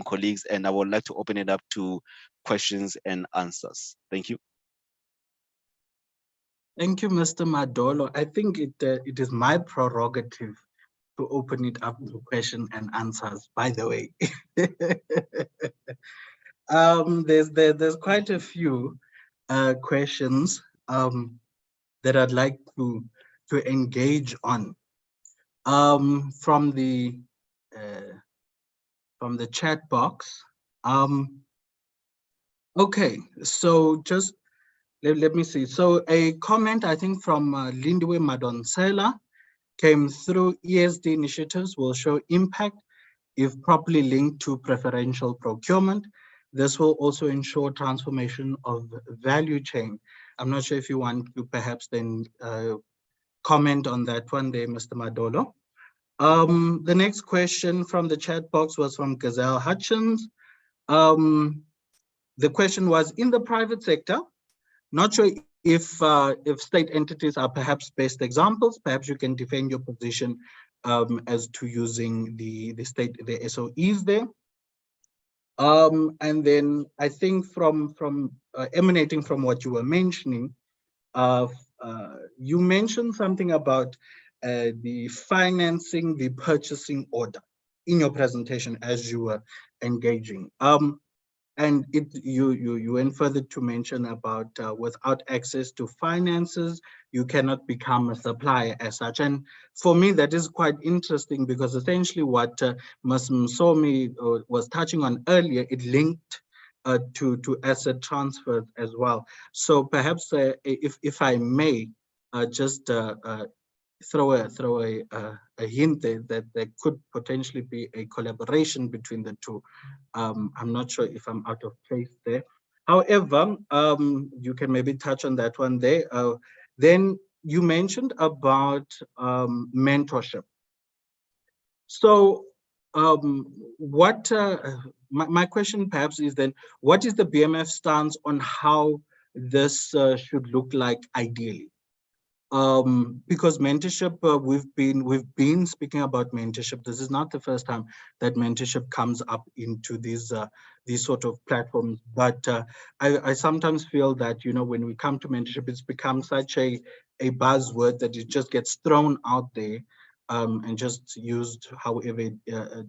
colleagues, and I would like to open it up to questions and answers. Thank you. Thank you, Mr. Madolo. I think it is my prerogative to open it up to question and answers, by the way. There's quite a few questions that I'd like to engage on from the chat box. Okay, so just let me see. So a comment, I think, from Lindiwe Madonsela came through. ESD initiatives will show impact if properly linked to preferential procurement. This will also ensure transformation of value chain. I'm not sure if you want to perhaps then comment on that one there, Mr. Madolo. The next question from the chat box was from Gazelle Hutchins. The question was, in the private sector, not sure if state entities are perhaps best examples, perhaps you can defend your position as to using the SOEs there. And then I think from emanating from what you were mentioning, you mentioned something about the financing, the purchasing order in your presentation as you were engaging. And you went further to mention about without access to finances, you cannot become a supplier as such. And for me, that is quite interesting because essentially what Ms. Msomi was touching on earlier, it linked to asset transfers as well. So perhaps if I may just throw a hint there that there could potentially be a collaboration between the two. I'm not sure if I'm out of place there. However, you can maybe touch on that one there. Then you mentioned about mentorship. So what my question perhaps is then, what is the BMF stance on how this should look like ideally? Because mentorship, we've been speaking about mentorship. This is not the first time that mentorship comes up into these sort of platforms. But I sometimes feel that, you know, when we come to mentorship, it's become such a buzzword that it just gets thrown out there and just used however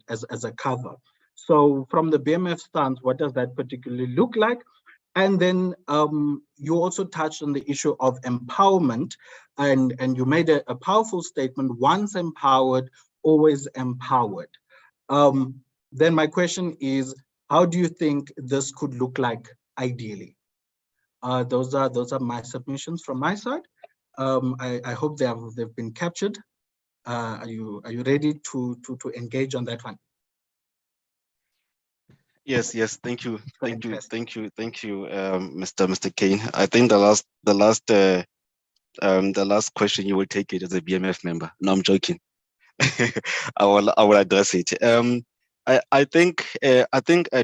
as a cover. So from the BMF stance, what does that particularly look like? And then you also touched on the issue of empowerment, and you made a powerful statement: once empowered, always empowered. Then my question is, how do you think this could look like ideally? Those are my submissions from my side. I hope they've been captured. Are you ready to engage on that one? Yes, thank you, Mr. Kane. I think the last question, you will take it as a BMF member. No, I'm joking. I will address it. I think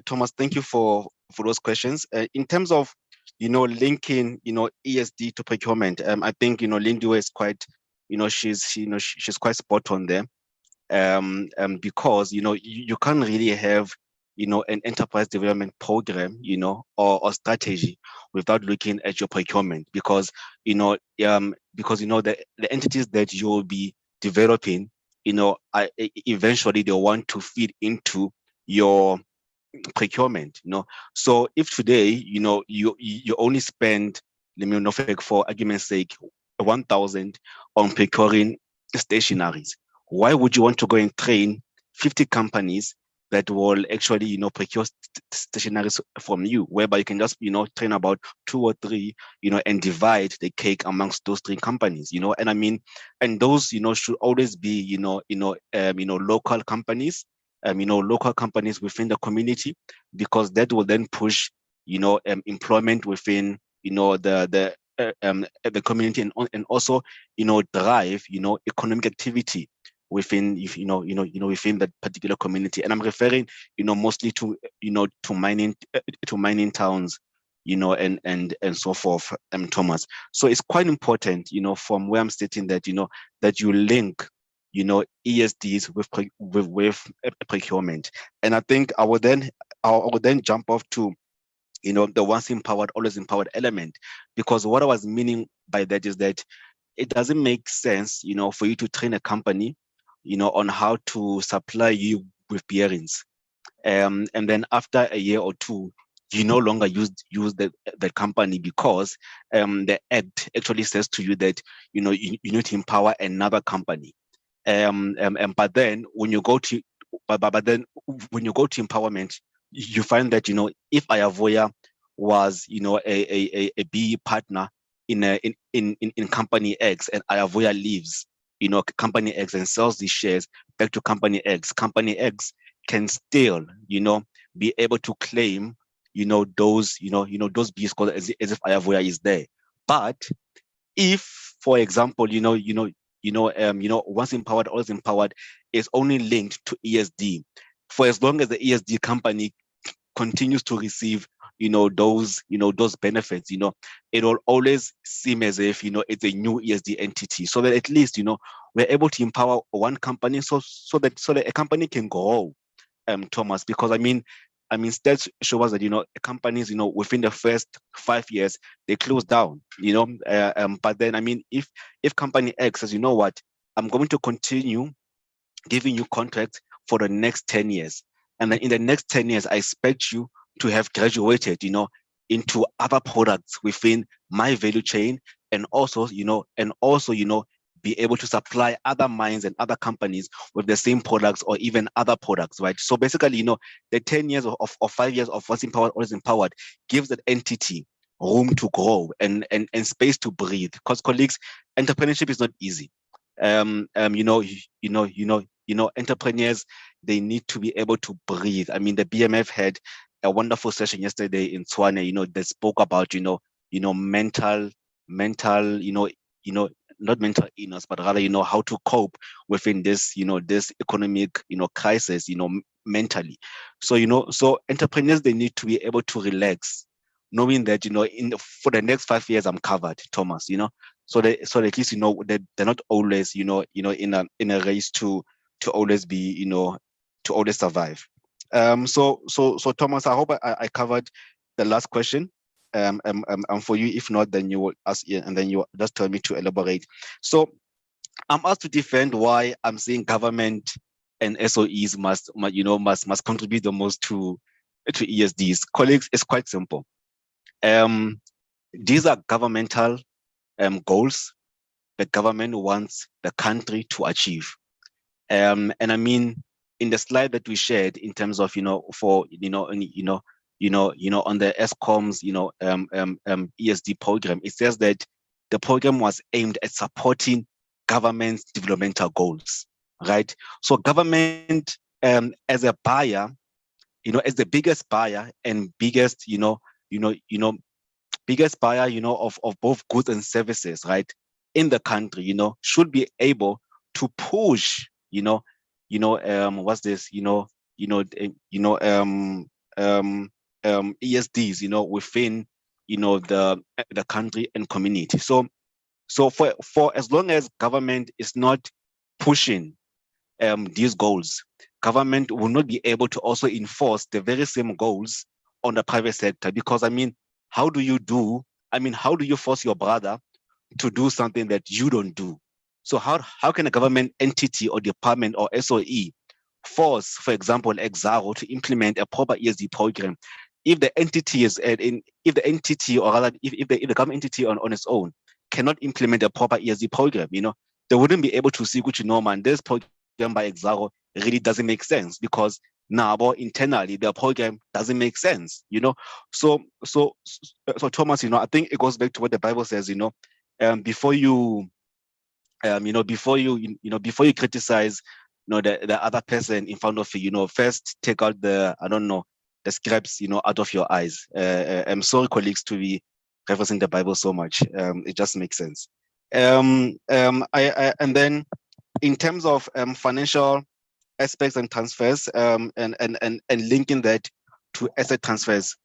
Thomas, thank you for those questions. In terms of, you know, linking, you know, ESD to procurement, I think, you know, Lindiwe is quite, you know, she's quite spot on there. Because, you know, you can't really have, you know, an enterprise development program, you know, or strategy without looking at your procurement, because, you know, the entities that you'll be developing, you know, eventually they want to feed into your procurement, you know. So if today, you know, you only spend, let me know, for argument's sake, 1,000 on procuring stationaries, why would you want to go and train 50 companies that will actually, you know, procure stationaries from you, whereby you can just, you know, train about 2 or 3, you know, and divide the cake amongst those 3 companies, you know? And I mean, and those, you know, should always be, local companies, local companies within the community, because that will then push, you know, employment within, you know, the community, and also, you know, drive, you know, economic activity within, within that particular community. And I'm referring, you know, mostly to, you know, to mining towns, you know, and so forth, Thomas. So it's quite important, you know, from where I'm sitting, that, you know, that you link, you know, ESDs with procurement. And I think I will then jump off to, you know, the once empowered, always empowered element, because what I was meaning by that is that it doesn't make sense, you know, for you to train a company, you know, on how to supply you with bearings, and then after a year or 2, you no longer use the company, because the act actually says to you that, you know, you need to empower another company. But then when you go to empowerment, you find that, you know, if Ayavoya was, you know, a BE partner in company X, and Ayavoya leaves, you know, company X, and sells these shares back to company X can still, you know, be able to claim, you know, those B scores as if Ayavoya is there. But if, for example, once empowered, always empowered is only linked to ESD, for as long as the ESD company continues to receive, those benefits, it will always seem as if, it's a new ESD entity, so that at least, we're able to empower one company so that a company can grow, Thomas, because I mean, stats show us that, companies, within the first 5 years, they close down, but then, I mean, if company X says, you know what, I'm going to continue giving you contracts for the next 10 years. And then in the next 10 years, I expect you to have graduated, into other products within my value chain, and also, be able to supply other mines and other companies with the same products or even other products, right? So basically, the 10 years or 5 years of what's empowered, always empowered, gives that entity room to grow and space to breathe. Because colleagues, entrepreneurship is not easy. Entrepreneurs, they need to be able to breathe. I mean, the BMF had a wonderful session yesterday in Tswane, that spoke about, mental, not mental illness, but rather, how to cope within this, this economic, crisis, mentally. So, so entrepreneurs, they need to be able to relax, knowing that, for the next 5 years, I'm covered, Thomas, so at least, that they're not always, in a race to always be, to always survive. So Thomas, I hope I covered the last question. And for you, if not, then you will ask, and then you just tell me to elaborate. So I'm asked to defend why I'm saying government and SOEs must contribute the most to ESDs. Colleagues, it's quite simple. These are governmental goals the government wants the country to achieve. And I mean, in the slide that we shared in terms of, for, on the ESCOM's, ESD program, it says that the program was aimed at supporting government's developmental goals, right? So government, as a buyer, as the biggest buyer and biggest, biggest buyer, of both goods and services, right, in the country, should be able to push, what's this, ESDs, within, the country and community. So for as long as government is not pushing these goals, government will not be able to also enforce the very same goals on the private sector. Because I mean, how do you force your brother to do something that you don't do? So how can a government entity or department or SOE force, for example, Exaro to implement a proper ESD program if the entity is if the entity, or rather if the government entity on its own cannot implement a proper ESD program? They wouldn't be able to see, which man, this program by Exaro really doesn't make sense, because now internally the program doesn't make sense. So Thomas, I think it goes back to what the Bible says. Before you criticize, the other person in front of you, first take out the scraps, out of your eyes. I'm sorry, colleagues, to be referencing the Bible so much. It just makes sense. And then in terms of financial aspects and transfers, and linking that to asset transfers.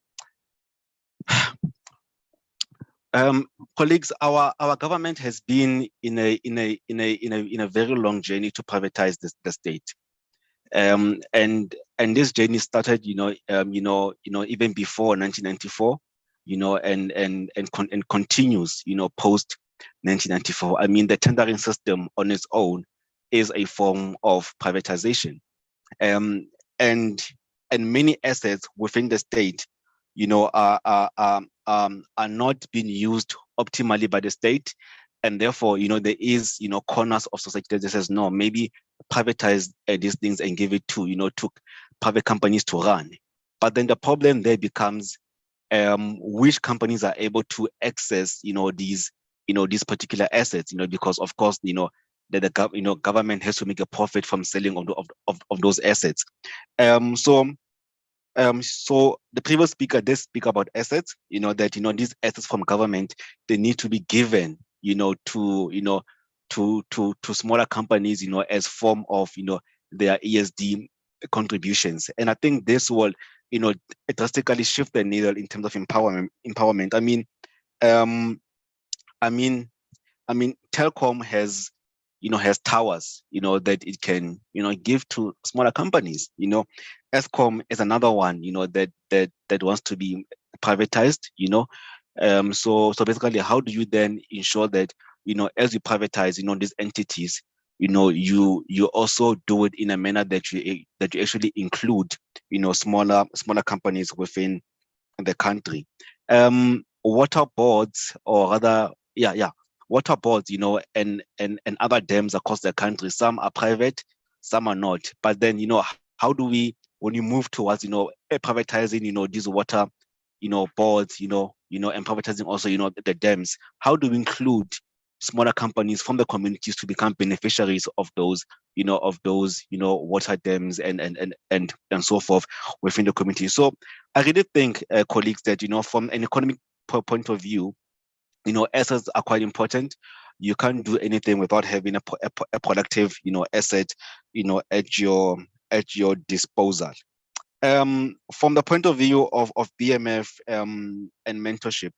Colleagues, our government has been in a very long journey to privatize the state, and this journey started, even before 1994, and continues, post 1994. I mean, the tendering system on its own is a form of privatization, and many assets within the state, are not being used optimally by the state, and therefore, there is, corners of society that says, no, maybe privatize these things and give it to, to private companies to run. But then the problem there becomes, which companies are able to access, these particular assets, because of course, the government has to make a profit from selling of those assets. So the previous speaker did speak about assets, that, these assets from government, they need to be given, to smaller companies, as form of, their ESD contributions. And I think this will drastically shift the needle in terms of empowerment. I mean, telecom has towers, that it can, give to smaller companies. Escom is another one, that wants to be privatized. So basically, how do you then ensure that, as you privatize, these entities, you also do it in a manner that you actually include, smaller companies within the country. Water boards, or rather, water boards, and other dams across the country. Some are private, some are not. But then, how do we, when you move towards, privatizing, these water, boards, and privatizing also, the dams, how do we include smaller companies from the communities to become beneficiaries of those, water dams and so forth within the community? So I really think, colleagues, that, from an economic point of view, assets are quite important. You can't do anything without having a productive, asset, at your disposal. From the point of view of BMF and mentorship,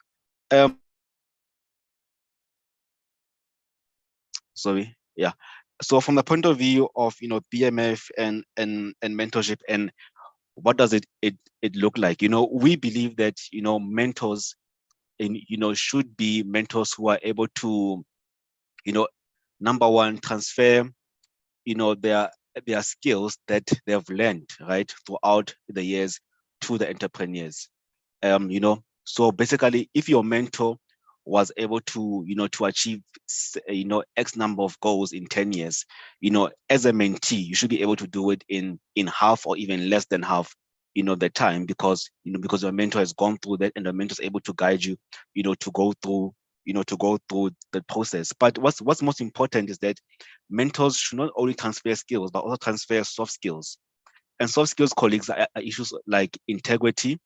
sorry, yeah. So from the point of view of BMF and mentorship, and what does it look like? We believe that mentors should be mentors who are able to, number one, transfer their skills that they have learned, right, throughout the years to the entrepreneurs. So basically, if your mentor was able to to achieve X number of goals in 10 years, as a mentee, you should be able to do it in half or even less than half the time, because your mentor has gone through that, and the mentor is able to guide you to go through the process. But what's most important is that mentors should not only transfer skills, but also transfer soft skills. And soft skills, colleagues, are issues like integrity.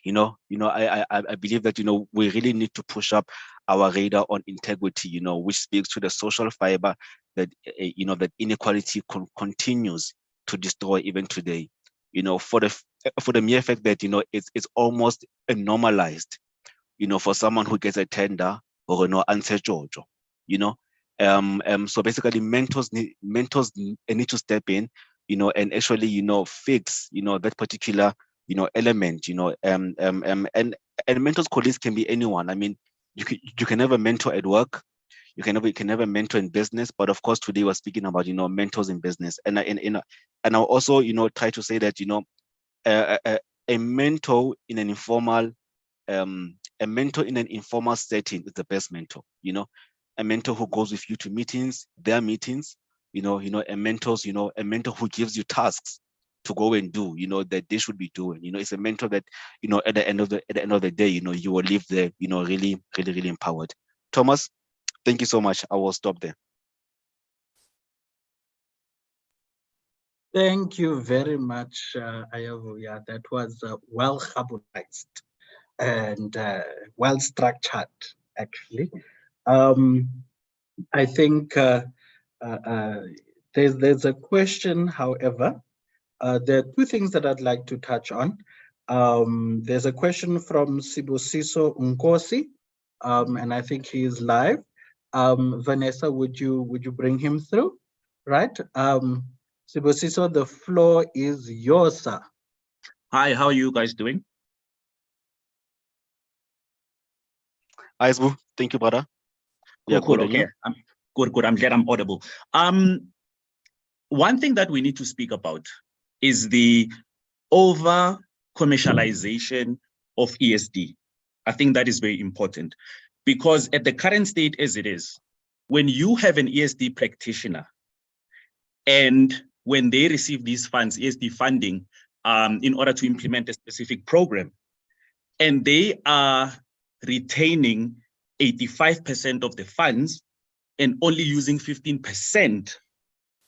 I believe that we really need to push up our radar on integrity, which speaks to the social fiber that that inequality continues to destroy even today. For the mere fact that it's almost normalized, for someone who gets a tender or answer Jojo, so basically mentors need to step in, and actually fix that particular element, and mentors, colleagues, can be anyone. I mean, you can have a mentor at work, you can never mentor in business, but of course today we're speaking about mentors in business, and I'll also try to say that a mentor in an informal setting is the best mentor. A mentor who goes with you to meetings, their meetings, a mentor who gives you tasks to go and do, that they should be doing. It's a mentor that, at the end of the day, you will leave there, really, really, really empowered. Thomas, thank you so much. I will stop there. Thank you very much, Ayavu. Yeah, that was well harmonized and well structured, actually. I think there's a question, however. There are two things that I'd like to touch on. There's a question from Sibusiso Nkosi, and I think he is live. Vanessa, would you bring him through? Right. Sibusiso, the floor is yours, sir. Hi, how are you guys doing? Hi, Sbu. Thank you, brother. Cool, okay. Good. I'm glad I'm audible. One thing that we need to speak about is the over commercialization of ESD. I think that is very important, because at the current state as it is, when you have an ESD practitioner and when they receive these funds, ESD funding, in order to implement a specific program, and they are retaining 85% of the funds and only using 15%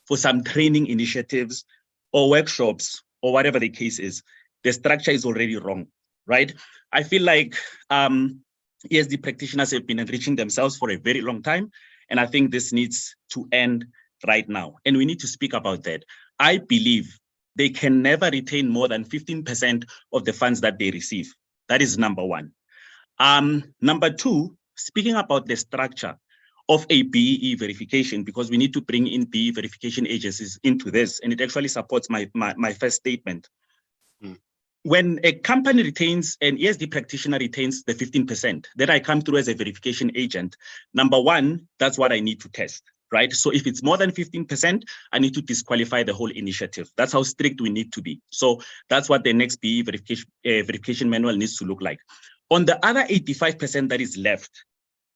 for some training initiatives or workshops or whatever the case is, the structure is already wrong, right? I feel like ESD practitioners have been enriching themselves for a very long time, and I think this needs to end right now. And we need to speak about that. I believe they can never retain more than 15% of the funds that they receive. That is number one. Number two, speaking about the structure of a BEE verification, because we need to bring in BEE verification agencies into this, and it actually supports my first statement. When a company retains, an ESD practitioner retains the 15%, then I come through as a verification agent. Number one, that's what I need to test, right? So if it's more than 15%, I need to disqualify the whole initiative. That's how strict we need to be. So that's what the next BEE verification manual needs to look like. On the other 85% that is left,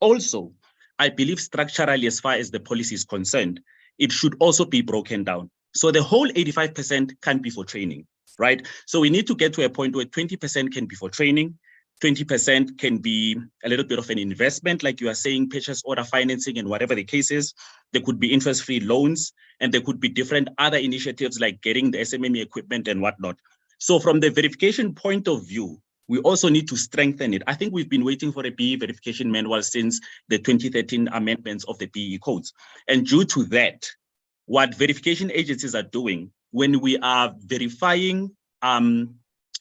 also, I believe structurally, as far as the policy is concerned, it should also be broken down. So the whole 85% can't be for training, right? So we need to get to a point where 20% can be for training, 20% can be a little bit of an investment, like you are saying, purchase order financing and whatever the case is. There could be interest-free loans, and there could be different other initiatives like getting the SMME equipment and whatnot. So from the verification point of view, we also need to strengthen it. I think we've been waiting for a BEE verification manual since the 2013 amendments of the BEE codes. And due to that, what verification agencies are doing when we are verifying an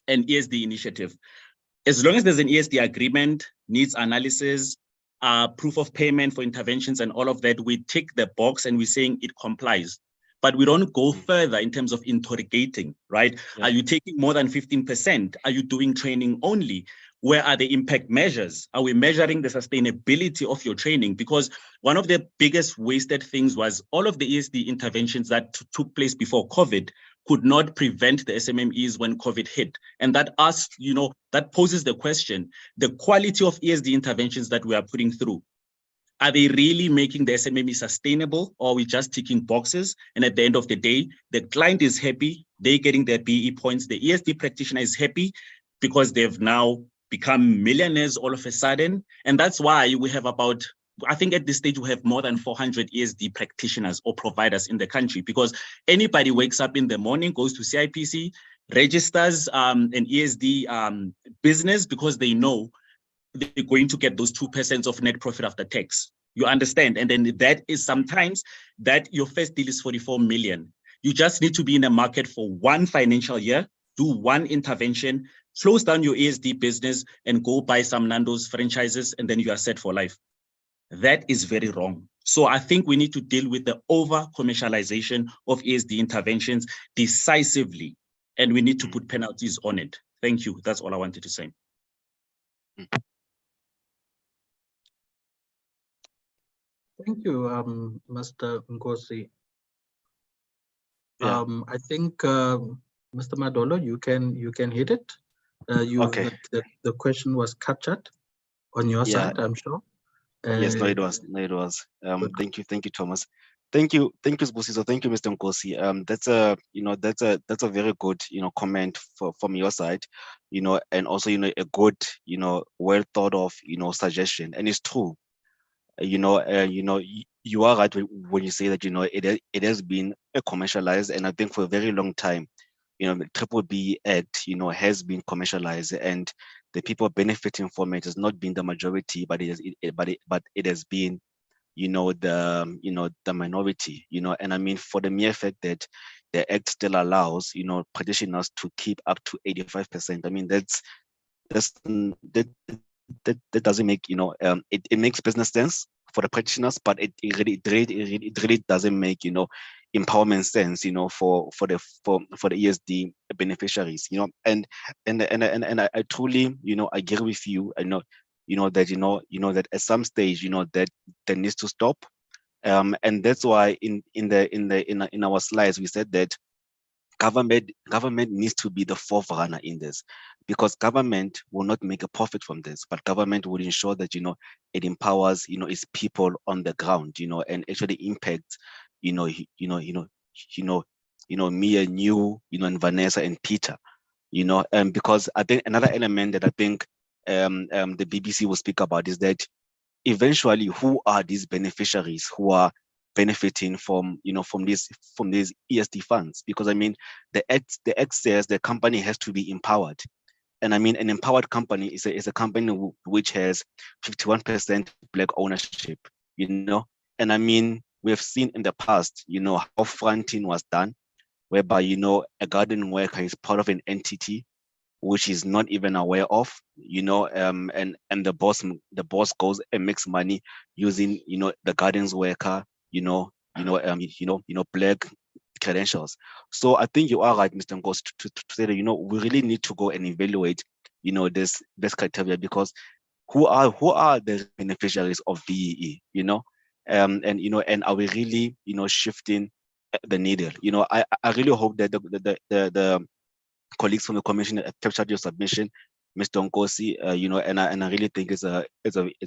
ESD initiative, as long as there's an ESD agreement, needs analysis, proof of payment for interventions and all of that, we tick the box and we're saying it complies. But we don't go further in terms of interrogating, right? Yeah. Are you taking more than 15%? Are you doing training only? Where are the impact measures? Are we measuring the sustainability of your training? Because one of the biggest wasted things was all of the ESD interventions that took place before COVID could not prevent the SMMEs when COVID hit. And that asks, that poses the question, the quality of ESD interventions that we are putting through, are they really making the SMME sustainable, or are we just ticking boxes? And at the end of the day, the client is happy, they're getting their BE points, the ESD practitioner is happy because they've now become millionaires all of a sudden. And that's why we have about, I think at this stage, we have more than 400 ESD practitioners or providers in the country, because anybody wakes up in the morning, goes to CIPC, registers an ESD business because they know they're going to get those 2% of net profit after tax. You understand? And then that is sometimes that your first deal is 44 million. You just need to be in the market for one financial year, do one intervention, close down your ESD business and go buy some Nando's franchises, and then you are set for life. That is very wrong. So I think we need to deal with the over-commercialization of ESD interventions decisively, and we need to put penalties on it. Thank you. That's all I wanted to say. Thank you, Mr. Nkosi. Yeah. I think, Mr. Madolo, you can hit it. Okay. The question was captured on your side, I'm sure. Yes, no, it was. Thank you, Thomas. Thank you, Sbusiso. Thank you, Mr. Nkosi. That's a very good, comment from your side, and also, a good, well thought of, suggestion. And it's true. You are right when you say that, it has been commercialized, and I think for a very long time, the B-BBEE Act, has been commercialized, and the people benefiting from it has not been the majority, but it has been, the minority, and I mean, for the mere fact that the Act still allows, practitioners to keep up to 85%. I mean, that doesn't make, it makes business sense for the practitioners, but it really doesn't make, empowerment sense, for the ESD beneficiaries, and I truly, agree with you. I know, that at some stage, that needs to stop, and that's why in our slides we said that government needs to be the forerunner in this, because government will not make a profit from this, but government will ensure that, it empowers, its people on the ground, and actually impacts, me and you, and Vanessa and Peter, because I think another element that I think the BBC will speak about is that eventually, who are these beneficiaries who are benefiting from, from these ESD funds? Because I mean, the Act says the company has to be empowered, and I mean, an empowered company is a company which has 51% Black ownership, and I mean, we have seen in the past, how fronting was done whereby, you know, a garden worker is part of an entity which is not even aware of, you know, and the boss goes and makes money using, you know, the gardens worker, black credentials. So I think you are right, Mr. Ngos, to say that, you know, we really need to go and evaluate, you know, this criteria, because who are the beneficiaries of BEE, you know, and are we really, you know, shifting the needle? You know, I really hope that the colleagues from the commission have captured your submission, Mr. Nkosi, you know, and I really think it's a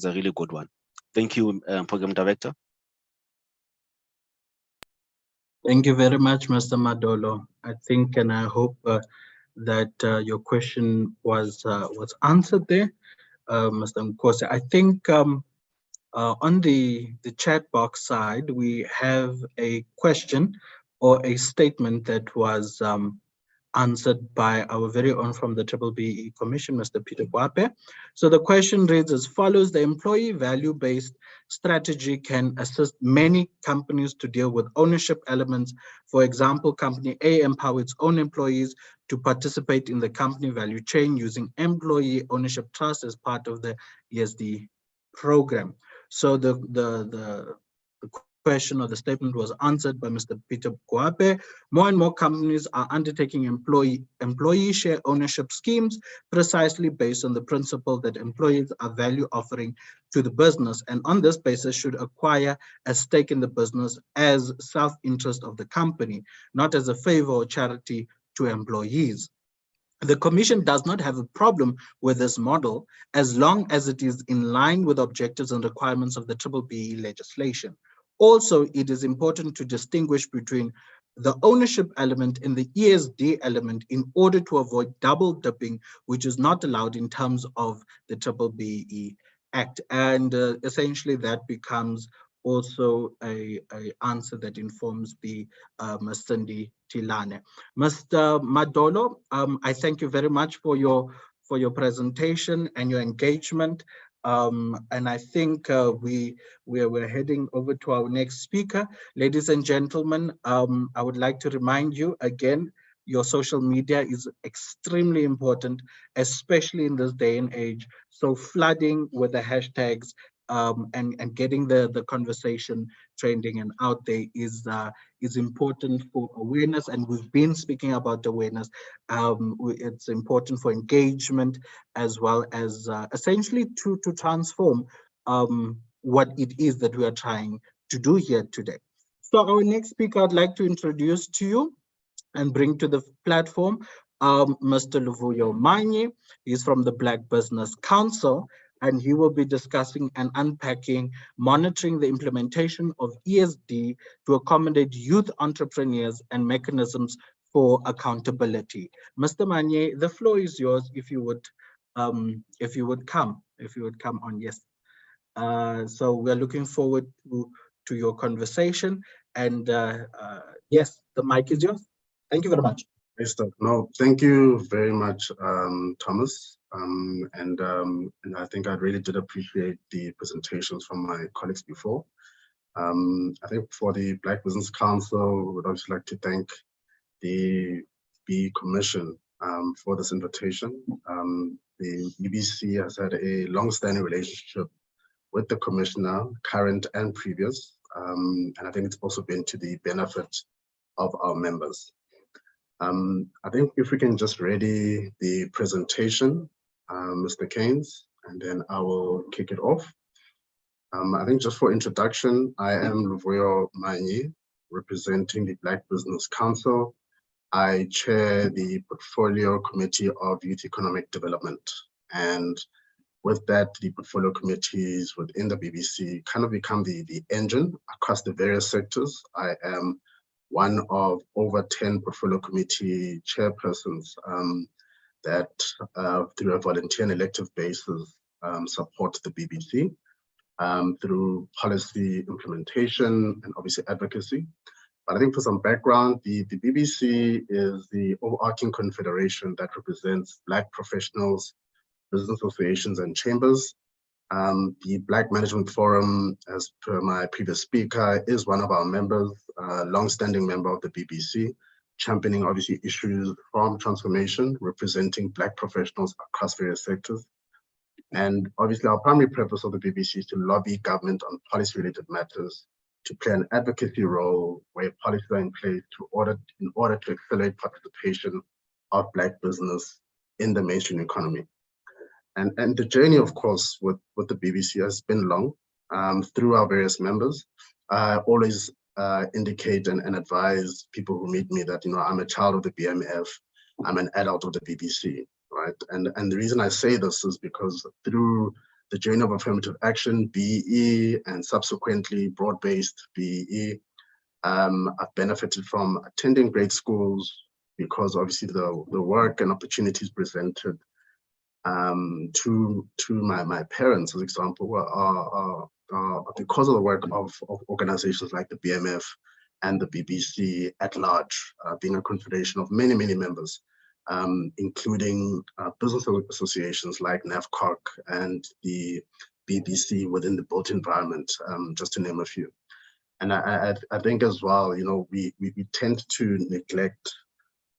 really good one. Thank you, Program Director. Thank you very much, Mr. Madolo. I think and I hope that your question was answered there, Mr. Nkosi. I think on the chat box side, we have a question or a statement that was answered by our very own from the B-BBEE Commission, Mr. Peter Kwape. So the question reads as follows: the employee value-based strategy can assist many companies to deal with ownership elements. For example, company A empower its own employees to participate in the company value chain using employee ownership trust as part of the ESD program. So the question or the statement was answered by Mr. Peter Kwape. More and more companies are undertaking employee share ownership schemes precisely based on the principle that employees are value offering to the business, and on this basis should acquire a stake in the business as self-interest of the company, not as a favor or charity to employees. The Commission does not have a problem with this model as long as it is in line with objectives and requirements of the B-BBEE legislation. Also, it is important to distinguish between the ownership element and the ESD element in order to avoid double dipping, which is not allowed in terms of the B-BBEE Act. And essentially that becomes also a answer that informs the Ms. Cindy Tilane. Mr. Madolo, I thank you very much for your presentation and your engagement. And I think we're heading over to our next speaker. Ladies and gentlemen, I would like to remind you again, your social media is extremely important, especially in this day and age. So flooding with the hashtags and getting the conversation trending and out there is important for awareness, and we've been speaking about awareness. It's important for engagement as well as essentially to transform what it is that we are trying to do here today. So our next speaker I'd like to introduce to you and bring to the platform Mr. Luvuyo Manye. He's from the Black Business Council, and he will be discussing and unpacking monitoring the implementation of ESD to accommodate youth entrepreneurs and mechanisms for accountability. Mr. Manye, the floor is yours. If you would come on, yes. So we're looking forward to your conversation, and yes, the mic is yours. Thank you very much. No, thank you very much, Thomas. And I think I really did appreciate the presentations from my colleagues before. I think for the Black Business Council, we'd also like to thank the B Commission for this invitation. The BBC has had a long-standing relationship with the Commissioner, current and previous, and I think it's also been to the benefit of our members. I think if we can just ready the presentation, Mr. Keynes, and then I will kick it off. I think just for introduction, I am Luvuyo Manye, representing the Black Business Council. I chair the Portfolio Committee of Youth Economic Development. And with that, the portfolio committees within the BBC kind of become the engine across the various sectors. I am one of over 10 portfolio committee chairpersons that through a volunteer and elective basis support the BBC through policy implementation and obviously advocacy. But I think for some background, the BBC is the overarching confederation that represents Black professionals, business associations and chambers. The Black Management Forum, as per my previous speaker, is one of our members, a long-standing member of the BBC. championing obviously issues from transformation, representing Black professionals across various sectors. And obviously our primary purpose of the BBC is to lobby government on policy-related matters, to play an advocacy role where policies are in place in order to accelerate participation of Black business in the mainstream economy. And the journey, of course, with the BBC has been long. Through our various members, I always indicate and advise people who meet me that, you know, I'm a child of the BMF, I'm an adult of the BBC, right? And the reason I say this is because through the journey of affirmative action, BEE, and subsequently broad-based BEE, I've benefited from attending great schools because obviously the work and opportunities presented to my parents, as example, are because of the work of organizations like the BMF and the BBC at large, being a confederation of many, many members, including business associations like NAFCOC and the BBC within the built environment, just to name a few. And I think as well, you know, we tend to neglect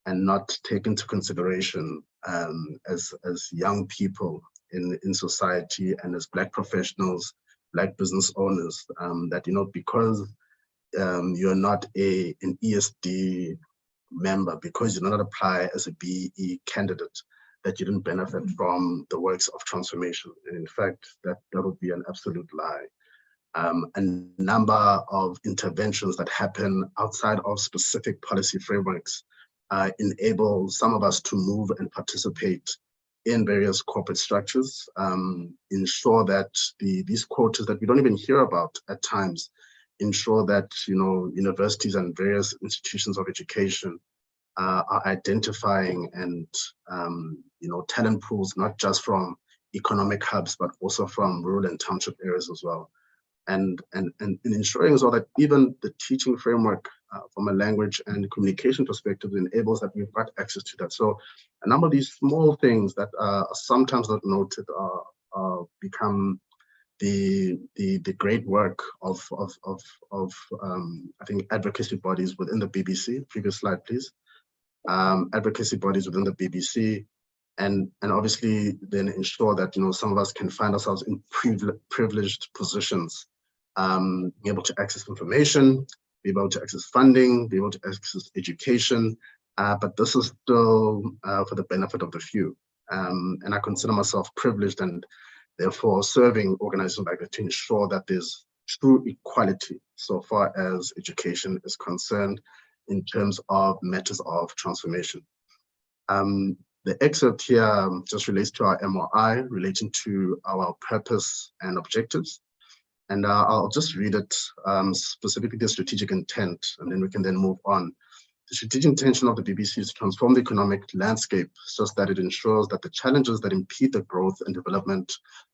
and not take into consideration as young people in society and as Black professionals, Black business owners, that, you know, because you're not an ESD member, because you do not apply as a BE candidate, that you didn't benefit from the works of transformation. And in fact, that would be an absolute lie. A number of interventions that happen outside of specific policy frameworks enable some of us to move and participate in various corporate structures, ensure that these quotas that we don't even hear about at times, ensure that, you know, universities and various institutions of education are identifying and, you know, talent pools, not just from economic hubs, but also from rural and township areas as well. And ensuring as well that even the teaching framework from a language and communication perspective enables that we've got access to that. So a number of these small things that are sometimes not noted become the great work of I think advocacy bodies within the BBC. Previous slide, please. Advocacy bodies within the BBC, and obviously then ensure that, you know, some of us can find ourselves in privileged positions, being able to access information, be able to access funding, be able to access education, but this is still for the benefit of the few. And I consider myself privileged and therefore serving organizations like that to ensure that there's true equality so far as education is concerned in terms of matters of transformation. The excerpt here just relates to our MOI relating to our purpose and objectives. And I'll just read it, specifically the strategic intent, and then we can then move on. The strategic intention of the BBC is to transform the economic landscape such that it ensures that the challenges that impede the growth and development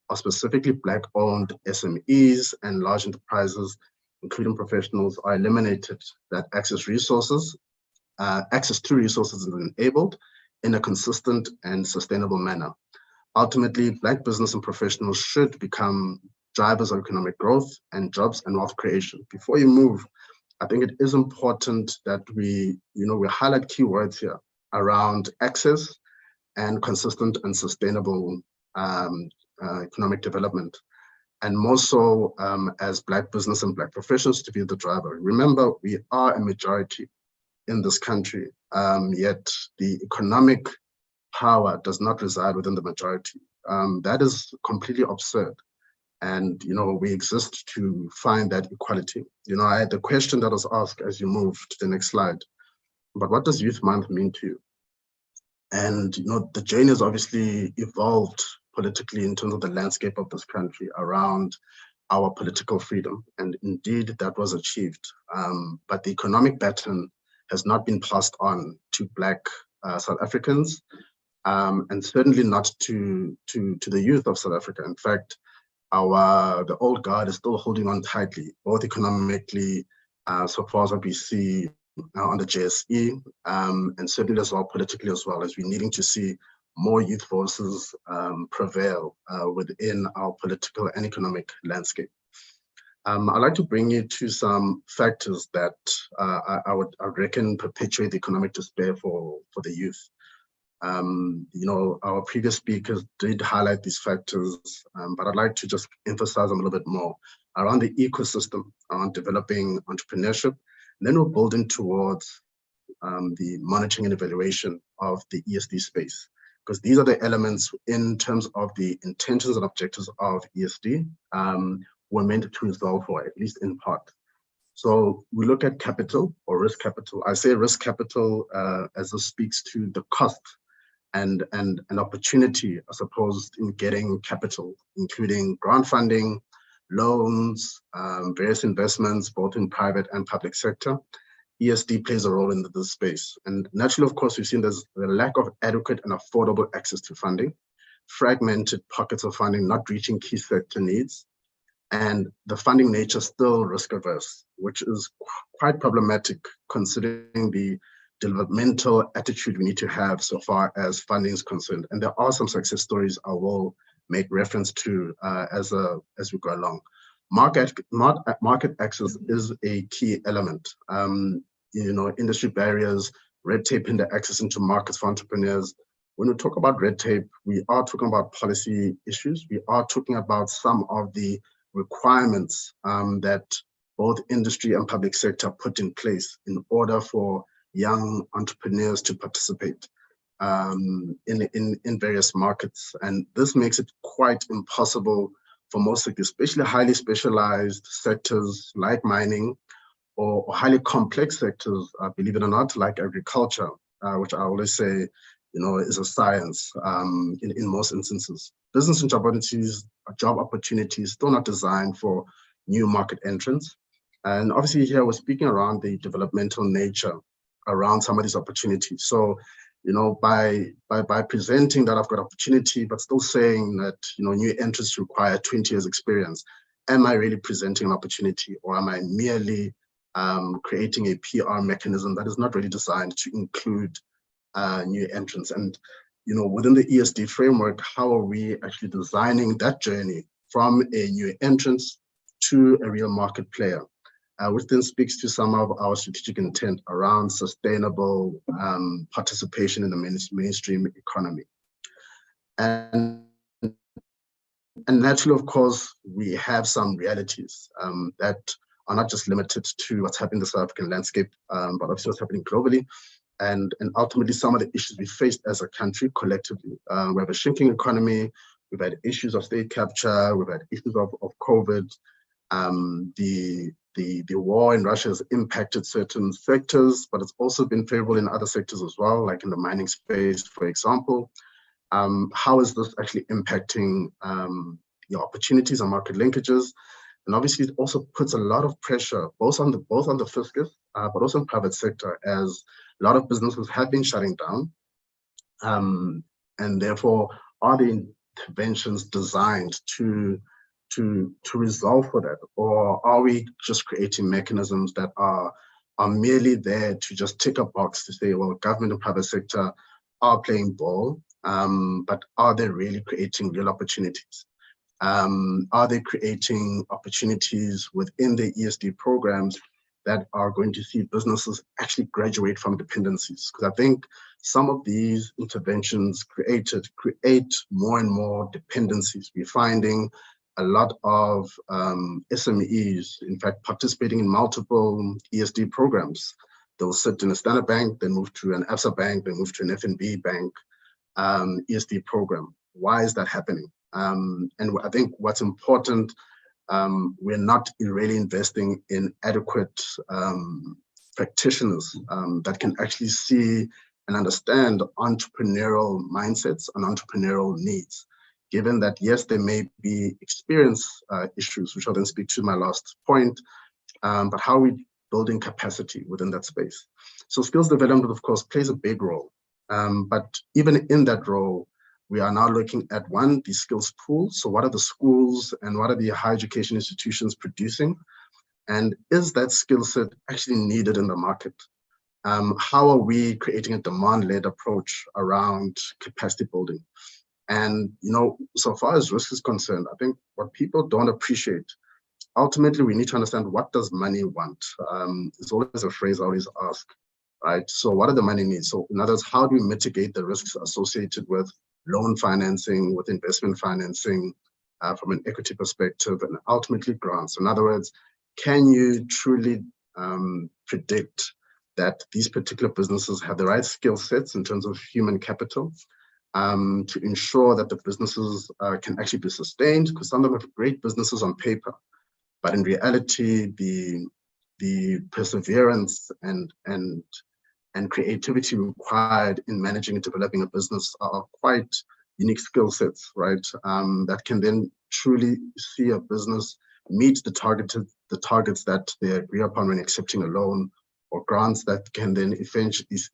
of specifically Black-owned SMEs and large enterprises, including professionals, are eliminated, that access to resources is enabled in a consistent and sustainable manner. Ultimately, Black business and professionals should become drivers of economic growth and jobs and wealth creation. Before you move, I think it is important that we highlight key words here around access and consistent and sustainable economic development, and more so as Black business and Black professionals to be the driver. Remember, we are a majority in this country, yet the economic power does not reside within the majority. That is completely absurd. And, you know, we exist to find that equality. You know, I had the question that was asked as you move to the next slide, but what does Youth Month mean to you? And, you know, the journey has obviously evolved politically in terms of the landscape of this country around our political freedom. And indeed, that was achieved. But the economic baton has not been passed on to Black South Africans, and certainly not to the youth of South Africa. In fact, the old guard is still holding on tightly, both economically, so far as what we see on the JSE, and certainly as well politically as well, as we're needing to see more youth voices prevail within our political and economic landscape. I'd like to bring you to some factors that I would reckon perpetuate the economic despair for the youth. Our previous speakers did highlight these factors, but I'd like to just emphasize them a little bit more around the ecosystem, around developing entrepreneurship. And then we're building towards the monitoring and evaluation of the ESD space, because these are the elements in terms of the intentions and objectives of ESD were meant to resolve for, at least in part. So we look at capital or risk capital. I say risk capital as this speaks to the cost and an opportunity, I suppose, in getting capital, including grant funding, loans, various investments, both in private and public sector. ESD plays a role in this space. And naturally, of course, we've seen there's the lack of adequate and affordable access to funding, fragmented pockets of funding not reaching key sector needs, and the funding nature still risk averse, which is quite problematic considering the developmental attitude we need to have so far as funding is concerned. And there are some success stories I will make reference to as we go along. Market access is a key element. Industry barriers, red tape hinder access into markets for entrepreneurs. When we talk about red tape, we are talking about policy issues. We are talking about some of the requirements that both industry and public sector put in place in order for young entrepreneurs to participate in various markets. And this makes it quite impossible for most sectors, especially highly specialized sectors like mining or highly complex sectors, believe it or not, like agriculture, which I always say, is a science in most instances. Business and job opportunities still not designed for new market entrants. And obviously here we're speaking around the developmental nature around some of these opportunities. So, by presenting that I've got opportunity, but still saying that, new entrants require 20 years experience, am I really presenting an opportunity, or am I merely creating a PR mechanism that is not really designed to include new entrants? And, within the ESD framework, how are we actually designing that journey from a new entrant to a real market player? Which then speaks to some of our strategic intent around sustainable participation in the mainstream economy. And naturally, of course, we have some realities that are not just limited to what's happening in the South African landscape, but also what's happening globally. And ultimately, some of the issues we faced as a country collectively. We have a shrinking economy, we've had issues of state capture, we've had issues of COVID. The war in Russia has impacted certain sectors, but it's also been favorable in other sectors as well, like in the mining space, for example. How is this actually impacting your opportunities and market linkages? And obviously, it also puts a lot of pressure both on the fiscus, but also in private sector, as a lot of businesses have been shutting down, and therefore are the interventions designed to resolve for that, or are we just creating mechanisms that are merely there to just tick a box to say, well, government and private sector are playing ball, but are they really creating real opportunities? Are they creating opportunities within the ESD programs that are going to see businesses actually graduate from dependencies? Because I think some of these interventions create more and more dependencies. We're finding a lot of SMEs, in fact, participating in multiple ESD programs. They'll sit in a Standard Bank, then move to an Absa Bank, then move to an FNB Bank ESD program. Why is that happening? And I think what's important, we're not really investing in adequate practitioners that can actually see and understand entrepreneurial mindsets and entrepreneurial needs. Given that, yes, there may be experience issues, which I'll then speak to my last point, but how are we building capacity within that space? So skills development, of course, plays a big role. But even in that role, we are now looking at one, the skills pool. So what are the schools and what are the higher education institutions producing? And is that skill set actually needed in the market? How are we creating a demand-led approach around capacity building? And, so far as risk is concerned, I think what people don't appreciate ultimately we need to understand, what does money want? It's always a phrase I always ask, right? So what are the money needs? So in other words, how do we mitigate the risks associated with loan financing, with investment financing, from an equity perspective, and ultimately grants? In other words, can you truly predict that these particular businesses have the right skill sets in terms of human capital, to ensure that the businesses can actually be sustained? Because some of them have great businesses on paper, but in reality, the perseverance and creativity required in managing and developing a business are quite unique skill sets, right? That can then truly see a business meet the targets that they agree upon when accepting a loan, or grants that can then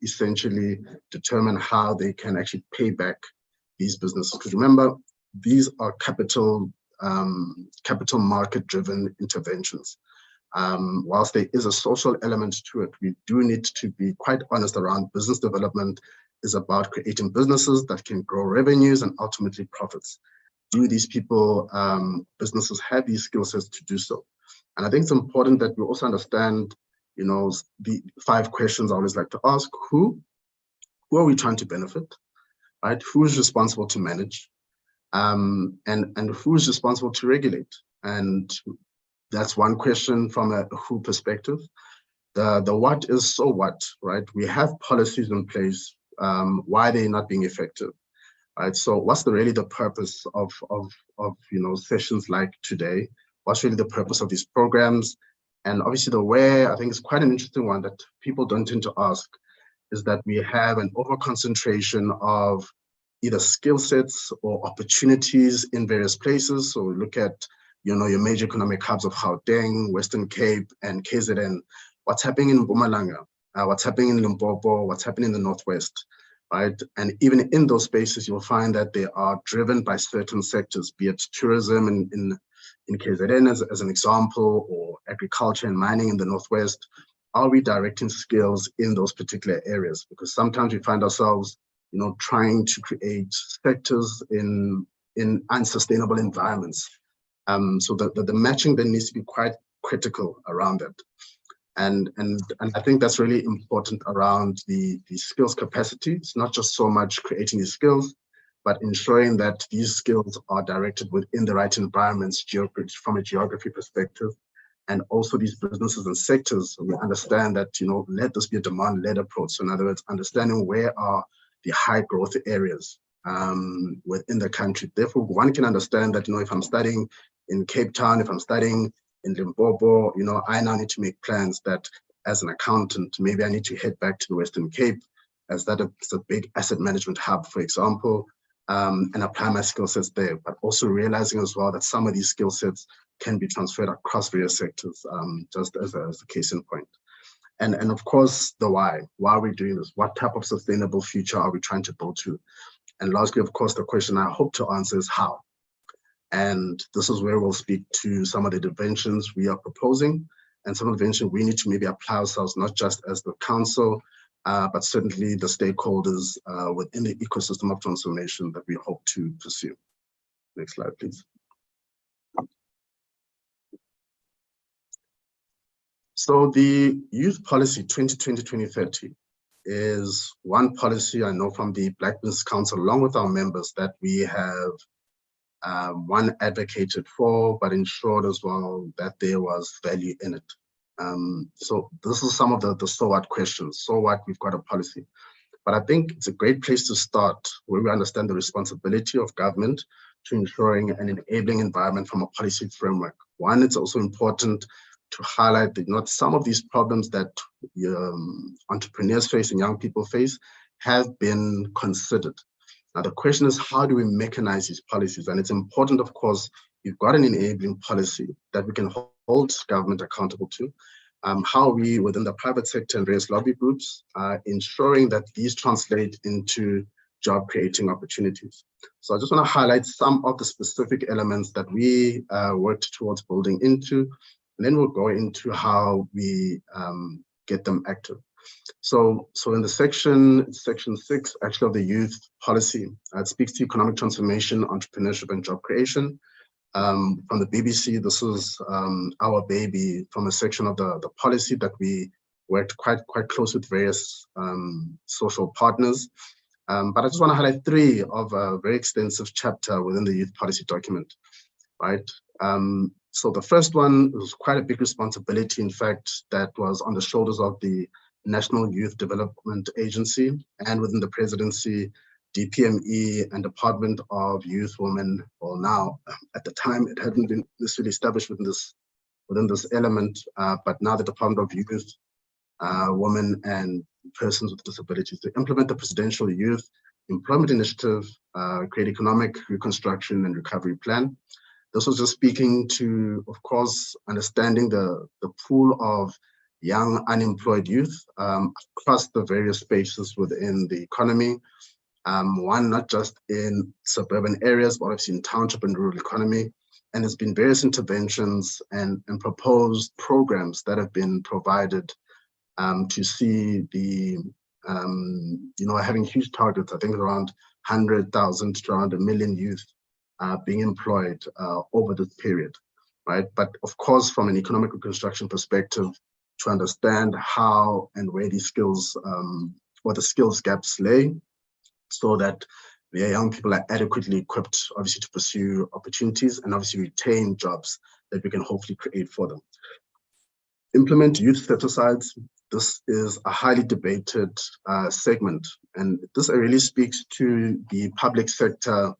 essentially determine how they can actually pay back these businesses. Because remember, these are capital market-driven interventions. Whilst there is a social element to it, we do need to be quite honest around business development is about creating businesses that can grow revenues and ultimately profits. Do these people, businesses, have these skill sets to do so? And I think it's important that we also understand, you know, the 5 questions I always like to ask. Who are we trying to benefit, right? Who is responsible to manage? And who is responsible to regulate? And that's one question from a who perspective. The what is, so what, right? We have policies in place. Why are they not being effective, right? So what's really the purpose of sessions like today? What's really the purpose of these programs? And obviously the where, I think, is quite an interesting one that people don't tend to ask, is that we have an over-concentration of either skill sets or opportunities in various places. So look at, your major economic hubs of Gauteng, Western Cape, and KZN. What's happening in Mpumalanga? What's happening in Limpopo? What's happening in the Northwest, right? And even in those spaces, you'll find that they are driven by certain sectors, be it tourism in KZN as an example, or agriculture and mining in the Northwest. Are we directing skills in those particular areas? Because sometimes we find ourselves, trying to create sectors in unsustainable environments. So the matching then needs to be quite critical around it. And I think that's really important around the skills capacity. It's not just so much creating these skills, but ensuring that these skills are directed within the right environments from a geography perspective. And also these businesses and sectors, we understand that, let this be a demand-led approach. So in other words, understanding where are the high growth areas within the country. Therefore, one can understand that, if I'm studying in Cape Town, if I'm studying in Limpopo, I now need to make plans that as an accountant, maybe I need to head back to the Western Cape, as that is a big asset management hub, for example, and apply my skill sets there, but also realizing as well that some of these skill sets can be transferred across various sectors, just as a case in point. And of course, the why. Why are we doing this? What type of sustainable future are we trying to build to? And lastly, of course, the question I hope to answer is how. And this is where we'll speak to some of the interventions we are proposing, and some interventions we need to maybe apply ourselves, not just as the council, but certainly the stakeholders within the ecosystem of transformation that we hope to pursue. Next slide, please. So the Youth Policy 2020-2030 is one policy I know from the Black Business Council, along with our members, that we have one advocated for, but ensured as well that there was value in it. So this is some of the so what questions. So what, we've got a policy. But I think it's a great place to start, where we understand the responsibility of government to ensuring an enabling environment from a policy framework. One, it's also important to highlight that not some of these problems that entrepreneurs face and young people face have been considered. Now, the question is, how do we mechanize these policies? And it's important, of course, you've got an enabling policy that we can hold government accountable to. How we, within the private sector and various lobby groups, ensuring that these translate into job creating opportunities. So I just want to highlight some of the specific elements that we worked towards building into, and then we'll go into how we get them active. So in the section 6, actually, of the youth policy, it speaks to economic transformation, entrepreneurship, and job creation. From the BBC, this is our baby from a section of the policy that we worked quite close with various social partners. But I just want to highlight three of a very extensive chapter within the youth policy document, right? So the first one was quite a big responsibility, in fact, that was on the shoulders of the National Youth Development Agency and within the presidency, DPME and Department of Youth, Women, well now, at the time it hadn't been necessarily established within this element, but now the Department of Youth, Women and Persons with Disabilities to implement the Presidential Youth Employment Initiative, create economic reconstruction and recovery plan. This was just speaking to, of course, understanding the pool of young unemployed youth across the various spaces within the economy. One, not just in suburban areas, but obviously in township and rural economy. And there's been various interventions and proposed programs that have been provided to see the, having huge targets, I think around 100,000 to around 1 million youth being employed over this period, right? But of course, from an economic reconstruction perspective, to understand how and where these skills, what the skills gaps lay, so that the young people are adequately equipped, obviously, to pursue opportunities and obviously retain jobs that we can hopefully create for them. Implement youth set-asides. This is a highly debated segment, and this really speaks to the public sector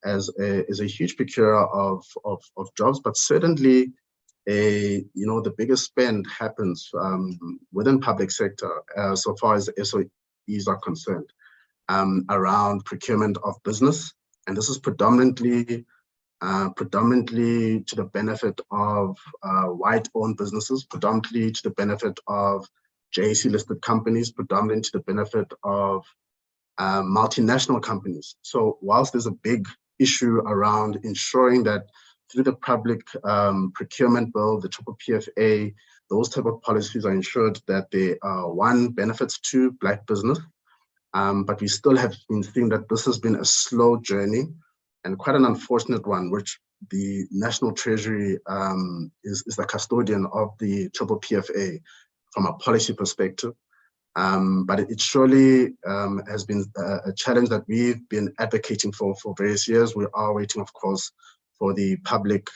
as a huge procurer of jobs, but certainly the biggest spend happens within public sector so far as SOEs are concerned, around procurement of business, and this is predominantly to the benefit of white-owned businesses, predominantly to the benefit of JSE-listed companies, predominantly to the benefit of multinational companies. So whilst there's a big issue around ensuring that through the public procurement bill, the PPPFA, those type of policies are ensured that they are, one, benefits to Black business, but we still have been seeing that this has been a slow journey and quite an unfortunate one, which the National Treasury is the custodian of the PPPFA from a policy perspective. But it surely has been a challenge that we've been advocating for various years. We are waiting, of course, for the public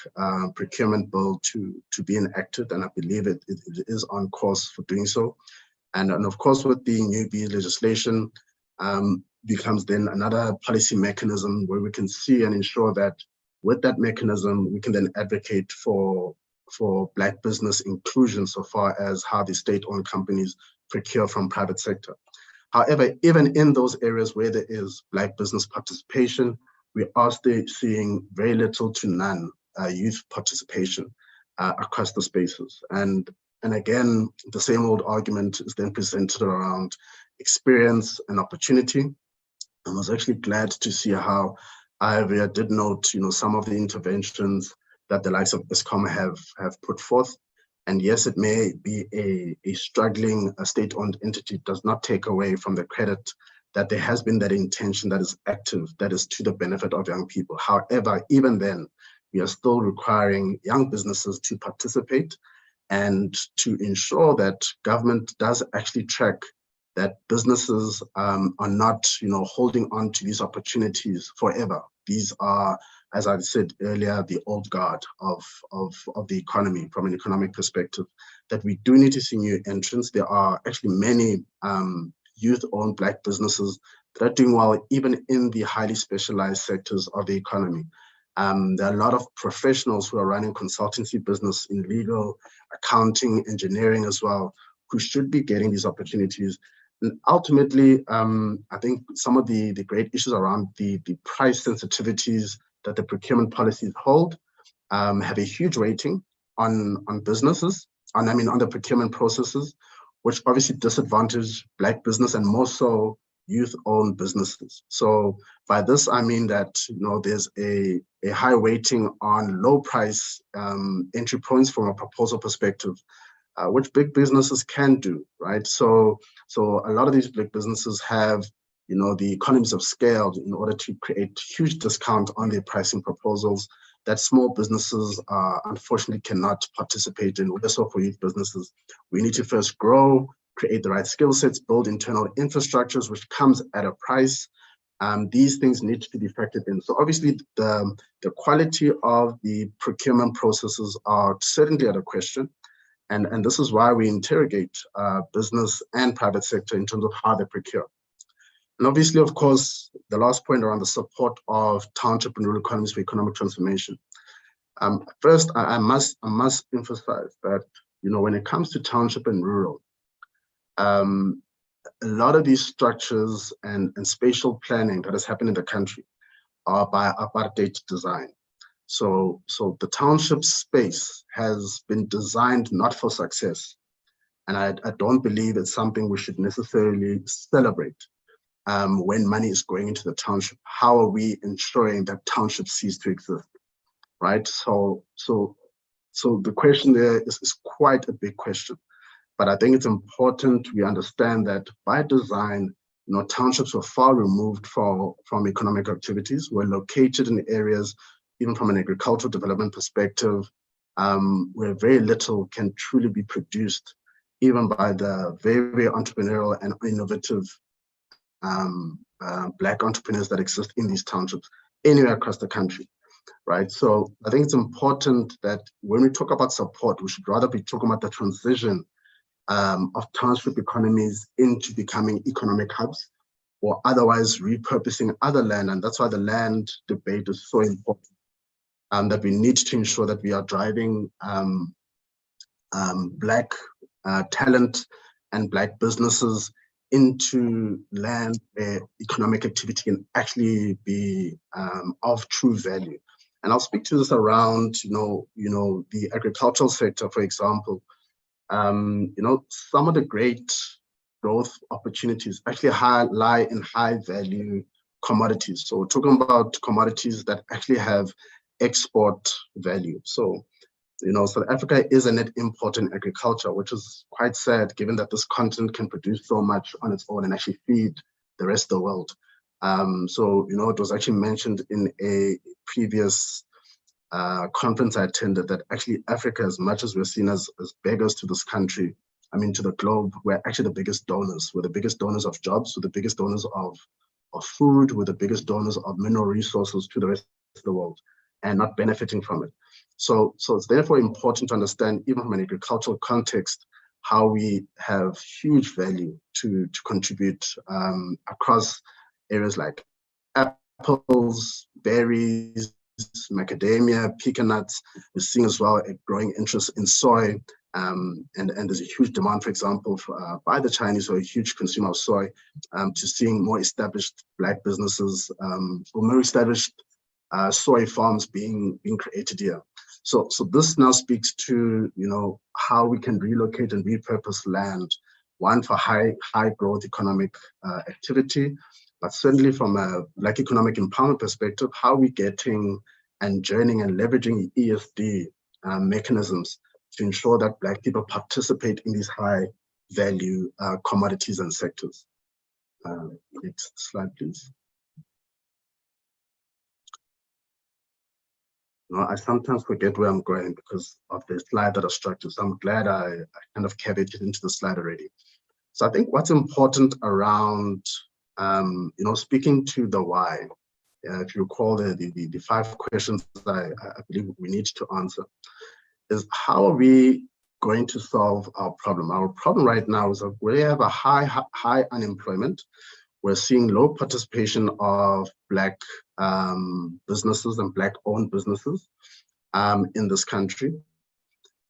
procurement bill to be enacted, and I believe it is on course for doing so. And of course, with the new BEE legislation, becomes then another policy mechanism where we can see and ensure that with that mechanism, we can then advocate for Black business inclusion so far as how the state-owned companies procure from private sector. However, even in those areas where there is Black business participation, we are still seeing very little to none youth participation across the spaces. And again, the same old argument is then presented around experience and opportunity. I was actually glad to see how Ivia did note, some of the interventions that the likes of ESCOM have put forth. And yes, it may be a struggling state-owned entity, does not take away from the credit that there has been that intention that is active, that is to the benefit of young people. However, even then, we are still requiring young businesses to participate and to ensure that government does actually track that businesses are not, holding on to these opportunities forever. These are, as I said earlier, the old guard of the economy from an economic perspective, that we do need to see new entrants. There are actually many youth-owned Black businesses that are doing well, even in the highly specialized sectors of the economy. There are a lot of professionals who are running consultancy business in legal, accounting, engineering as well, who should be getting these opportunities. And ultimately, I think some of the great issues around the price sensitivities that the procurement policies hold have a huge weighting on businesses, on the procurement processes, which obviously disadvantage Black business and more so youth-owned businesses. So by this, I mean that there's a high weighting on low price entry points from a proposal perspective, which big businesses can do, right? So a lot of these big businesses have the economies of scale in order to create huge discount on their pricing proposals, that small businesses unfortunately cannot participate in. Also for youth businesses, we need to first grow, create the right skill sets, build internal infrastructures, which comes at a price. These things need to be factored in. So obviously the quality of the procurement processes are certainly at a question. And this is why we interrogate business and private sector in terms of how they procure. And obviously, of course, the last point around the support of township and rural economies for economic transformation. First, I must emphasize that, when it comes to township and rural, a lot of these structures and spatial planning that has happened in the country are by apartheid design. So the township space has been designed not for success. And I don't believe it's something we should necessarily celebrate when money is going into the township. How are we ensuring that township cease to exist, right? So the question there is quite a big question. But I think it's important we understand that by design, townships were far removed from economic activities, were located in areas, even from an agricultural development perspective, where very little can truly be produced, even by the very, very entrepreneurial and innovative Black entrepreneurs that exist in these townships anywhere across the country, right? So I think it's important that when we talk about support, we should rather be talking about the transition of township economies into becoming economic hubs, or otherwise repurposing other land. And that's why the land debate is so important, that we need to ensure that we are driving Black talent and Black businesses into land where economic activity can actually be of true value. And I'll speak to this around, the agricultural sector, for example. Some of the great growth opportunities actually lie in high value commodities. So we're talking about commodities that actually have export value. So, South Africa is a net import in agriculture, which is quite sad given that this continent can produce so much on its own and actually feed the rest of the world. It was actually mentioned in a previous conference I attended that actually Africa, as much as we're seen as beggars to this country, to the globe, we're actually the biggest donors. We're the biggest donors of jobs, we're the biggest donors of food, we're the biggest donors of mineral resources to the rest of the world, and not benefiting from it. So it's therefore important to understand, even from an agricultural context, how we have huge value to contribute across areas like apples, berries, macadamia, pecan nuts. We're seeing as well a growing interest in soy, and there's a huge demand, for example, by the Chinese, who are a huge consumer of soy, to seeing more established Black businesses or more established soy farms being created here. So this now speaks to how we can relocate and repurpose land, one for high growth economic activity, but certainly from a Black economic empowerment perspective, how are we getting and journeying and leveraging ESD mechanisms to ensure that Black people participate in these high value commodities and sectors. Next slide, please. I sometimes forget where I'm going because of the slide that I structured. So I'm glad I kind of caveated into the slide already. So I think what's important around, speaking to the why, if you recall the 5 questions that I believe we need to answer, is how are we going to solve our problem? Our problem right now is that we have a high unemployment. We're seeing low participation of Black businesses and Black-owned businesses in this country.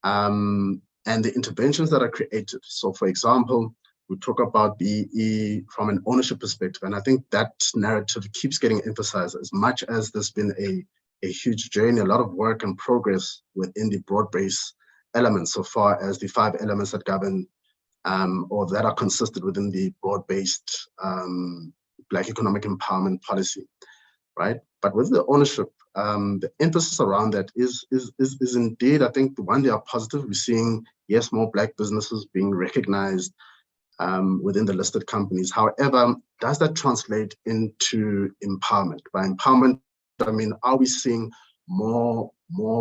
And the interventions that are created. So for example, we talk about BEE from an ownership perspective, and I think that narrative keeps getting emphasized as much as there's been a huge journey, a lot of work and progress within the broad-based elements so far as the 5 elements that govern or that are consistent within the broad-based Black economic empowerment policy, right? But with the ownership, the emphasis around that is indeed, I think, the one they are positive. We're seeing, yes, more Black businesses being recognized within the listed companies. However, does that translate into empowerment? By empowerment, I mean, are we seeing more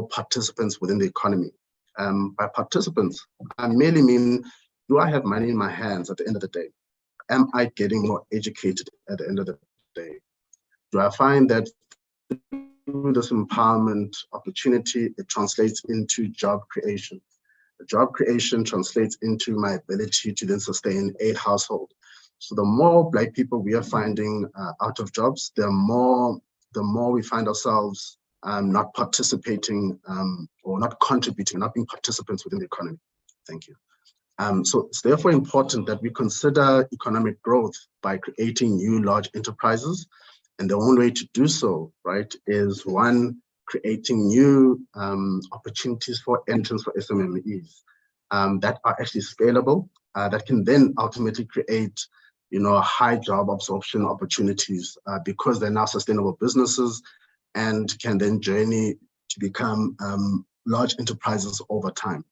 participants within the economy. By participants, I merely mean, do I have money in my hands at the end of the day? Am I getting more educated at the end of the day? Do I find that through this empowerment opportunity, it translates into job creation? The job creation translates into my ability to then sustain a household. So the more Black people we are finding out of jobs, the more we find ourselves not participating or not contributing, not being participants within the economy. Thank you. So it's therefore important that we consider economic growth by creating new large enterprises. And the only way to do so, right, is one, creating new opportunities for entrance for SMMEs that are actually scalable, that can then ultimately create, high job absorption opportunities because they're now sustainable businesses and can then journey to become large enterprises over time.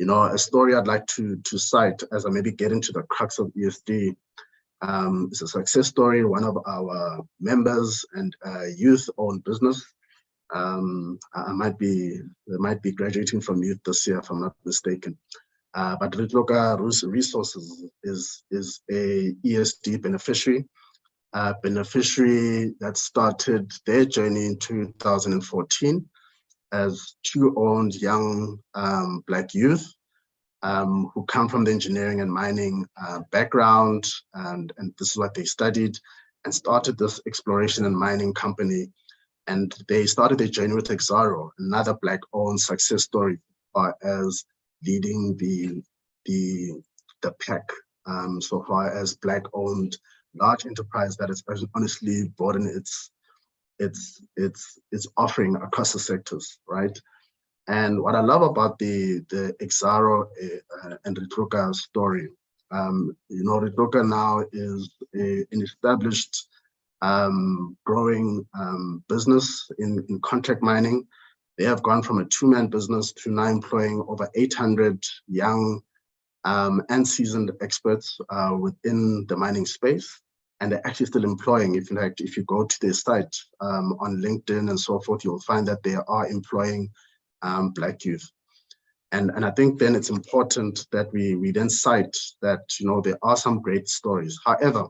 A story I'd like to cite as I maybe get into the crux of ESD is a success story. One of our members and youth-owned business. They might be graduating from youth this year, if I'm not mistaken. But Ritloka Resources is a ESD beneficiary that started their journey in 2014 as two owned young Black youth who come from the engineering and mining background, and this is what they studied, and started this exploration and mining company. And they started their journey with Exaro, another Black-owned success story, as leading the pack so far as Black-owned large enterprise that is honestly broadened its offering across the sectors, right? And what I love about the Exaro and Ritloka story, Ritloka now is an established growing business in contract mining. They have gone from a two-man business to now employing over 800 young and seasoned experts within the mining space. And they're actually still employing. If you go to their site on LinkedIn and so forth, you'll find that they are employing Black youth. And I think then it's important that we then cite that, there are some great stories. However,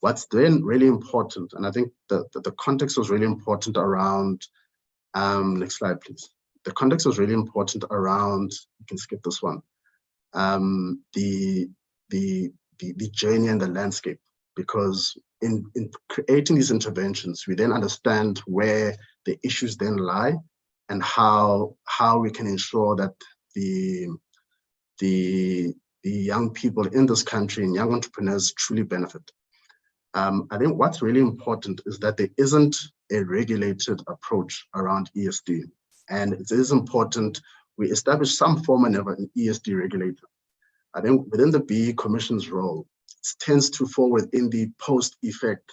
what's then really important, and I think the context was really important around, next slide, please. The context was really important around, you can skip this one, the journey and the landscape, because in creating these interventions, we then understand where the issues then lie and how we can ensure that the young people in this country and young entrepreneurs truly benefit. I think what's really important is that there isn't a regulated approach around ESD. And it is important we establish some form of an ESD regulator. I think within the BEE Commission's role, it tends to fall within the post-effect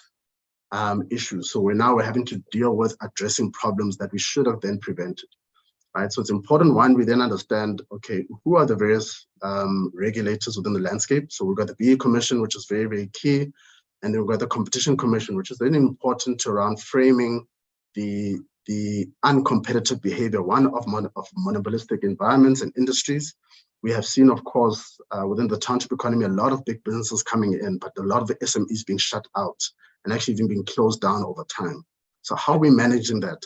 issues. So we're having to deal with addressing problems that we should have then prevented. Right, so it's important, one, we then understand, okay, who are the various regulators within the landscape? So we've got the BEE Commission, which is very, very key. And then we've got the Competition Commission, which is then important around framing the uncompetitive behavior, one of monopolistic environments and industries. We have seen, of course, within the township economy, a lot of big businesses coming in, but a lot of the SMEs being shut out and actually even being closed down over time. So how are we managing that?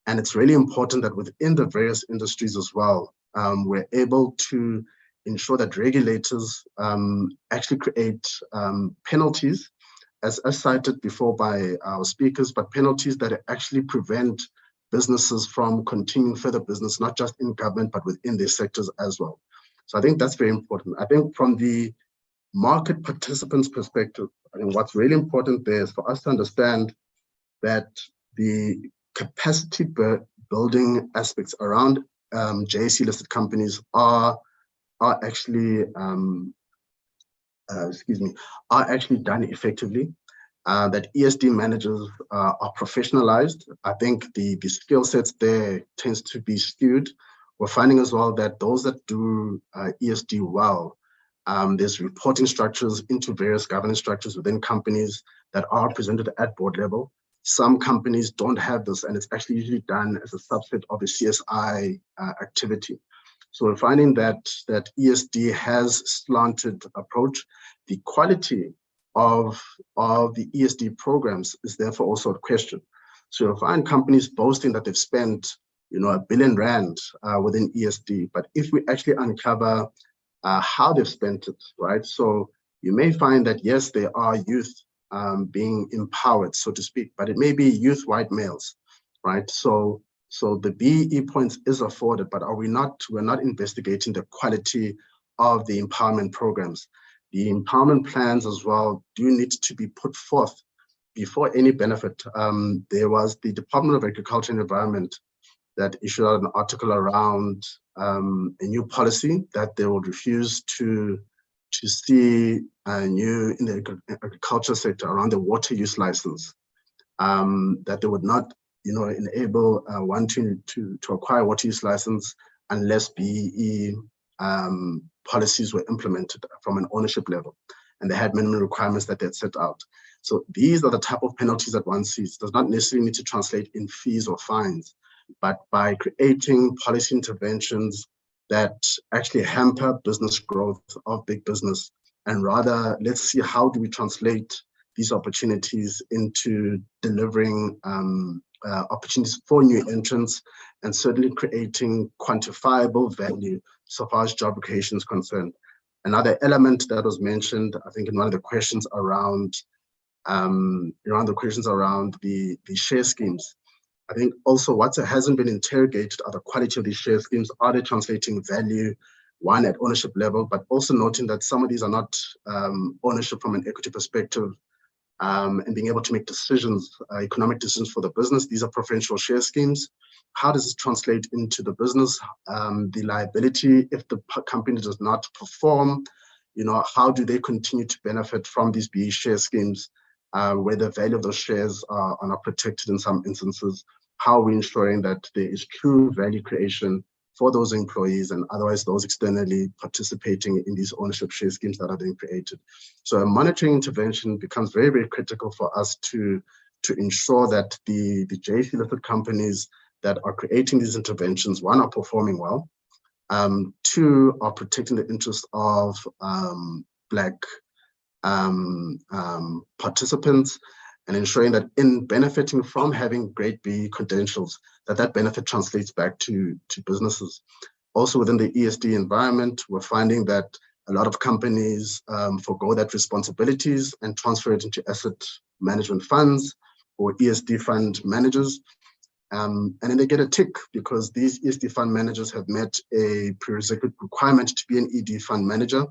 And it's really important that within the various industries as well, we're able to ensure that regulators actually create penalties, as cited before by our speakers, but penalties that actually prevent businesses from continuing further business, not just in government, but within their sectors as well. So I think that's very important. I think from the market participants' perspective, I think what's really important there is for us to understand that the capacity building aspects around JSE listed companies are actually done effectively. That ESD managers are professionalized. I think the skill sets there tends to be skewed. We're finding as well that those that do ESD well, there's reporting structures into various governance structures within companies that are presented at board level. some companies don't have this, and it's actually usually done as a subset of a CSI activity. So we're finding that ESD has slanted approach. The quality of the ESD programs is therefore also a question. So you'll find companies boasting that they've spent, R1 billion within ESD, but if we actually uncover how they've spent it, right? So you may find that yes, there are youth being empowered, so to speak, but it may be youth white males, right? So the BEE points is afforded, but we're not investigating the quality of the empowerment programs. The empowerment plans as well do need to be put forth before any benefit. There was the Department of Agriculture and Environment that issued out an article around a new policy that they would refuse to see new in the agriculture sector around the water use license, that they would not enable one to acquire water use license unless BEE policies were implemented from an ownership level, and they had minimum requirements that they had set out. So these are the type of penalties that one sees. It does not necessarily need to translate in fees or fines, but by creating policy interventions that actually hamper business growth of big business, and rather let's see how do we translate these opportunities into delivering opportunities for new entrants, and certainly creating quantifiable value so far as job creation is concerned. Another element that was mentioned, I think, in one of the questions around the share schemes. I think also what hasn't been interrogated are the quality of these share schemes. Are they translating value, one at ownership level, but also noting that some of these are not ownership from an equity perspective, and being able to make decisions, economic decisions for the business. These are preferential share schemes. How does this translate into the business? The liability, if the company does not perform, how do they continue to benefit from these BEE share schemes, where the value of those shares are not protected in some instances? How are we ensuring that there is true value creation for those employees and otherwise those externally participating in these ownership share schemes that are being created? So a monitoring intervention becomes very, very critical for us to ensure that the JSE listed companies that are creating these interventions, one, are performing well, two, are protecting the interests of Black participants, and ensuring that in benefiting from having great BEE credentials, that benefit translates back to businesses. Also within the ESD environment, we're finding that a lot of companies forgo that responsibilities and transfer it into asset management funds or ESD fund managers. And then they get a tick because these ESD fund managers have met a prerequisite requirement to be an ED fund manager.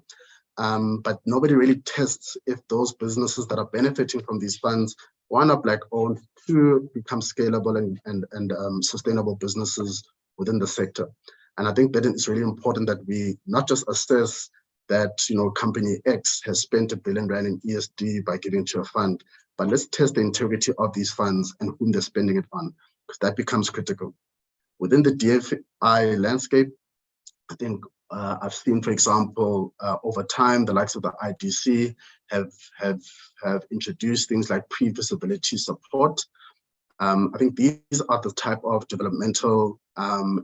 But nobody really tests if those businesses that are benefiting from these funds, one, are Black owned, two, become scalable and sustainable businesses within the sector. And I think that it's really important that we not just assess that company X has spent R1 billion in ESD by giving to a fund, but let's test the integrity of these funds and whom they're spending it on, because that becomes critical. Within the DFI landscape, I think I've seen, for example, over time, the likes of the IDC have introduced things like pre-visibility support. I think these are the type of developmental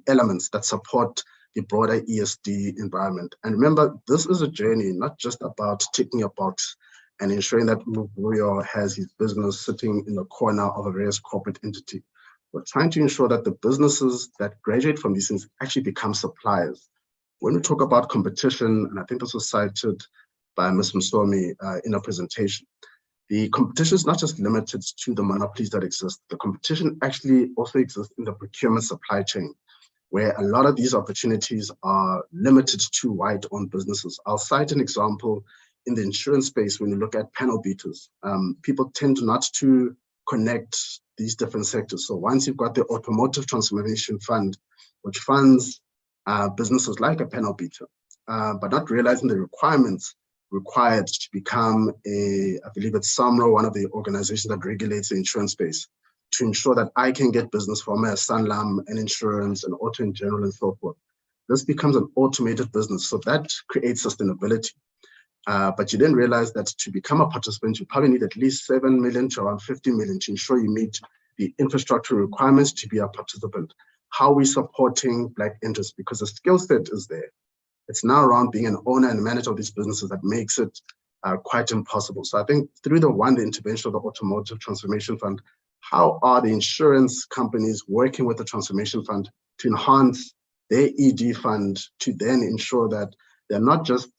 elements that support the broader ESD environment. And remember, this is a journey, not just about ticking a box and ensuring that Mubuyo has his business sitting in the corner of a various corporate entity. We're trying to ensure that the businesses that graduate from these things actually become suppliers. When we talk about competition, and I think this was cited by Ms. Msomi in her presentation, the competition is not just limited to the monopolies that exist. The competition actually also exists in the procurement supply chain, where a lot of these opportunities are limited to white-owned businesses. I'll cite an example in the insurance space. When you look at panel beaters, people tend not to connect these different sectors. So once you've got the automotive transformation fund, which funds businesses like a panel beater, but not realizing the requirements required to become I believe it's SAMRO, one of the organizations that regulates the insurance space, to ensure that I can get business from a Sanlam and insurance and auto in general and so forth. This becomes an automated business. So that creates sustainability. But you then realize that to become a participant, you probably need at least 7 million to around 50 million to ensure you meet the infrastructure requirements to be a participant. How are we supporting Black interests? Because the skill set is there. It's now around being an owner and manager of these businesses that makes it quite impossible. So I think through the intervention of the Automotive Transformation Fund, how are the insurance companies working with the Transformation Fund to enhance their ED fund to then ensure that they're not just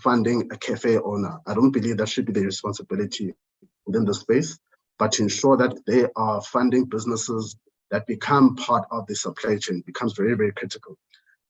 funding a cafe owner. I don't believe that should be their responsibility within the space, but to ensure that they are funding businesses that become part of the supply chain becomes very, very critical.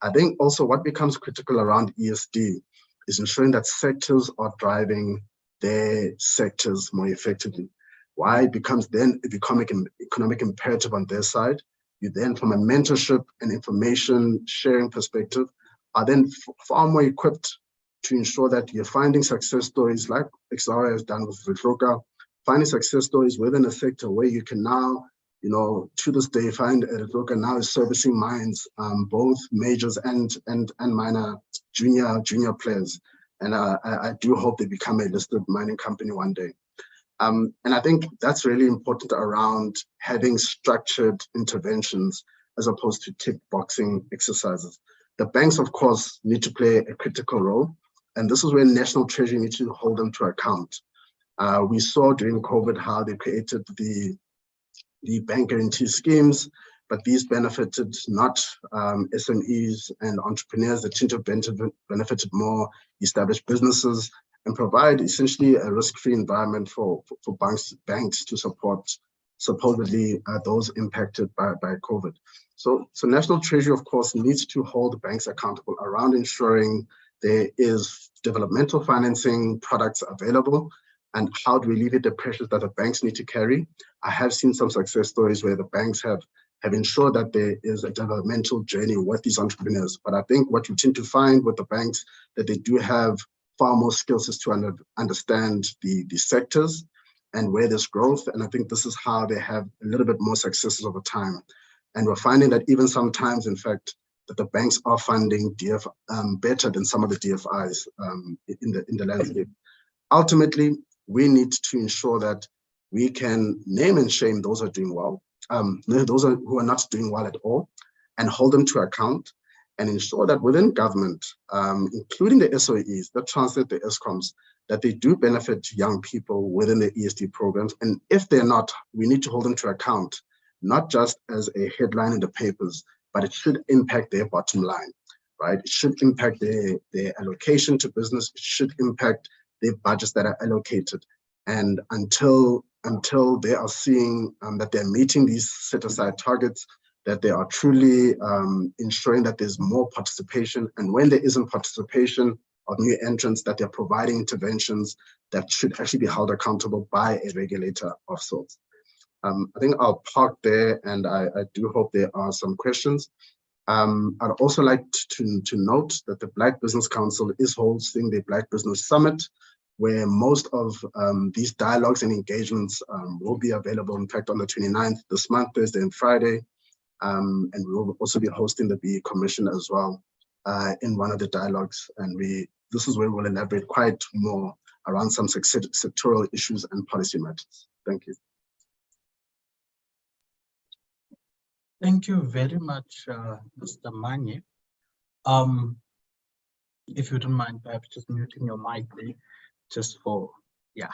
I think also what becomes critical around ESD is ensuring that sectors are driving their sectors more effectively. Why? It becomes then an economic imperative on their side. You then, from a mentorship and information sharing perspective, are then far more equipped to ensure that you're finding success stories like XR has done with Retloka, finding success stories within a sector where you can now, to this day, find Retloka now is servicing mines, both majors and minor junior players. And I do hope they become a listed mining company one day. And I think that's really important around having structured interventions as opposed to tick boxing exercises. The banks, of course, need to play a critical role. And this is where National Treasury needs to hold them to account. We saw during COVID how they created the bank guarantee schemes, but these benefited not SMEs and entrepreneurs. That seem to have benefited more established businesses and provide essentially a risk-free environment for banks to support supposedly those impacted by COVID. So National Treasury, of course, needs to hold banks accountable around ensuring there is developmental financing products available, and how do we alleviate the pressures that the banks need to carry. I have seen some success stories where the banks have ensured that there is a developmental journey with these entrepreneurs. But I think what you tend to find with the banks, that they do have far more skill sets to understand the sectors and where there's growth. And I think this is how they have a little bit more successes over time. And we're finding that even sometimes, in fact, that the banks are funding better than some of the DFIs in the landscape. Ultimately, we need to ensure that we can name and shame those who are doing well, those who are not doing well at all, and hold them to account, and ensure that within government, including the SOEs that translate the ESCOMs, that they do benefit young people within the ESD programs. And if they're not, we need to hold them to account, not just as a headline in the papers, but it should impact their bottom line, right? It should impact their allocation to business. It should impact their budgets that are allocated. And until they are seeing that they're meeting these set aside targets, that they are truly ensuring that there's more participation. And when there isn't participation of new entrants, that they're providing interventions that should actually be held accountable by a regulator of sorts. I think I'll park there, and I do hope there are some questions. I'd also like to note that the Black Business Council is hosting the Black Business Summit, where most of these dialogues and engagements will be available, in fact, on the 29th this month, Thursday and Friday. And we will also be hosting the BE Commission as well in one of the dialogues. And this is where we'll elaborate quite more around some sectoral issues and policy matters. Thank you. Thank you very much, Mr. Manye. If you don't mind, perhaps just muting your mic there, just for, yeah.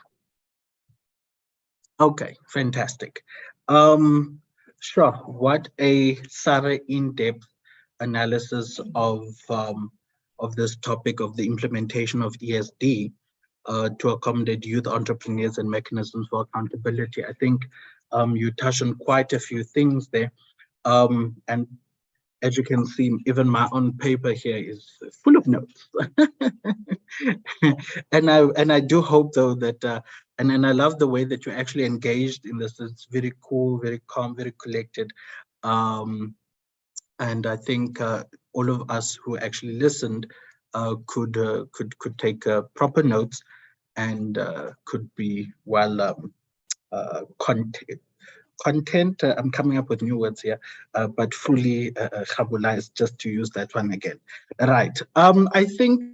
Okay, fantastic. Sure, what a thorough, in-depth analysis of this topic of the implementation of ESD to accommodate youth entrepreneurs and mechanisms for accountability. I think you touched on quite a few things there. And as you can see, even my own paper here is full of notes. and I do hope, though, that and I love the way that you actually engaged in this. It's very cool, very calm, very collected. And I think all of us who actually listened could take proper notes and could be well content, I'm coming up with new words here, but fully chabulized, just to use that one again. Right. I think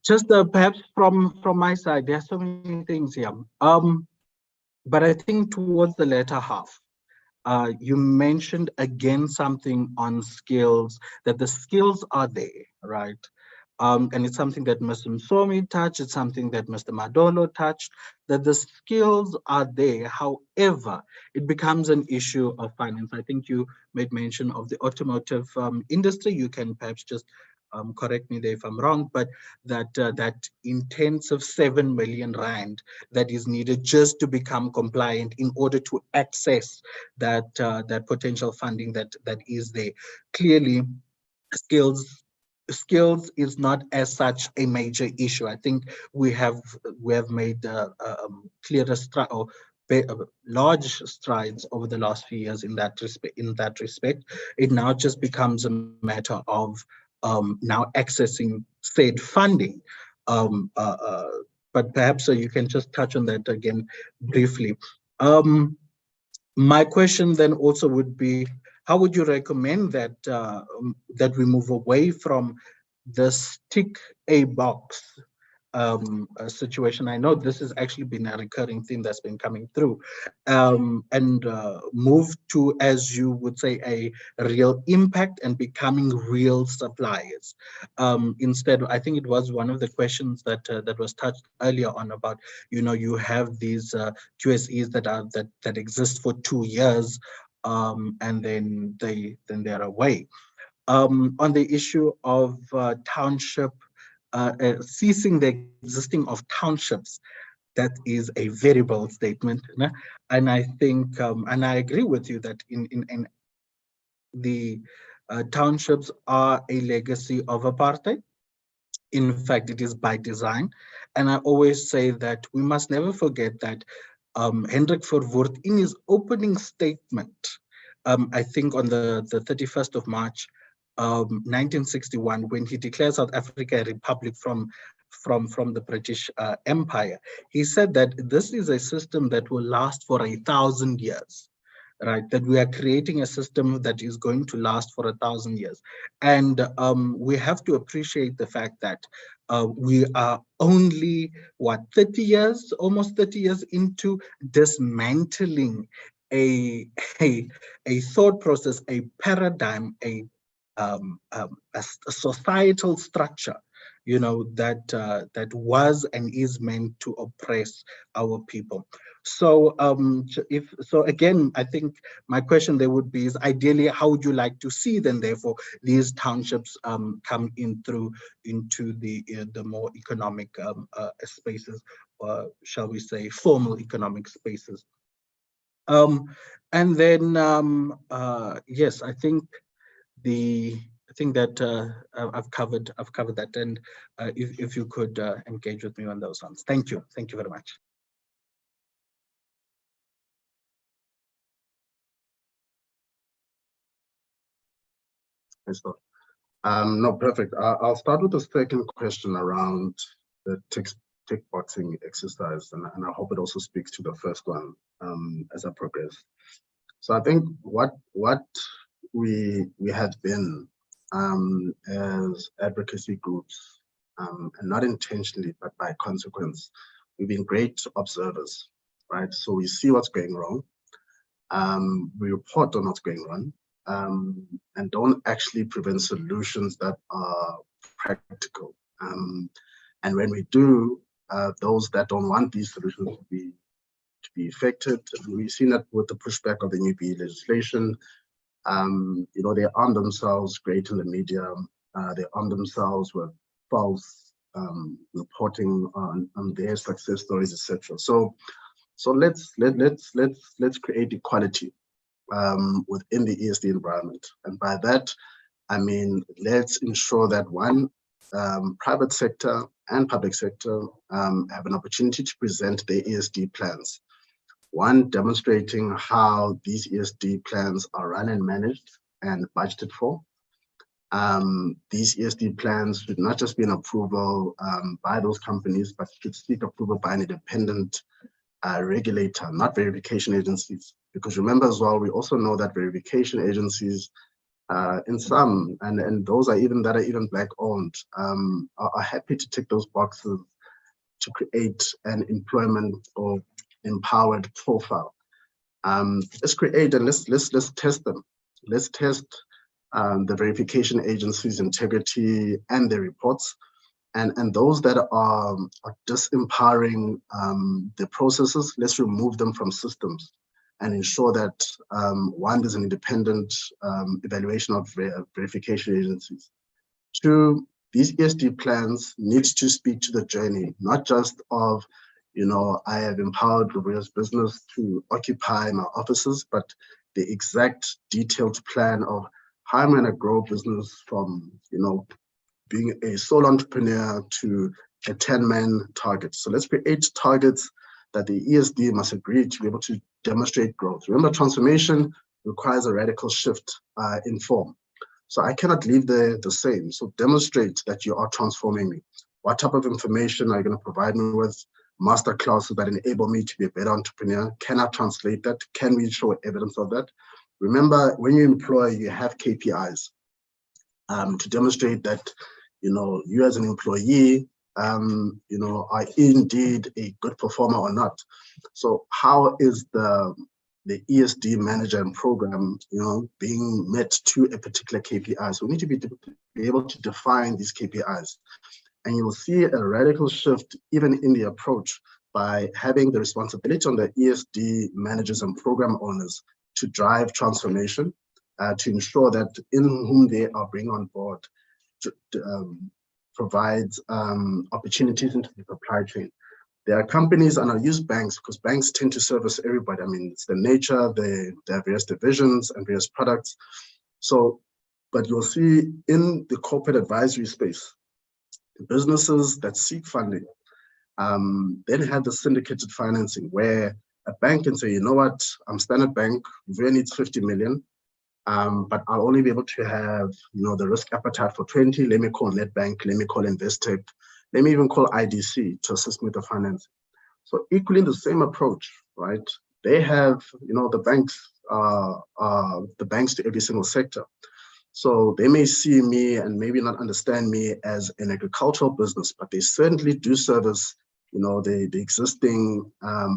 Just perhaps from my side, there are so many things here. But I think towards the latter half, you mentioned again something on skills, that the skills are there, right? And it's something that Mr. Msomi touched, it's something that Mr. Madolo touched, that the skills are there. However, it becomes an issue of finance. I think you made mention of the automotive industry. You can perhaps just correct me there if I'm wrong, but that intensive 7 million rand that is needed just to become compliant in order to access that that potential funding that is there. Clearly, skills is not as such a major issue. I think we have made clearer large strides over the last few years in that respect. It now just becomes a matter of now accessing said funding. But perhaps you can just touch on that again briefly. My question then also would be, how would you recommend that that we move away from this tick a box situation? I know this has actually been a recurring theme that's been coming through, and move to, as you would say, a real impact and becoming real suppliers. Instead, I think it was one of the questions that that was touched earlier on about, you have these QSEs that exist for 2 years, and then they're away. On the issue of township ceasing the existing of townships, that is a very bold statement, and I think and I agree with you that in the townships are a legacy of apartheid. In fact, it is by design. And I always say that we must never forget that Hendrik Verwoerd, in his opening statement, I think on the 31st of March, 1961, when he declared South Africa a republic from the British Empire, he said that this is a system that will last for 1,000 years. Right, that we are creating a system that is going to last for 1,000 years. And we have to appreciate the fact that we are only, almost 30 years into dismantling a thought process, a paradigm, a societal structure, that was and is meant to oppress our people. So again, I think my question there would be is, ideally, how would you like to see then therefore these townships come into the more economic spaces, or shall we say formal economic spaces? And then yes, I think that I've covered that, and if you could engage with me on those ones. Thank you very much. No, perfect. I'll start with the second question around the tick boxing exercise, and I hope it also speaks to the first one as I progress. So I think what we have been as advocacy groups, and not intentionally, but by consequence, we've been great observers, right? So we see what's going wrong, we report on what's going wrong, and don't actually prevent solutions that are practical. And when we do, those that don't want these solutions to be effective, we've seen that with the pushback of the new B legislation. They arm themselves great in the media. They arm themselves with false reporting on their success stories, etc. So let's create equality within the ESD environment, and by that I mean let's ensure that one, private sector and public sector have an opportunity to present their ESD plans. One, demonstrating how these ESD plans are run and managed and budgeted for. These ESD plans should not just be an approval by those companies, but should seek approval by an independent regulator, not verification agencies. Because remember as well, we also know that verification agencies in some, and those are even that are even Black owned, are happy to tick those boxes to create an employment or empowered profile. Let's create and let's test them. Let's test the verification agency's integrity and their reports, and those that are disempowering the processes, let's remove them from systems and ensure that one, there's an independent evaluation of verification agencies. Two, these ESD plans need to speak to the journey, not just of, I have empowered Roberto's business to occupy my offices, but the exact detailed plan of how I'm going to grow business from, being a sole entrepreneur to a 10-man target. So let's create targets that the ESD must agree to be able to demonstrate growth. Remember, transformation requires a radical shift in form. So I cannot leave the same. So demonstrate that you are transforming me. What type of information are you going to provide me with? Master classes that enable me to be a better entrepreneur. Can I translate that? Can we show evidence of that? Remember, when you employ, you have KPIs to demonstrate that, you as an employee, are indeed a good performer or not. So how is the ESD manager and program, being met to a particular KPI? So we need to be able to define these KPIs. And you'll see a radical shift even in the approach by having the responsibility on the ESD managers and program owners to drive transformation, to ensure that in whom they are bringing on board provides opportunities into the supply chain. There are companies, and I'll use banks because banks tend to service everybody. I mean, it's the nature, they have various divisions and various products. So, but you'll see in the corporate advisory space, businesses that seek funding then have the syndicated financing where a bank can say, you know what, I'm Standard Bank, Via needs 50 million, but I'll only be able to have, the risk appetite for 20. Let me call NetBank, let me call Investec, let me even call IDC to assist me with the financing. So equally the same approach, right? They have, the banks to every single sector. So they may see me and maybe not understand me as an agricultural business, but they certainly do service, the existing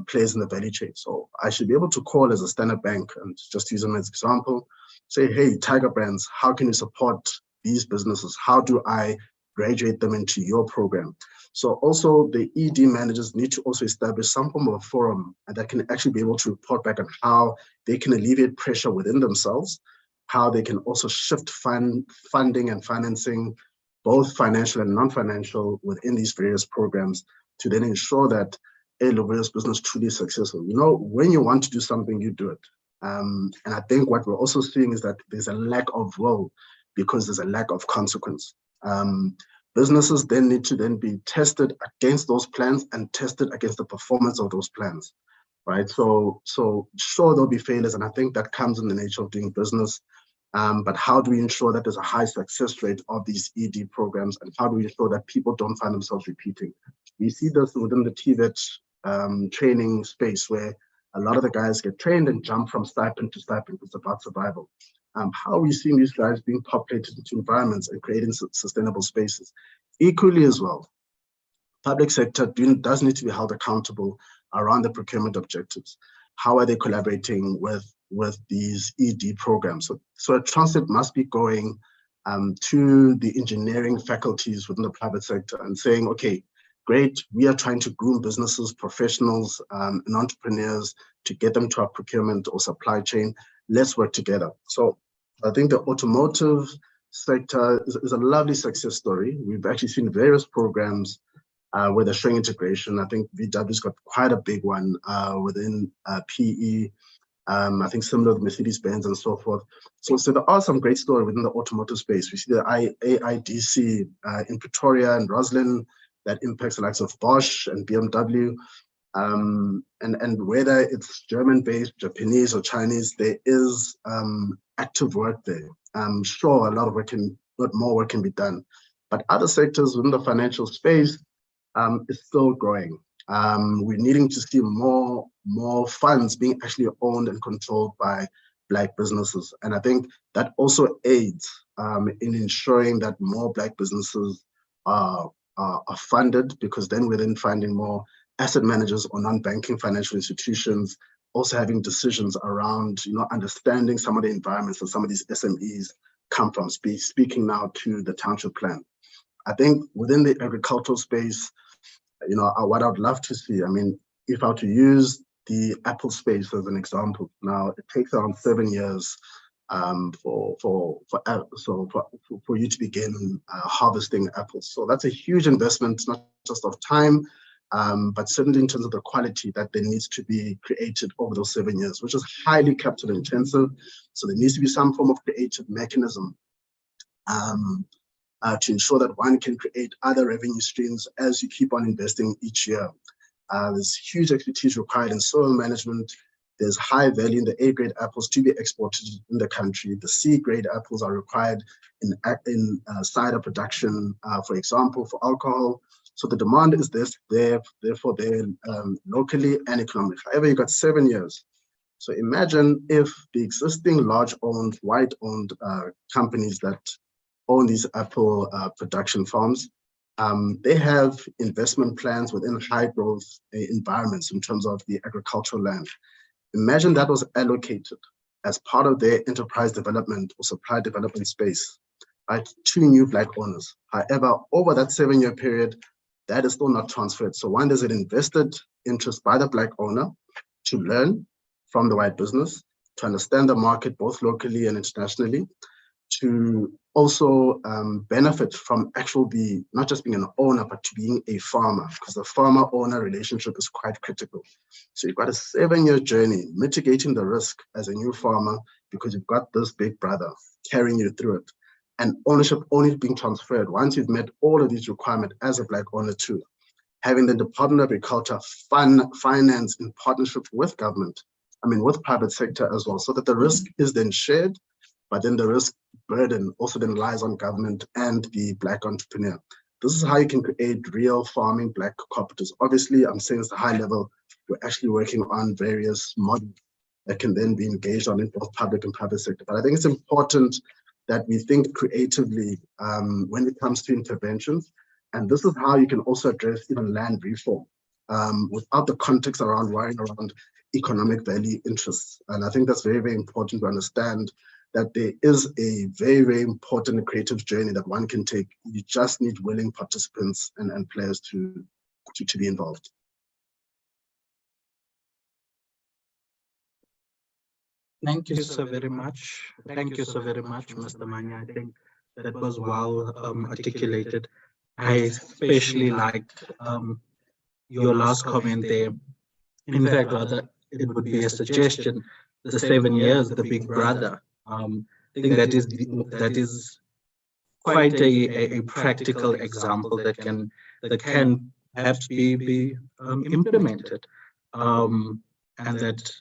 players in the value chain. So I should be able to call as a Standard Bank and just use them as an example, say, hey, Tiger Brands, how can you support these businesses? How do I graduate them into your program? So also the ED managers need to also establish some form of a forum that can actually be able to report back on how they can alleviate pressure within themselves, how they can also shift funding and financing, both financial and non-financial, within these various programs to then ensure that a Roberto's business truly is successful. When you want to do something, you do it. And I think what we're also seeing is that there's a lack of will because there's a lack of consequence. Businesses then need to then be tested against those plans and tested against the performance of those plans, right? So sure, there'll be failures, and I think that comes in the nature of doing business. But how do we ensure that there's a high success rate of these ED programs, and how do we ensure that people don't find themselves repeating? We see this within the TVET training space where a lot of the guys get trained and jump from stipend to stipend. It's about survival. How are we seeing these guys being populated into environments and creating sustainable spaces? Equally as well, public sector does need to be held accountable around the procurement objectives. How are they collaborating with these ED programs? So a transit must be going to the engineering faculties within the private sector and saying, okay, great, we are trying to groom businesses, professionals, and entrepreneurs to get them to our procurement or supply chain. Let's work together. So I think the automotive sector is a lovely success story. We've actually seen various programs where they're showing integration. I think VW's got quite a big one within PE. I think similar to Mercedes-Benz and so forth. So there are some great stories within the automotive space. We see the AIDC in Pretoria and Roslyn that impacts the likes of Bosch and BMW. And whether it's German-based, Japanese, or Chinese, there is active work there. I'm sure a lot more work can be done. But other sectors within the financial space is still growing. We're needing to see more funds being actually owned and controlled by Black businesses. And I think that also aids in ensuring that more Black businesses are funded, because then we're then finding more asset managers or non-banking financial institutions also having decisions around, understanding some of the environments that some of these SMEs come from. Speaking now to the township plan, I think within the agricultural space, what I would love to see, if I were to use the apple space as an example, now it takes around 7 years for you to begin harvesting apples. So that's a huge investment, not just of time, but certainly in terms of the quality that there needs to be created over those 7 years, which is highly capital intensive. So there needs to be some form of creative mechanism to ensure that one can create other revenue streams as you keep on investing each year. There's huge expertise required in soil management. There's high value in the A-grade apples to be exported in the country. The C-grade apples are required in cider production, for example, for alcohol. So the demand is therefore there locally and economically. However, you've got 7 years. So imagine if the existing large-owned, white-owned companies that own these apple production farms, they have investment plans within high growth environments in terms of the agricultural land. Imagine that was allocated as part of their enterprise development or supply development space, right, to new Black owners. However, over that 7-year period, that is still not transferred. So one, there's an invested interest by the Black owner to learn from the white business, to understand the market both locally and internationally, to also benefit from not just being an owner, but to being a farmer, because the farmer-owner relationship is quite critical. So you've got a 7-year journey, mitigating the risk as a new farmer, because you've got this big brother carrying you through it. And ownership only being transferred once you've met all of these requirements as a Black owner too. Having the Department of Agriculture finance in partnership with government, with private sector as well, so that the risk is then shared, but then the risk burden also then lies on government and the Black entrepreneur. This is how you can create real farming Black cooperatives. Obviously, I'm saying it's a high level. We're actually working on various models that can then be engaged on in both public and private sector. But I think it's important that we think creatively when it comes to interventions. And this is how you can also address even land reform without the context around worrying around economic value interests. And I think that's very, very important to understand that there is a very, very important creative journey that one can take. You just need willing participants and players to be involved. Thank you so very much. Thank you so very much, Mr. Manya. I think that was well articulated. I especially liked your last comment there. In fact, rather, it would be a suggestion, the 7 years, the big brother. I think that is quite a practical example that can perhaps be implemented, and that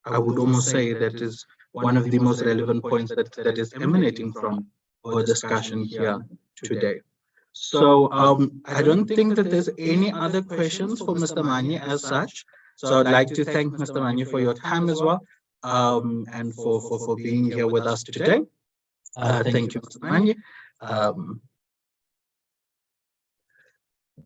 I would almost say that is one of the most relevant points that is emanating from our discussion here today. So I don't think that there's any other questions for Mr. Manya as such. So I'd like to thank Mr. Manya for your time as well, and for being here with us today. Thank you, Mr. Manya.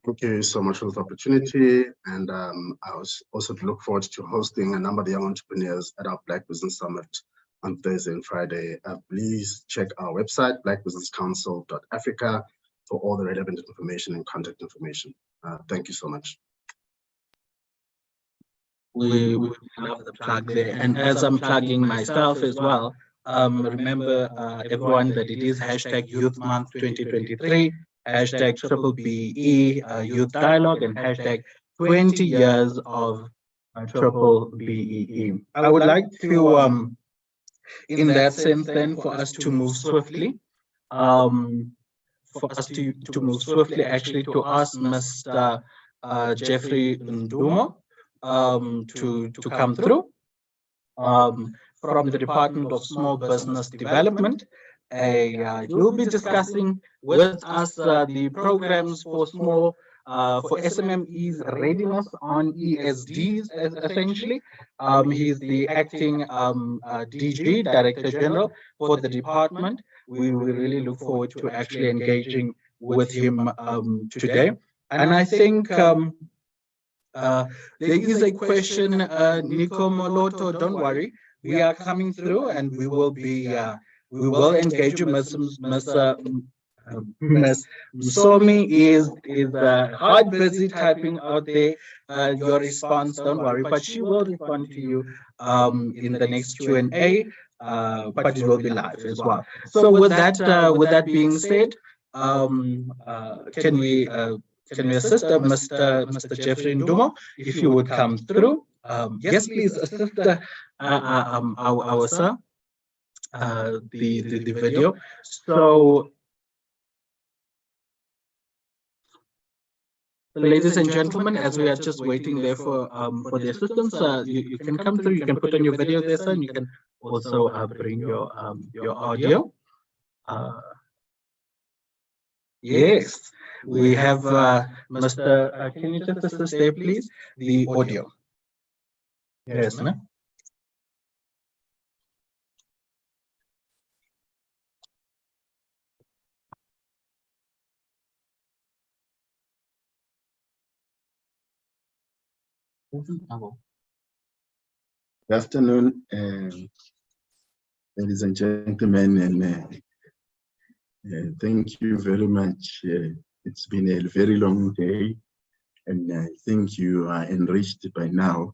Thank you so much for this opportunity. And I was also look forward to hosting a number of young entrepreneurs at our Black Business Summit on Thursday and Friday. Please check our website, blackbusinesscouncil.africa, for all the relevant information and contact information. Thank you so much. We love the plug there. And as I'm plugging myself as well, remember everyone that it is hashtag Youth Month 2023, hashtag B-BBEE Youth Dialogue, and hashtag 20 years of B-BBEE. I would like to, in that sense then, for us to move swiftly, actually to ask Mr. Jeffrey Ndumo to come through from the Department of Small Business Development. You'll be discussing with us the programs for small for SMME's readiness on ESDs, essentially. He's the acting DG, Director General for the department. We really look forward to actually engaging with him today. And I think there is a question, Nico Moloto, don't worry. We are coming through and we will engage you. Miss Msomi is hard busy typing out there your response. Don't worry, but she will respond to you in the next Q&A, but it will be live as well. So with that being said, can we assist Mr. Jeffrey Ndumo, if you would come through? Yes, please assist our sir, the video. So, ladies and gentlemen, as we are just waiting there for the assistance, you can come through. You can put on your video there, sir, and you can also bring your audio. Yes, we have Mr. Can you just assist there, please? The audio. Yes, ma'am. Good afternoon, ladies and gentlemen, and thank you very much. It's been a very long day, and I think you are enriched by now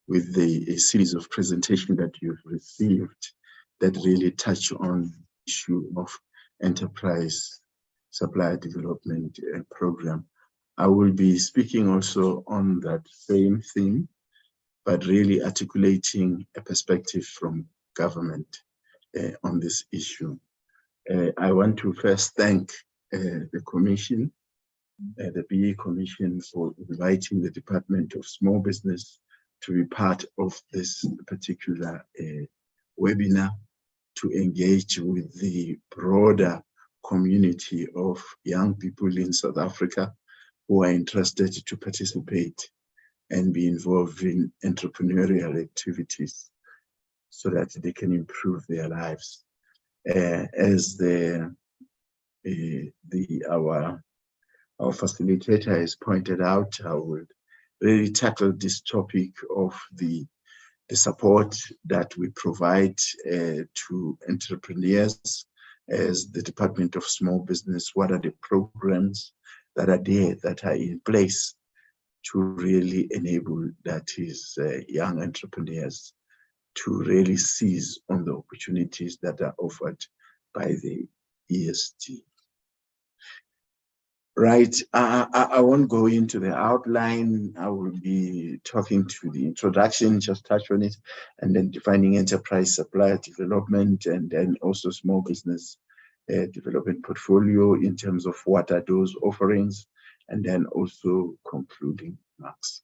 with a series of presentations that you've received that really touch on the issue of enterprise supplier development program. I will be speaking also on that same theme, but really articulating a perspective from government on this issue. I want to first thank the Commission, the BE Commission, for inviting the Department of Small Business to be part of this particular webinar to engage with the broader community of young people in South Africa who are interested to participate and be involved in entrepreneurial activities so that they can improve their lives. As our facilitator has pointed out, I will really tackle this topic of the support that we provide to entrepreneurs as the Department of Small Business. What are the programs that are there, that are in place to really enable, that is, young entrepreneurs to really seize on the opportunities that are offered by the ESD. Right, I won't go into the outline. I will be talking to the introduction, just touch on it, and then defining enterprise supplier development, and then also small business development portfolio in terms of what are those offerings, and then also concluding remarks.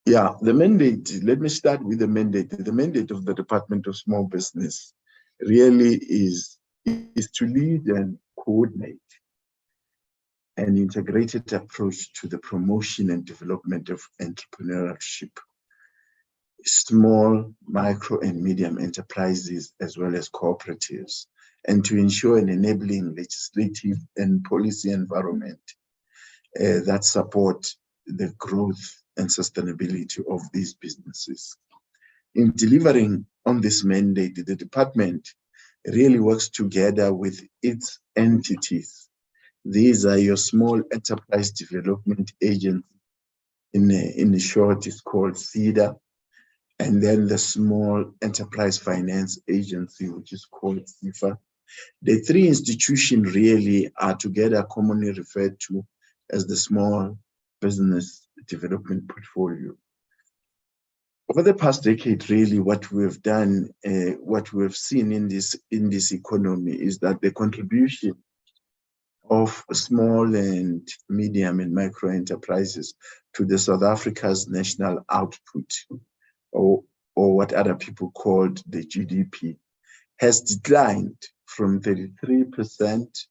Yeah, the mandate, let me start with the mandate. The mandate of the Department of Small Business really is to lead and coordinate an integrated approach to the promotion and development of entrepreneurship, small, micro, and medium enterprises, as well as cooperatives, and to ensure an enabling legislative and policy environment that support the growth and sustainability of these businesses. In delivering on this mandate, the department really works together with its entities. These are your small enterprise development agents. In short, it's called SEDA. And then the Small Enterprise Finance Agency, which is called SIFA. The three institutions really are together commonly referred to as the Small Business Development Portfolio. Over the past decade, really, what we've done, what we've seen in this economy is that the contribution of small and medium and micro enterprises to the South Africa's national output, or what other people called the GDP, has declined from 33%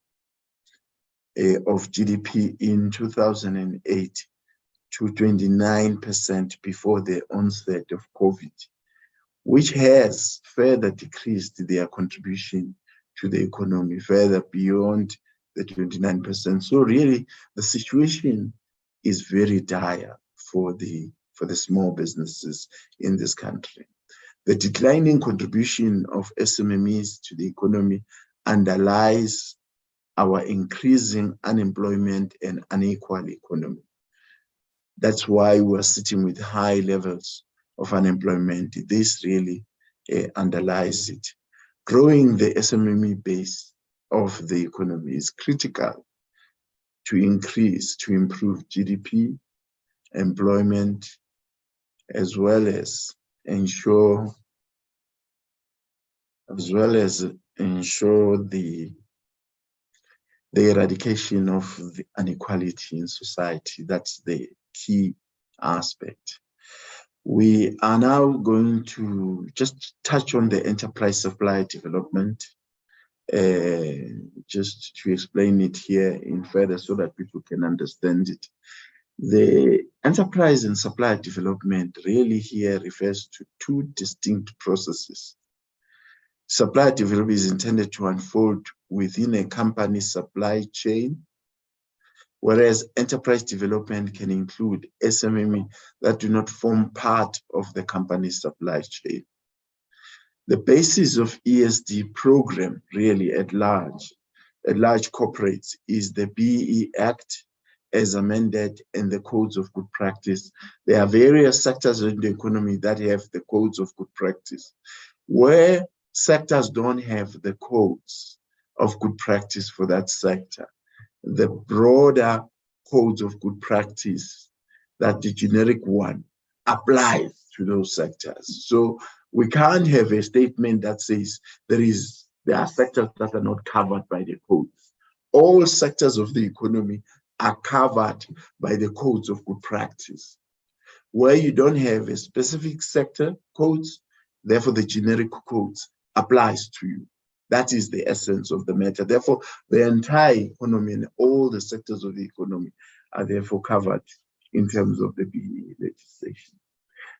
of GDP in 2008 to 29% before the onset of COVID, which has further decreased their contribution to the economy further beyond the 29%. So really, the situation is very dire for the small businesses in this country. The declining contribution of SMMEs to the economy underlies our increasing unemployment and unequal economy. That's why we're sitting with high levels of unemployment. This really underlies it. Growing the SMME base of the economy is critical to improve GDP, employment, as well as ensure the eradication of the inequality in society. That's the key aspect. We are now going to just touch on the enterprise supply development, just to explain it here in further so that people can understand it. The enterprise and supply development really here refers to two distinct processes. Supply development is intended to unfold within a company's supply chain, whereas enterprise development can include SMME that do not form part of the company's supply chain. The basis of ESD program really at large corporates is the BEE Act as amended and the codes of good practice. There are various sectors in the economy that have the codes of good practice. Where sectors don't have the codes of good practice for that sector, the broader codes of good practice, that the generic one applies to those sectors. So we can't have a statement that says there are sectors that are not covered by the codes. All sectors of the economy are covered by the codes of good practice. Where you don't have a specific sector codes, therefore the generic codes applies to you. That is the essence of the matter. Therefore, the entire economy and all the sectors of the economy are therefore covered in terms of the BEE legislation.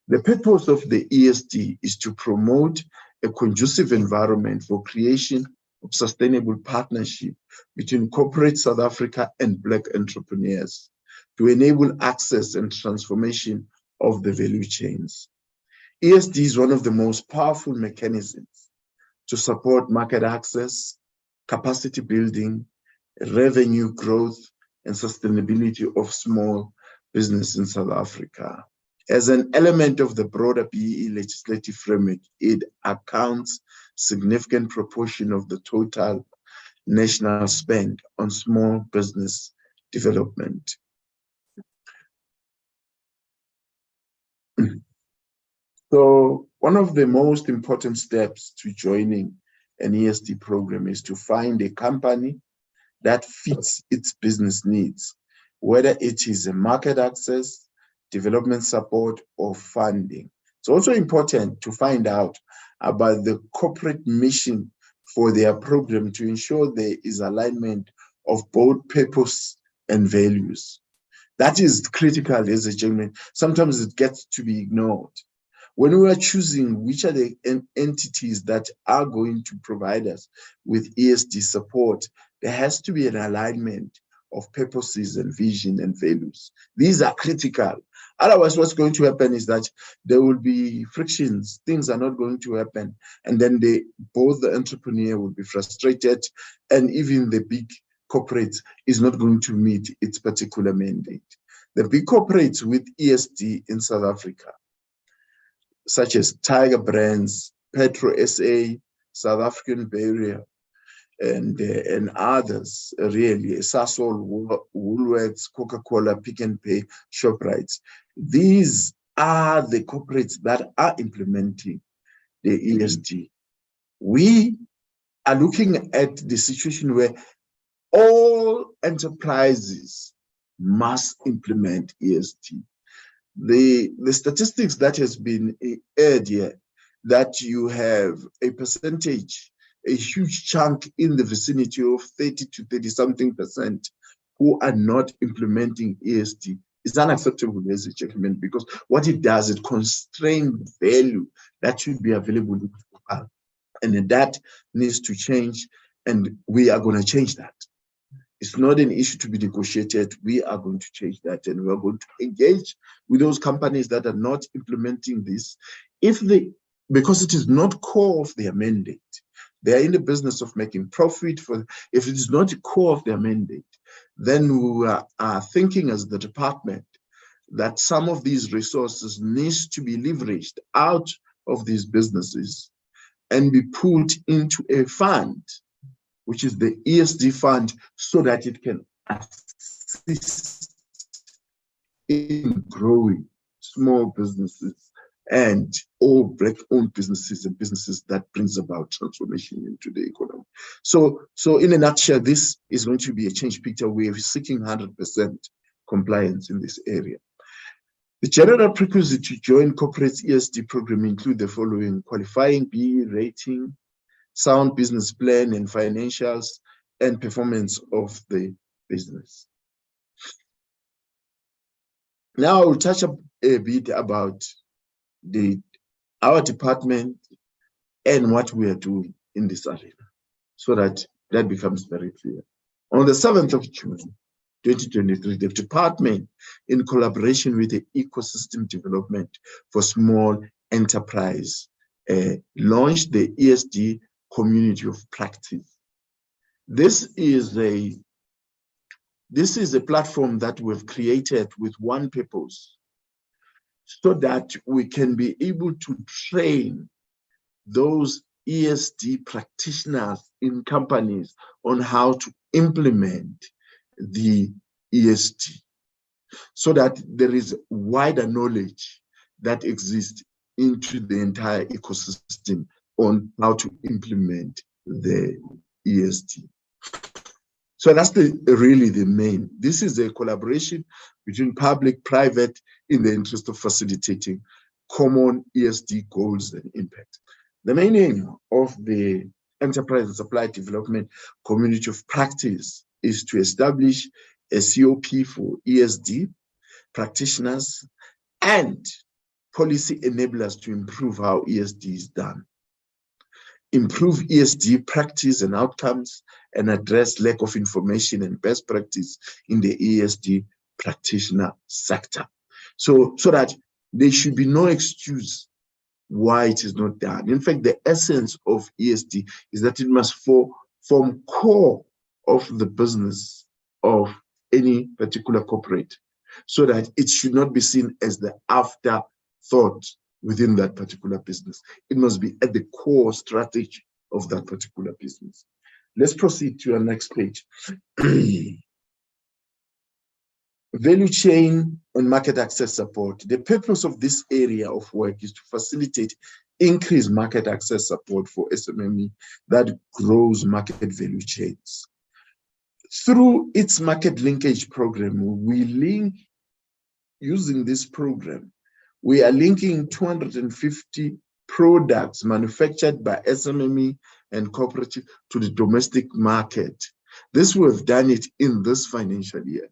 The purpose of the ESD is to promote a conducive environment for creation of sustainable partnership between corporate South Africa and Black entrepreneurs to enable access and transformation of the value chains. ESD is one of the most powerful mechanisms to support market access, capacity building, revenue growth, and sustainability of small business in South Africa. As an element of the broader BEE legislative framework, it accounts significant proportion of the total national spend on small business development. So one of the most important steps to joining an ESD program is to find a company that fits its business needs, whether it is a market access, development support, or funding. It's also important to find out about the corporate mission for their program to ensure there is alignment of both purpose and values. That is critical, ladies and gentlemen. Sometimes it gets to be ignored. When we are choosing which are the entities that are going to provide us with ESD support, there has to be an alignment of purposes and vision and values. These are critical. Otherwise, what's going to happen is that there will be frictions. Things are not going to happen. And then both the entrepreneur will be frustrated, and even the big corporate is not going to meet its particular mandate. The big corporates with ESD in South Africa, such as Tiger Brands, Petro SA, South African Barrier, and others, really, Sasol, Woolworths, Coca-Cola, Pick n Pay, ShopRite. These are the corporates that are implementing the ESD. We are looking at the situation where all enterprises must implement ESD. The statistics that has been aired here, that you have a percentage a huge chunk in the vicinity of 30 to 30-something% who are not implementing ESD. It's unacceptable, ladies and gentlemen, because what it does, it constrains value that should be available in the park. And that needs to change, and we are going to change that. It's not an issue to be negotiated. We are going to change that, and we are going to engage with those companies that are not implementing this. Because it is not core of their mandate. They are in the business of making profit. If it is not core of their mandate, then we are thinking as the department that some of these resources needs to be leveraged out of these businesses and be put into a fund, which is the ESD fund, so that it can assist in growing small businesses and all Black-owned businesses and businesses that brings about transformation into the economy. So in a nutshell, this is going to be a change picture. We are seeking 100% compliance in this area. The general prerequisite to join corporate ESD program include the following: qualifying B rating, sound business plan and financials, and performance of the business. Now I'll touch a bit about our department and what we are doing in this arena, so that becomes very clear. On the 7th of June, 2023, the department, in collaboration with the Ecosystem Development for Small Enterprise, launched the ESD Community of Practice. This is a platform that we've created with one purpose, so that we can be able to train those ESD practitioners in companies on how to implement the ESD, so that there is wider knowledge that exists into the entire ecosystem on how to implement the ESD. So that's really the main. This is a collaboration between public, private, in the interest of facilitating common ESD goals and impact. The main aim of the Enterprise and Supply Development Community of Practice is to establish a COP for ESD practitioners and policy enablers to improve how ESD is done, improve ESD practice and outcomes, and address lack of information and best practice in the ESD practitioner sector. So that there should be no excuse why it is not done. In fact, the essence of ESD is that it must form core of the business of any particular corporate, so that it should not be seen as the afterthought within that particular business. It must be at the core strategy of that particular business. Let's proceed to our next page. Value chain and market access support. The purpose of this area of work is to facilitate increased market access support for SMME that grows market value chains. Through its market linkage program, using this program, we are linking 250 products manufactured by SMME and cooperative to the domestic market. This we've done it in this financial year.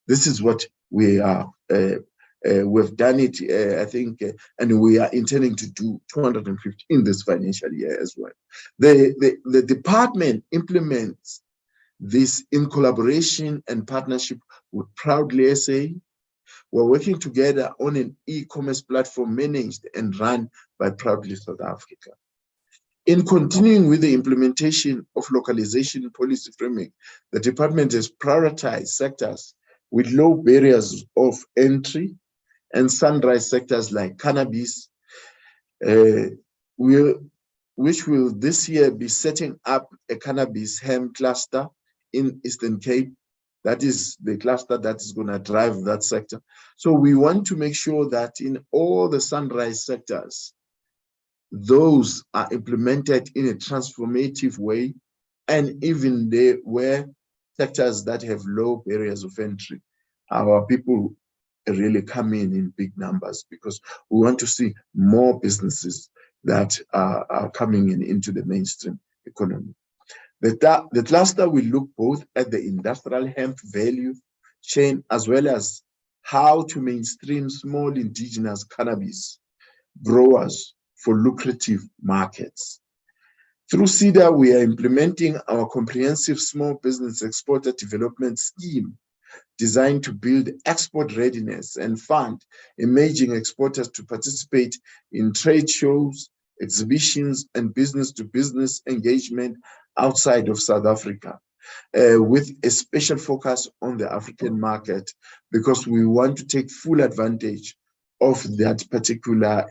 This is what we are. We've done it, I think, and we are intending to do 250 in this financial year as well. The department implements this in collaboration and partnership with Proudly SA. We're working together on an e-commerce platform managed and run by Proudly South Africa. In continuing with the implementation of localization policy framework, the department has prioritized sectors with low barriers of entry and sunrise sectors like cannabis, which will this year be setting up a cannabis hemp cluster in Eastern Cape. That is the cluster that is going to drive that sector. So we want to make sure that in all the sunrise sectors, those are implemented in a transformative way, and even there were sectors that have low barriers of entry, our people really come in big numbers, because we want to see more businesses that are coming into the mainstream economy. The cluster will look both at the industrial hemp value chain as well as how to mainstream small indigenous cannabis growers for lucrative markets. Through SEDA, we are implementing our comprehensive small business exporter development scheme designed to build export readiness and fund emerging exporters to participate in trade shows, exhibitions, and business-to-business engagement outside of South Africa, with a special focus on the African market, because we want to take full advantage of that particular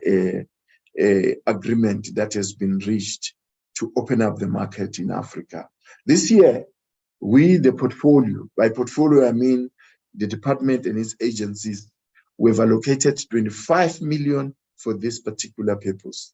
agreement that has been reached to open up the market in Africa. This year, the portfolio, by portfolio I mean the department and its agencies, we've allocated 25 million for this particular purpose.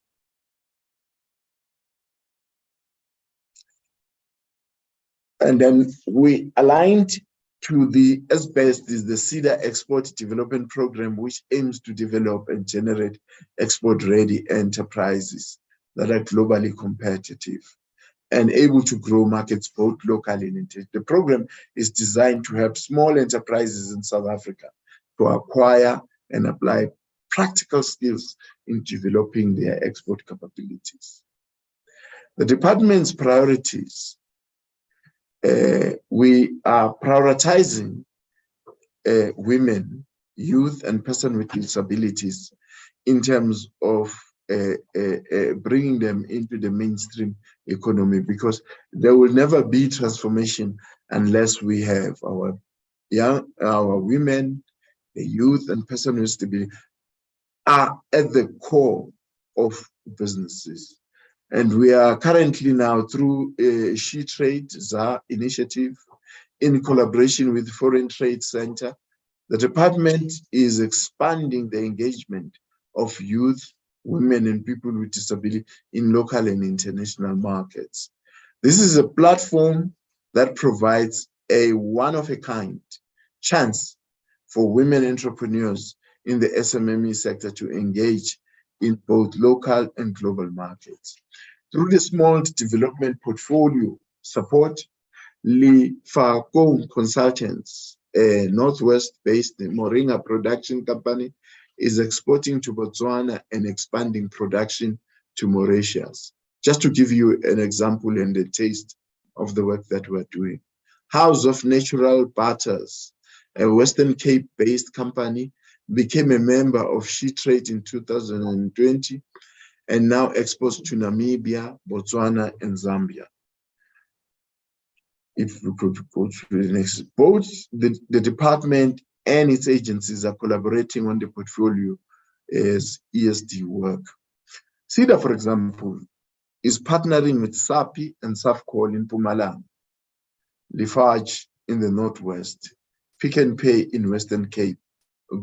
And then we aligned to the SBEST, is the SEDA Export Development Program, which aims to develop and generate export-ready enterprises that are globally competitive and able to grow markets both locally and internationally. The program is designed to help small enterprises in South Africa to acquire and apply practical skills in developing their export capabilities. The department's priorities, we are prioritizing women, youth, and persons with disabilities in terms of bringing them into the mainstream economy, because there will never be transformation unless we have our women, the youth, and persons with disability are at the core of businesses. And we are currently now through a She Trade ZA initiative in collaboration with Foreign Trade Center. The department is expanding the engagement of youth, women, and people with disability in local and international markets. This is a platform that provides a one-of-a-kind chance for women entrepreneurs in the SMME sector to engage in both local and global markets. Through the small development portfolio support, Lee Falcone Consultants, a Northwest-based Moringa production company, is exporting to Botswana and expanding production to Mauritius. Just to give you an example and a taste of the work that we're doing. House of Natural Butters, a Western Cape-based company, became a member of She Trade in 2020 and now exports to Namibia, Botswana, and Zambia. If we could go to the next, both the department and its agencies are collaborating on the portfolio as ESD work. SEDA, for example, is partnering with SAPI and SAFCOL in Mpumalanga, Lafarge in the Northwest, Pick n Pay in Western Cape,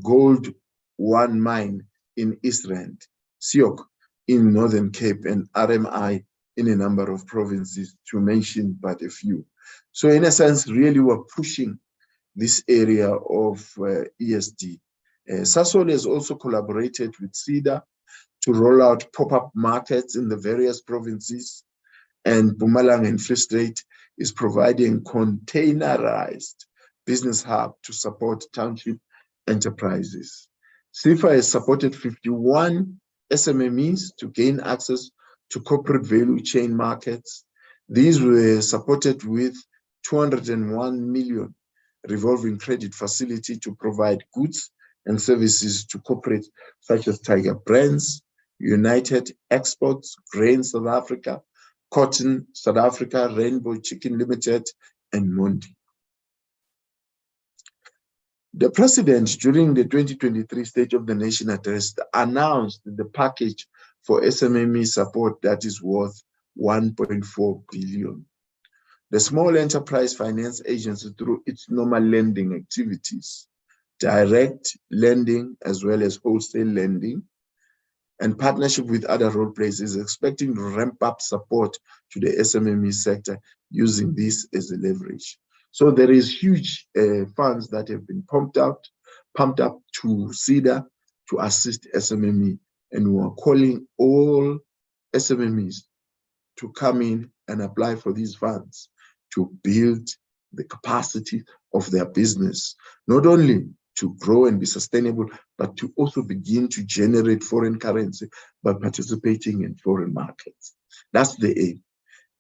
Gold One Mine in East Rand, Siok in Northern Cape, and RMI in a number of provinces, to mention but a few. So in a sense, really we're pushing this area of ESD. Sasol has also collaborated with SEDA to roll out pop-up markets in the various provinces, and Mpumalanga and Free State is providing containerized business hub to support township enterprises. CIFA has supported 51 SMMEs to gain access to corporate value chain markets. These were supported with 201 million revolving credit facility to provide goods and services to corporates such as Tiger Brands, United Exports, Grain South Africa, Cotton South Africa, Rainbow Chicken Limited, and Mondi. The President, during the 2023 State of the Nation address, announced the package for SMME support that is worth 1.4 billion. The Small Enterprise Finance Agency, through its normal lending activities, direct lending as well as wholesale lending, and partnership with other role players, is expecting to ramp up support to the SMME sector using this as a leverage. So there is huge funds that have been pumped up to SEDA to assist SMME, and we are calling all SMMEs to come in and apply for these funds to build the capacity of their business, not only to grow and be sustainable, but to also begin to generate foreign currency by participating in foreign markets. That's the aim.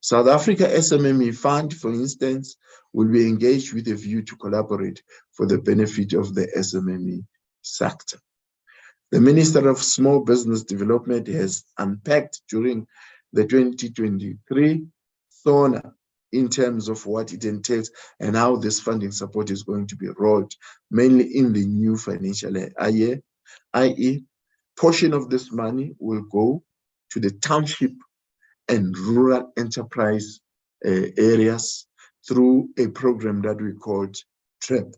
South Africa SMME Fund, for instance, will be engaged with a view to collaborate for the benefit of the SMME sector. The Minister of Small Business Development has unpacked during the 2023 SONA in terms of what it entails and how this funding support is going to be rolled, mainly in the new financial year, i.e., portion of this money will go to the township and rural enterprise areas through a program that we called TREP,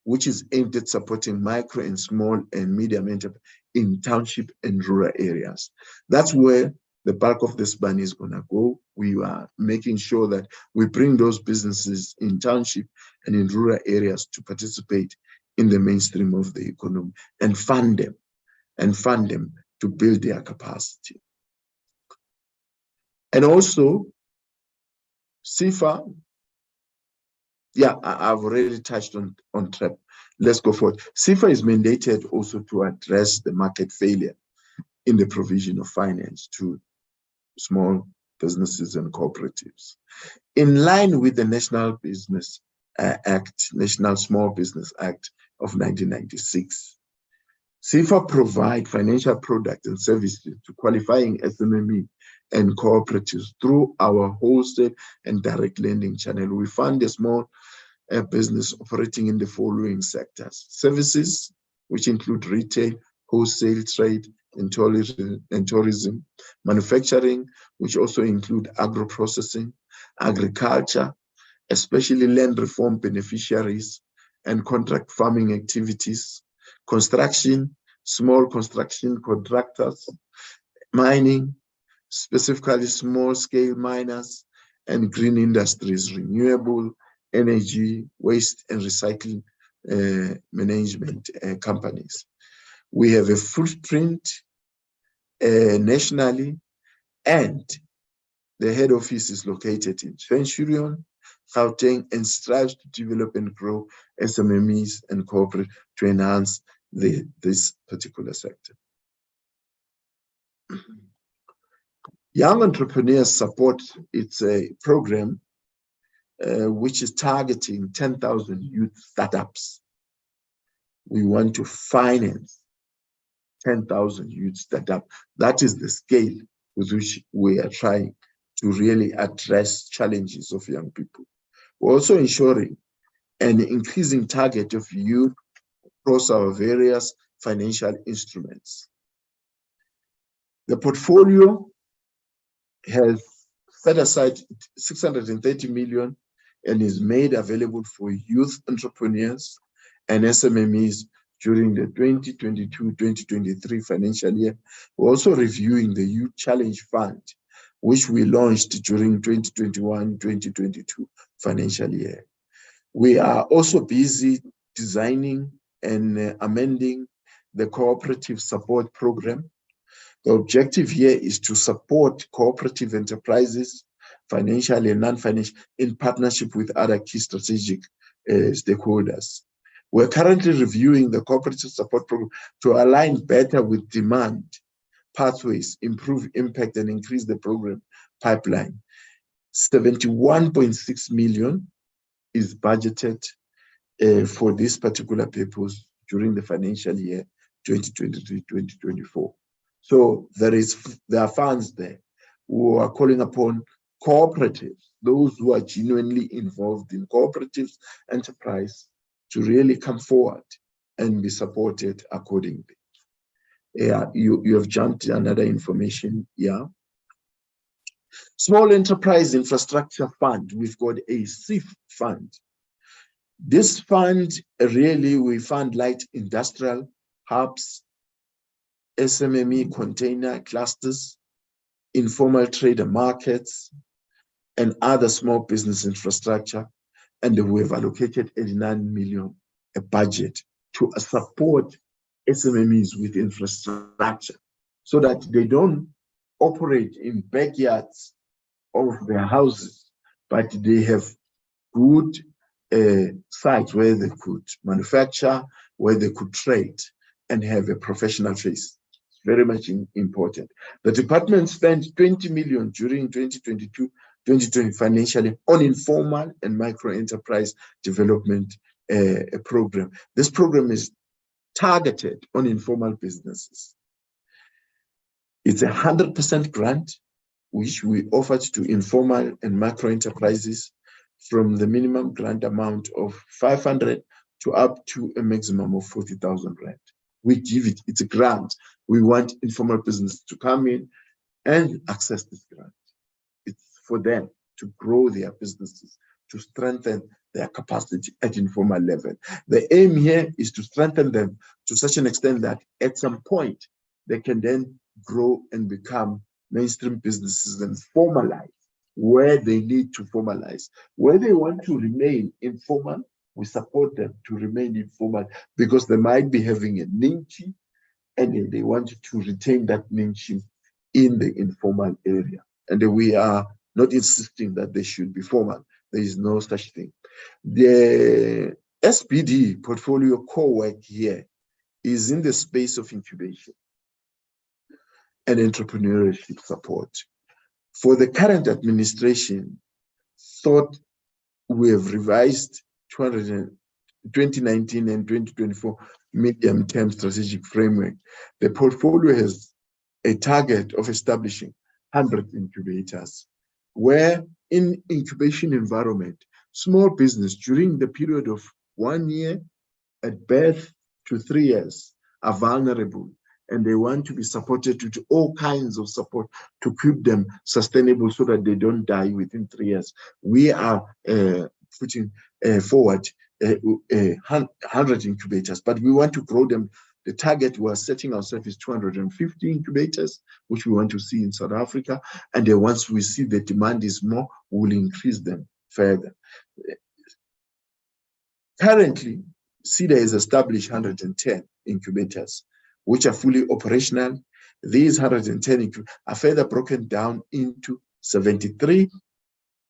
which is aimed at supporting micro and small and medium enterprise in township and rural areas. That's where the bulk of this money is going to go. We are making sure that we bring those businesses in township and in rural areas to participate in the mainstream of the economy and fund them to build their capacity. And also, CIFA, yeah, I've already touched on TREP. Let's go forward. CIFA is mandated also to address the market failure in the provision of finance to small businesses and cooperatives. In line with the National Business Act, National Small Business Act of 1996, CIFA provide financial products and services to qualifying SMME and cooperatives through our wholesale and direct lending channel. We fund a small business operating in the following sectors: services, which include retail, wholesale, trade, and tourism, manufacturing, which also include agro-processing, agriculture, especially land reform beneficiaries, and contract farming activities, construction, small construction contractors, mining, specifically small-scale miners, and green industries, renewable energy, waste and recycling management companies. We have a footprint nationally, and the head office is located in Centurion, Gauteng, and strives to develop and grow SMMEs and corporate to enhance this particular sector. Young Entrepreneurs Support, it's a program which is targeting 10,000 youth startups. We want to finance 10,000 youth startups. That is the scale with which we are trying to really address challenges of young people. We're also ensuring an increasing target of youth across our various financial instruments. The portfolio has set aside 630 million and is made available for youth entrepreneurs and SMMEs during the 2022-2023 financial year. We're also reviewing the Youth Challenge Fund, which we launched during 2021-2022 financial year. We are also busy designing and amending the cooperative support program. The objective here is to support cooperative enterprises, financial and non-financial, in partnership with other key strategic stakeholders. We're currently reviewing the cooperative support program to align better with demand pathways, improve impact, and increase the program pipeline. 71.6 million is budgeted for this particular purpose during the financial year 2023-2024. So there are funds there who are calling upon cooperatives, those who are genuinely involved in cooperatives enterprise, to really come forward and be supported accordingly. Yeah, you have jumped another information. Yeah. Small Enterprise Infrastructure Fund, we've got a SIF fund. This fund, really, we fund light industrial hubs, SMME container clusters, informal trader markets, and other small business infrastructure. And we have allocated 89 million a budget to support SMMEs with infrastructure so that they don't operate in backyards of their houses, but they have good sites where they could manufacture, where they could trade and have a professional face. It's very much important. The department spent 20 million during 2022-2020 financially on informal and micro enterprise development program. This program is targeted on informal businesses. It's 100% grant, which we offered to informal and micro enterprises from the minimum grant amount of 500 to up to a maximum of 40,000 rand. We give it, it's a grant. We want informal business to come in and access this grant. It's for them to grow their businesses, to strengthen their capacity at informal level. The aim here is to strengthen them to such an extent that at some point they can then grow and become mainstream businesses and formalize where they need to formalize. Where they want to remain informal, we support them to remain informal because they might be having a niche and they want to retain that niche in the informal area. And we are not insisting that they should be formal. There is no such thing. The SPD portfolio core work here is in the space of incubation and entrepreneurship support. For the current administration, thought we have revised 2019 and 2024 medium-term strategic framework. The portfolio has a target of establishing 100 incubators, where in incubation environment, small business during the period of 1 year at birth to 3 years are vulnerable, and they want to be supported with all kinds of support to keep them sustainable so that they don't die within 3 years. We are putting forward 100 incubators, but we want to grow them. The target we are setting ourselves is 250 incubators, which we want to see in South Africa. And then once we see the demand is more, we'll increase them further. Currently, SEDA has established 110 incubators, which are fully operational. These 110 are further broken down into 73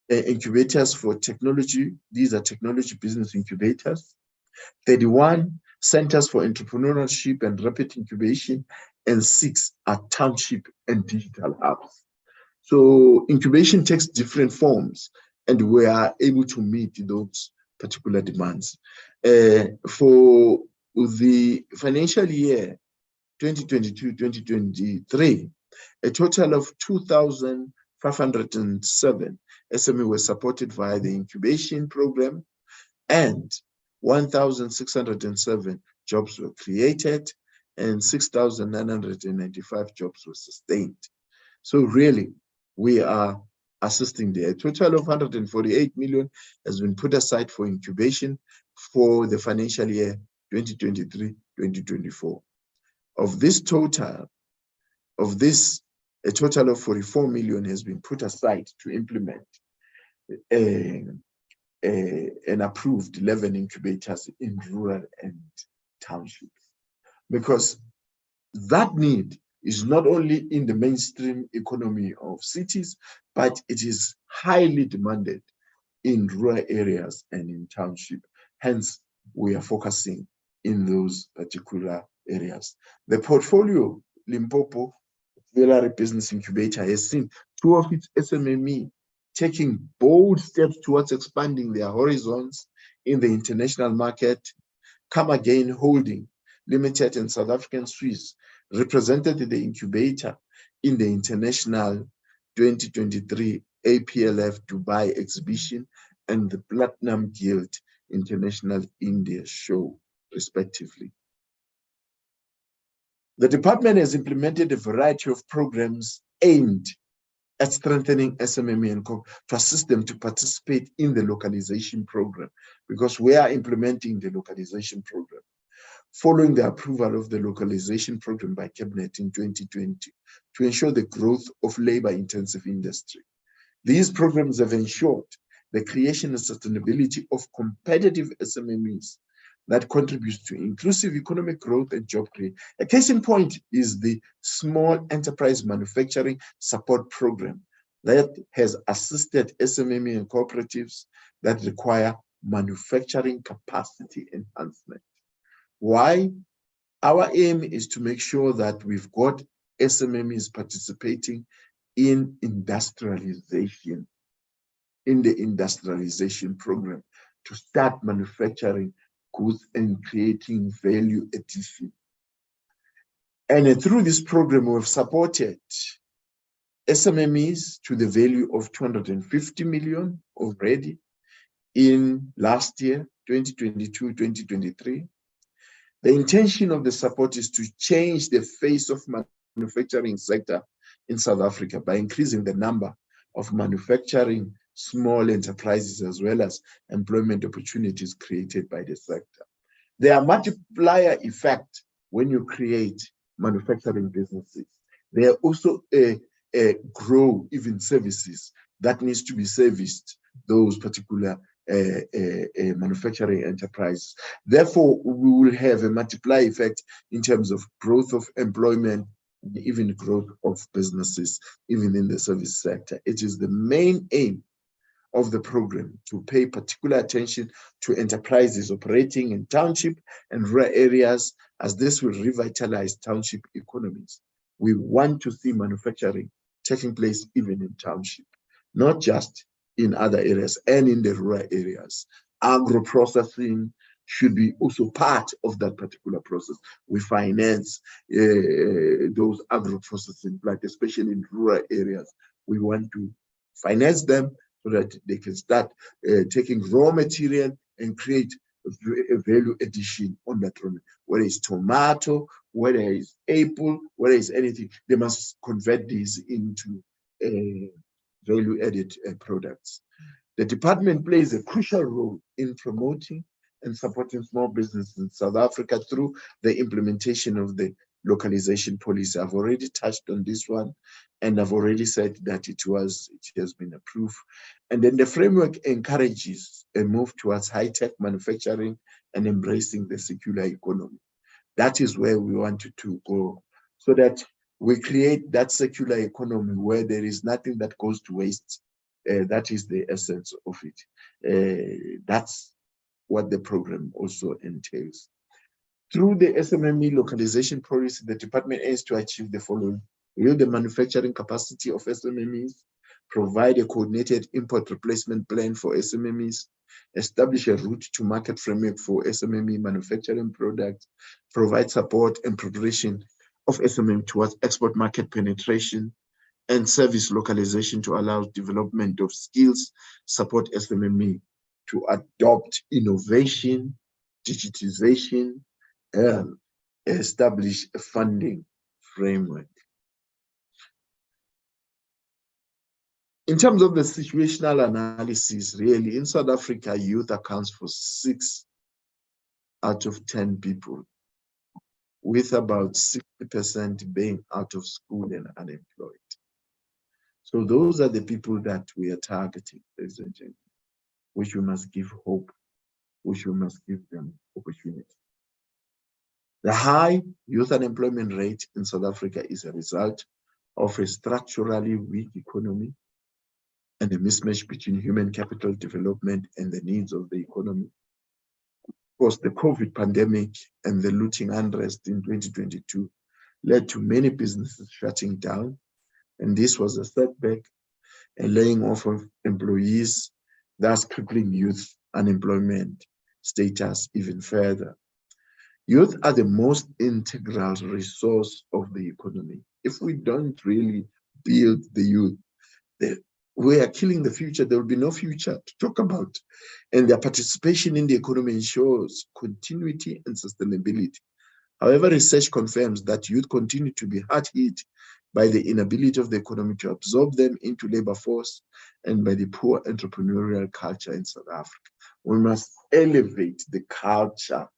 incubators for technology. These are technology business incubators. 31 centers for entrepreneurship and rapid incubation, and 6 are township and digital hubs. So incubation takes different forms, and we are able to meet those particular demands. For the financial year 2022-2023, a total of 2,507 SME were supported via the incubation program, and 1,607 jobs were created, and 6,995 jobs were sustained. So really, we are assisting there. A total of 148 million has been put aside for incubation for the financial year 2023-2024. Of this total, a total of 44 million has been put aside to implement an approved 11 incubators in rural and townships. Because that need is not only in the mainstream economy of cities, but it is highly demanded in rural areas and in township. Hence, we are focusing in those particular areas. The portfolio, Limpopo Villari Business Incubator, has seen 2 of its SMME taking bold steps towards expanding their horizons in the international market. Come Again Holding Limited and South African Swiss represented the incubator in the international 2023 APLF Dubai exhibition and the Platinum Guild International India show, respectively. The department has implemented a variety of programs aimed at strengthening SMME and to assist them to participate in the localization program, because we are implementing the localization program. Following the approval of the localization program by Cabinet in 2020 to ensure the growth of labor-intensive industry. These programs have ensured the creation and sustainability of competitive SMMEs that contributes to inclusive economic growth and job creation. A case in point is the Small Enterprise Manufacturing Support Program that has assisted SMME and cooperatives that require manufacturing capacity enhancement. Why? Our aim is to make sure that we've got SMMEs participating in industrialization, in the industrialization program, to start manufacturing goods and creating value addition. And through this program, we've supported SMMEs to the value of 250 million already in last year, 2022-2023. The intention of the support is to change the face of manufacturing sector in South Africa by increasing the number of manufacturing small enterprises as well as employment opportunities created by the sector. There are multiplier effect when you create manufacturing businesses. There are also grow even services that needs to be serviced, those particular manufacturing enterprises. Therefore, we will have a multiplier effect in terms of growth of employment, even growth of businesses, even in the service sector. It is the main aim of the program to pay particular attention to enterprises operating in township and rural areas, as this will revitalize township economies. We want to see manufacturing taking place even in township, not just in other areas and in the rural areas. Agro-processing should be also part of that particular process. We finance those agro-processing plants, especially in rural areas. We want to finance them so that they can start taking raw material and create a value addition on that raw material. Whether it's tomato, whether it's apple, whether it's anything, they must convert these into value-added products. The department plays a crucial role in promoting and supporting small business in South Africa through the implementation of the localization policy. I've already touched on this one, and I've already said that it has been approved. And then the framework encourages a move towards high-tech manufacturing and embracing the circular economy. That is where we wanted to go, so that we create that circular economy where there is nothing that goes to waste. That is the essence of it. That's what the program also entails. Through the SMME localization policy, the department aims to achieve the following: build the manufacturing capacity of SMMEs, provide a coordinated import replacement plan for SMMEs, establish a route to market framework for SMME manufacturing products, provide support and preparation of SMME towards export market penetration, and service localization to allow development of skills, support SMME to adopt innovation, digitization, and establish a funding framework. In terms of the situational analysis, really, in South Africa, youth accounts for 6 out of 10 people, with about 60% being out of school and unemployed. So those are the people that we are targeting, ladies and gentlemen, which we must give hope, which we must give them opportunity. The high youth unemployment rate in South Africa is a result of a structurally weak economy and a mismatch between human capital development and the needs of the economy. Of course, the COVID pandemic and the looting unrest in 2022 led to many businesses shutting down, and this was a setback and laying off of employees, thus crippling youth unemployment status even further. Youth are the most integral resource of the economy. If we don't really build the youth, we are killing the future. There will be no future to talk about. And their participation in the economy ensures continuity and sustainability. However, research confirms that youth continue to be hard hit by the inability of the economy to absorb them into labor force and by the poor entrepreneurial culture in South Africa. We must elevate the culture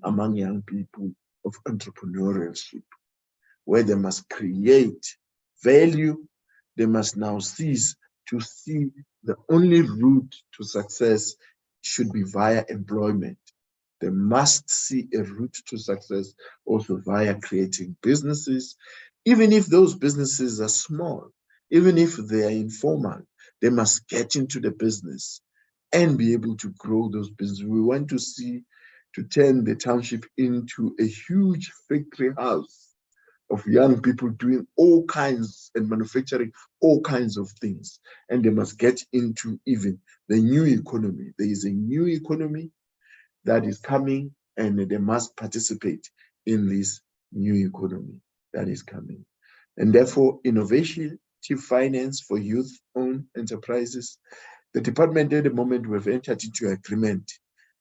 among young people of entrepreneurship, where they must create value. They must now cease to see the only route to success should be via employment. They must see a route to success also via creating businesses, even if those businesses are small, even if they are informal, they must get into the business and be able to grow those businesses. We want to turn the township into a huge factory house of young people doing all kinds and manufacturing all kinds of things. And they must get into even the new economy. There is a new economy that is coming, and they must participate in this new economy that is coming. And therefore, innovative finance for youth-owned enterprises. The department at the moment, we've entered into agreement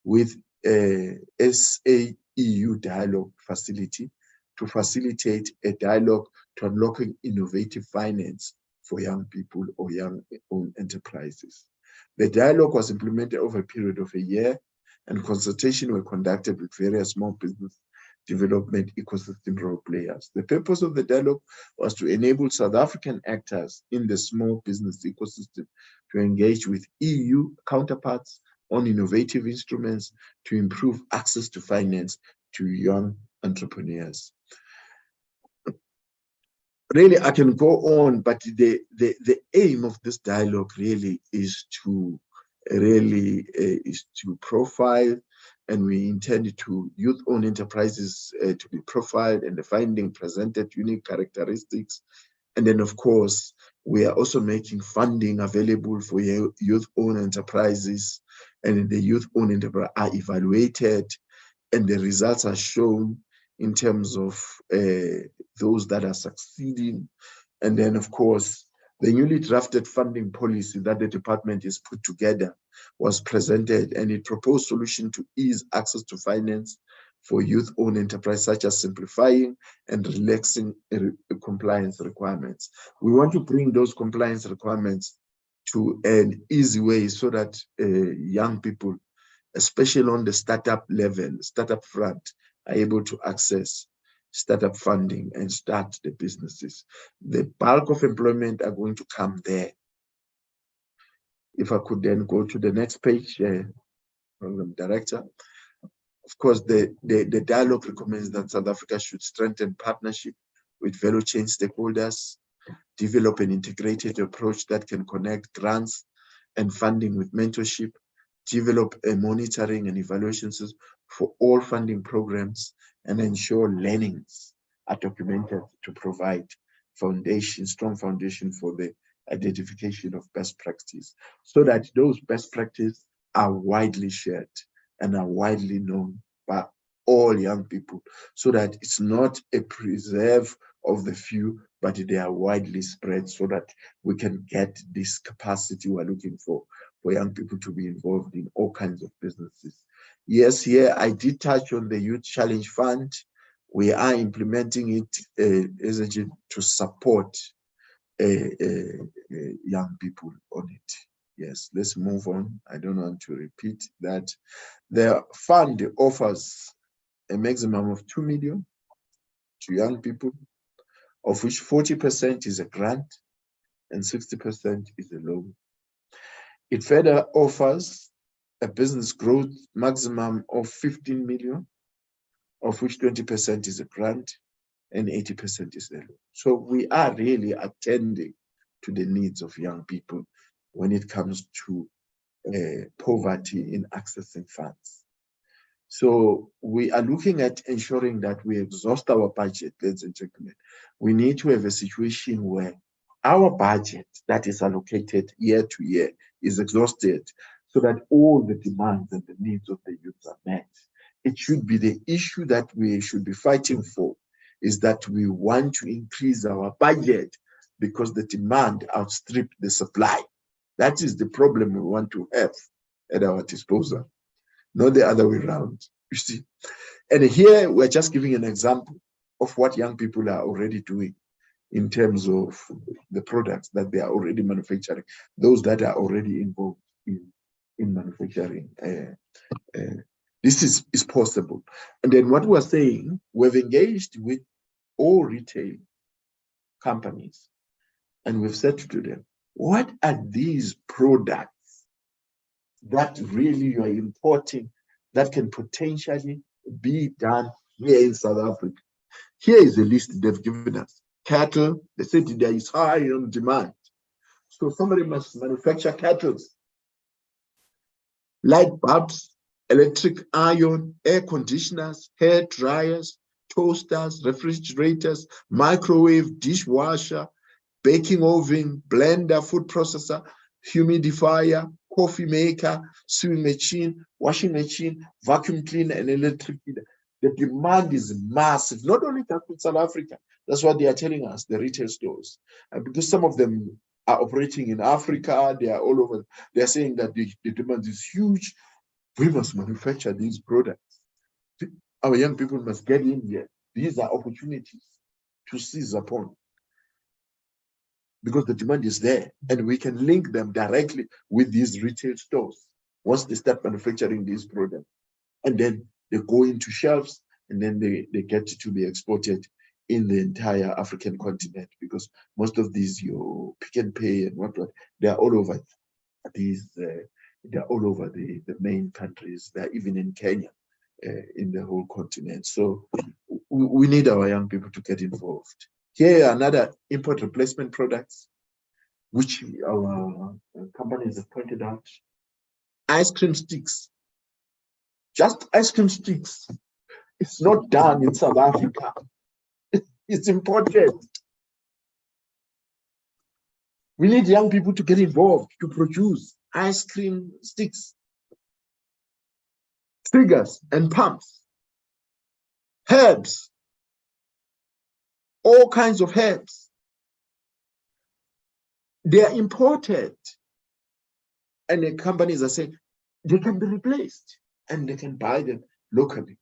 with a SAEU dialogue facility to facilitate a dialogue to unlocking innovative finance for young people or young-owned enterprises. The dialogue was implemented over a period of a year, and consultation were conducted with various small business development ecosystem role players. The purpose of the dialogue was to enable South African actors in the small business ecosystem to engage with EU counterparts on innovative instruments to improve access to finance to young entrepreneurs. Really, I can go on, but the aim of this dialogue really is to profile, and we intend to youth-owned enterprises to be profiled, and the finding presented unique characteristics. And then, of course, we are also making funding available for youth-owned enterprises, and the youth-owned enterprises are evaluated, and the results are shown in terms of those that are succeeding. And then, of course, the newly drafted funding policy that the department is put together was presented, and it proposed solutions to ease access to finance for youth-owned enterprise, such as simplifying and relaxing compliance requirements. We want to bring those compliance requirements to an easy way so that young people, especially on the startup level, startup front, are able to access startup funding and start the businesses. The bulk of employment are going to come there. If I could then go to the next page, Program Director. Of course, the dialogue recommends that South Africa should strengthen partnership with value chain stakeholders, develop an integrated approach that can connect grants and funding with mentorship, develop a monitoring and evaluation system for all funding programs, and ensure learnings are documented to provide strong foundation for the identification of best practice, so that those best practices are widely shared and are widely known by all young people, so that it's not a preserve of the few, but they are widely spread, so that we can get this capacity we're looking for young people to be involved in all kinds of businesses. Yes, here I did touch on the Youth Challenge Fund. We are implementing it to support young people on it. Yes, let's move on. I don't want to repeat that. The fund offers a maximum of 2 million to young people, of which 40% is a grant and 60% is a loan. It further offers a business growth maximum of 15 million, of which 20% is a grant and 80% is a loan. So we are really attending to the needs of young people when it comes to poverty in accessing funds. So we are looking at ensuring that we exhaust our budget, ladies and gentlemen. We need to have a situation where our budget that is allocated year to year is exhausted, so that all the demands and the needs of the youth are met. It should be the issue that we should be fighting for, is that we want to increase our budget because the demand outstrips the supply. That is the problem we want to have at our disposal, not the other way around, you see. And here we're just giving an example of what young people are already doing in terms of the products that they are already manufacturing, those that are already involved in manufacturing. This is possible. And then what we're saying, we've engaged with all retail companies, and we've said to them, what are these products that really you are importing that can potentially be done here in South Africa. Here is the list they've given us. Cattle, they said there is high on demand. So somebody must manufacture cattle. Light bulbs, electric iron, air conditioners, hair dryers, toasters, refrigerators, microwave, dishwasher, baking oven, blender, food processor, humidifier, coffee maker, sewing machine, washing machine, vacuum cleaner, and electric heater. The demand is massive, not only in South Africa. That's what they are telling us, the retail stores. And because some of them are operating in Africa, they are all over. They're saying that the demand is huge. We must manufacture these products. Our young people must get in here. These are opportunities to seize upon, because the demand is there, and we can link them directly with these retail stores once they start manufacturing these products. And then they go into shelves, and then they get to be exported in the entire African continent, because most of these, your Pick and Pay and whatnot, they are all over these, they're all over the main countries. They're even in Kenya, in the whole continent. So we need our young people to get involved. Here are another import replacement products, which our companies have pointed out. Ice cream sticks. Just ice cream sticks. It's not done in South Africa. It's imported. We need young people to get involved to produce ice cream sticks, triggers and pumps, herbs, all kinds of herbs. They are imported, and the companies are saying they can be replaced and they can buy them locally.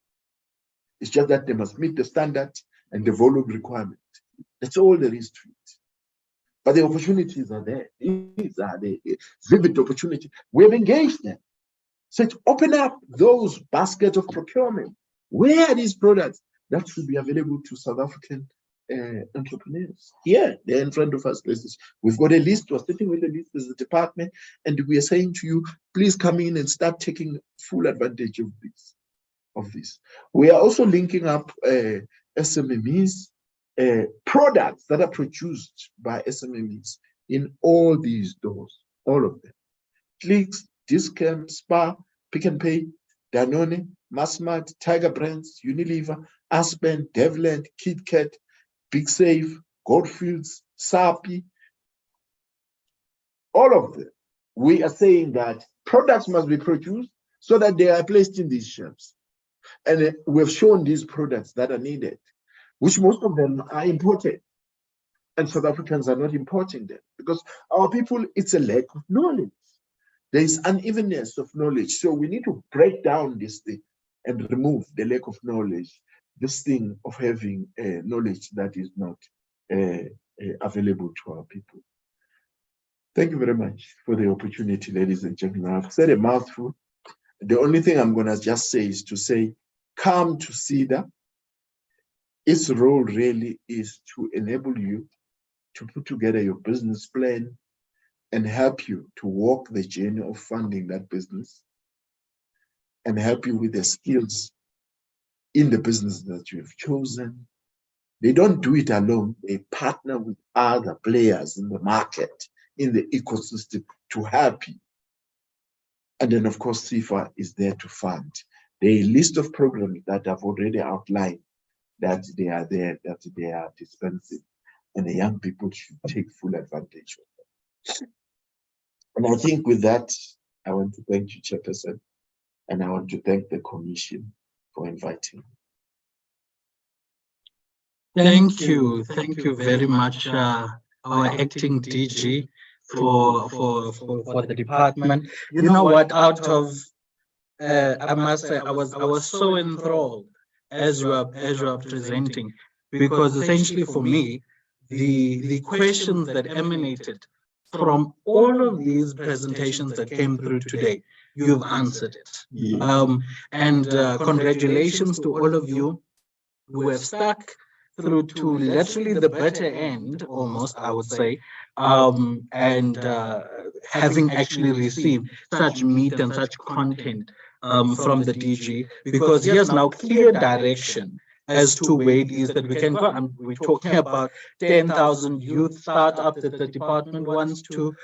It's just that they must meet the standard and the volume requirement. That's all there is to it. But the opportunities are there. These are the vivid opportunities. We have engaged them. So to open up those baskets of procurement. Where are these products that should be available to South African entrepreneurs? Here, they're in front of us. We've got a list. We're sitting with the list as a department, and we are saying to you, please come in and start taking full advantage of this. We are also linking up SMMEs, products that are produced by SMMEs in all these doors, all of them. Clicks, Discount, Spar, Pick and Pay, Danone, Massmart, Tiger Brands, Unilever, Aspen, Devland, KitKat, Big Safe, Goldfields, Sapi, all of them. We are saying that products must be produced so that they are placed in these shelves. And we've shown these products that are needed, which most of them are imported. And South Africans are not importing them because our people, it's a lack of knowledge. There is unevenness of knowledge. So we need to break down this thing and remove the lack of knowledge, this thing of having knowledge that is not available to our people. Thank you very much for the opportunity, ladies and gentlemen. I've said a mouthful. The only thing I'm going to just say is to say, come to CEDA. Its role really is to enable you to put together your business plan and help you to walk the journey of funding that business and help you with the skills in the business that you have chosen. They don't do it alone. They partner with other players in the market, in the ecosystem to help you. And then, of course, CIFA is there to fund. The list of programs that I've already outlined that they are there, that they are dispensing, and the young people should take full advantage of them. And I think with that, I want to thank you, Chairperson, and I want to thank the Commission for inviting me. Thank you very much, our acting DG for the department. You know what? Out of I must say, I was so enthralled as you are presenting, because essentially for me, the questions that emanated from all of these presentations that came through today, you've answered it. Yeah. And congratulations to all of you who have stuck through to literally the better end, almost, I would say, and having actually received such meat and such content from the DG, because he has now clear direction as to where it is that we can go. We're talking about 10,000 youth startups that the department wants to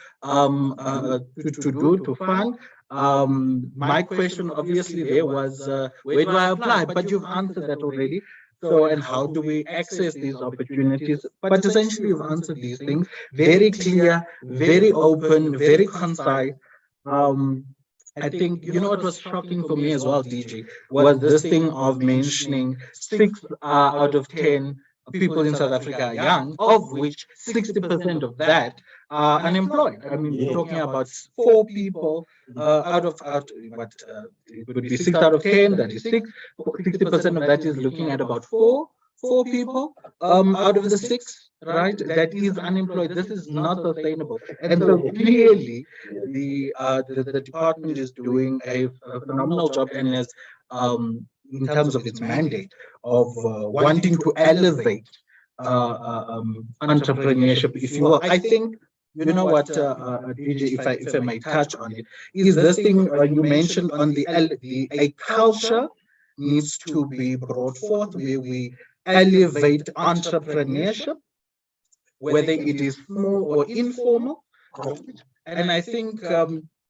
fund. My question obviously there was, where do I apply? But you've answered that already. So, and how do we access these opportunities? But essentially, you've answered these things very clear, very open, very concise. I think, you know, what was shocking for me as well, DG, was this thing of mentioning 6 out of 10 people in South Africa are young, of which 60% of that are unemployed. I mean, we're talking about 4 people out of it would be 6 out of 10, that is 6. 60% of that is looking at about four people out of the 6, right? That is unemployed. This is not sustainable. And so clearly, the department is doing a phenomenal job, and as in terms of its mandate of wanting to elevate entrepreneurship, if you will. I think, you know what, DJ, if I may touch on it, is this thing you mentioned on a culture needs to be brought forth where we elevate entrepreneurship, whether it is small or informal. And I think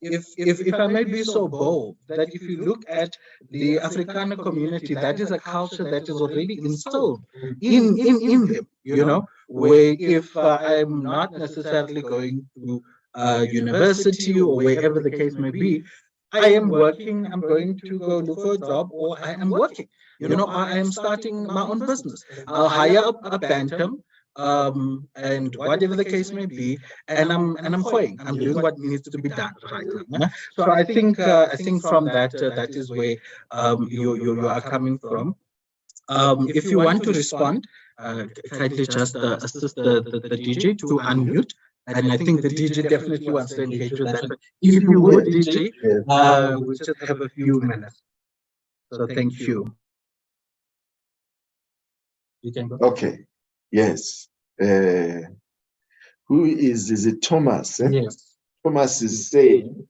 if I may be so bold, that if you look at the Afrikaner community, that is a culture that is already instilled in them, you know, where if I'm not necessarily going to university or wherever the case may be, I am working, I'm going to go look for a job, or I am working, you know, or I am starting my own business. I'll hire a bantam, and whatever the case may be, and I'm going. I'm doing what needs to be done right now. So I think from that that is where you are coming from. If you want to respond, kindly just assist the DJ to unmute. And I think the DJ definitely wants to engage with that. If you would, DJ, we'll just have a few minutes. So thank you. You can go. Okay. Yes. Who is it Thomas? Yes. Thomas is saying,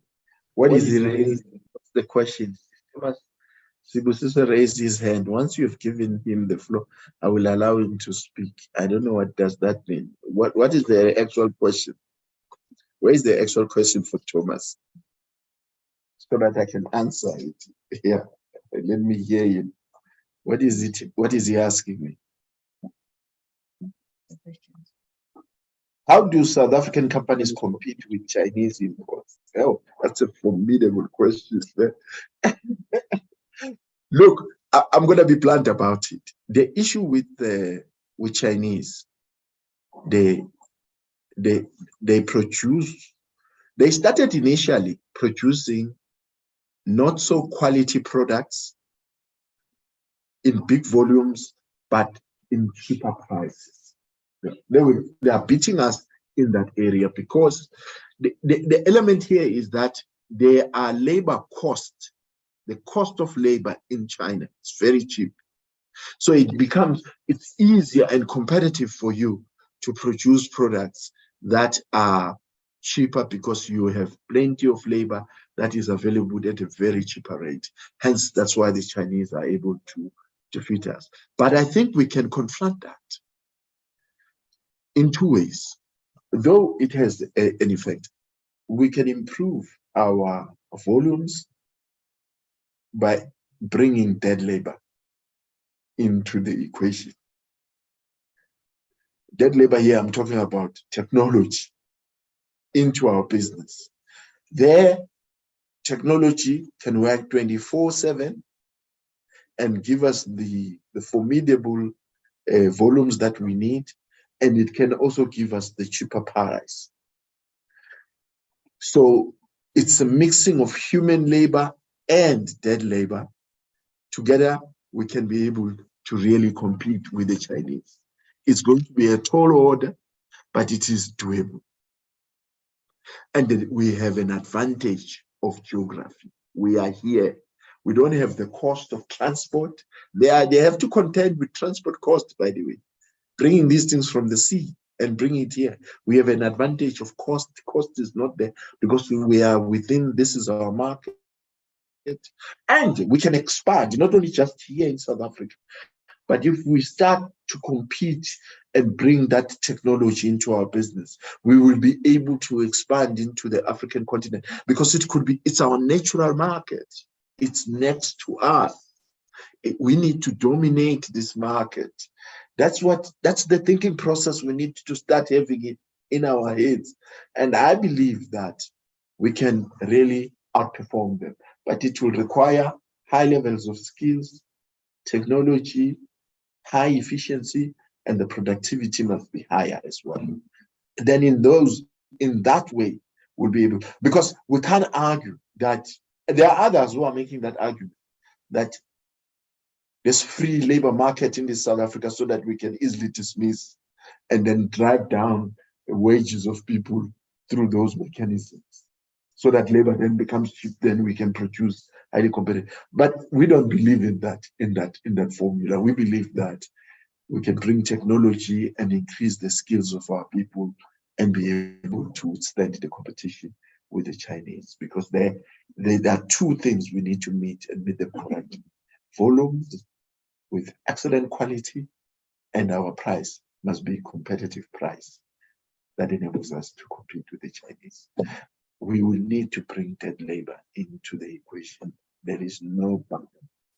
what is the raising? What's the question? Thomas Sibusiso raised his hand. Once you have given him the floor, I will allow him to speak. I don't know what does that mean. What is the actual question? Where is the actual question for Thomas? So that I can answer it. Yeah. Let me hear him. What is it? What is he asking me? How do South African companies compete with Chinese imports? Oh, that's a formidable question. Look, I'm going to be blunt about it. The issue with Chinese, they started initially producing not so quality products in big volumes, but in cheaper prices. They are beating us in that area because the element here is that there are labor costs. The cost of labor in China is very cheap. So it's easier and competitive for you to produce products that are cheaper because you have plenty of labor that is available at a very cheaper rate. Hence, that's why the Chinese are able to defeat us. But I think we can confront that in 2 ways. Though it has an effect, we can improve our volumes by bringing dead labor into the equation. Dead labor here, I'm talking about technology into our business. Their technology can work 24/7 and give us the formidable volumes that we need, and it can also give us the cheaper price. So it's a mixing of human labor and dead labor. Together, we can be able to really compete with the Chinese. It's going to be a tall order, but it is doable. And we have an advantage of geography. We are here. We don't have the cost of transport. They have to contend with transport costs, by the way. Bringing these things from the sea and bringing it here. We have an advantage of cost. Cost is not there because we are within, this is our market. And we can expand, not only just here in South Africa, but if we start to compete and bring that technology into our business, we will be able to expand into the African continent, because it's our natural market. It's next to us. We need to dominate this market. That's the thinking process we need to start having it in our heads. And I believe that we can really outperform them, but it will require high levels of skills, technology, high efficiency, and the productivity must be higher as well. Then in that way, we'll be able, because we can't argue that there are others who are making that argument that there's free labor market in South Africa so that we can easily dismiss and then drive down the wages of people through those mechanisms, so that labor then becomes cheap, then we can produce highly competitive. But we don't believe in that formula. We believe that we can bring technology and increase the skills of our people and be able to withstand the competition with the Chinese, because there are two things we need to meet and meet them correctly: volume with excellent quality, and our price must be competitive price that enables us to compete with the Chinese. We will need to bring that labor into the equation. There is no backup.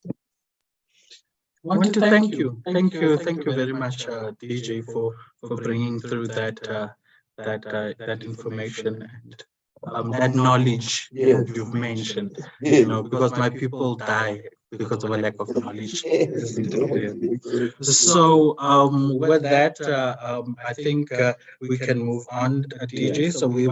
I want to thank you very much, DJ, for bringing through that information and that knowledge that you've mentioned. Because my people die because of a lack of knowledge. So with that, I think we can move on, DJ. So we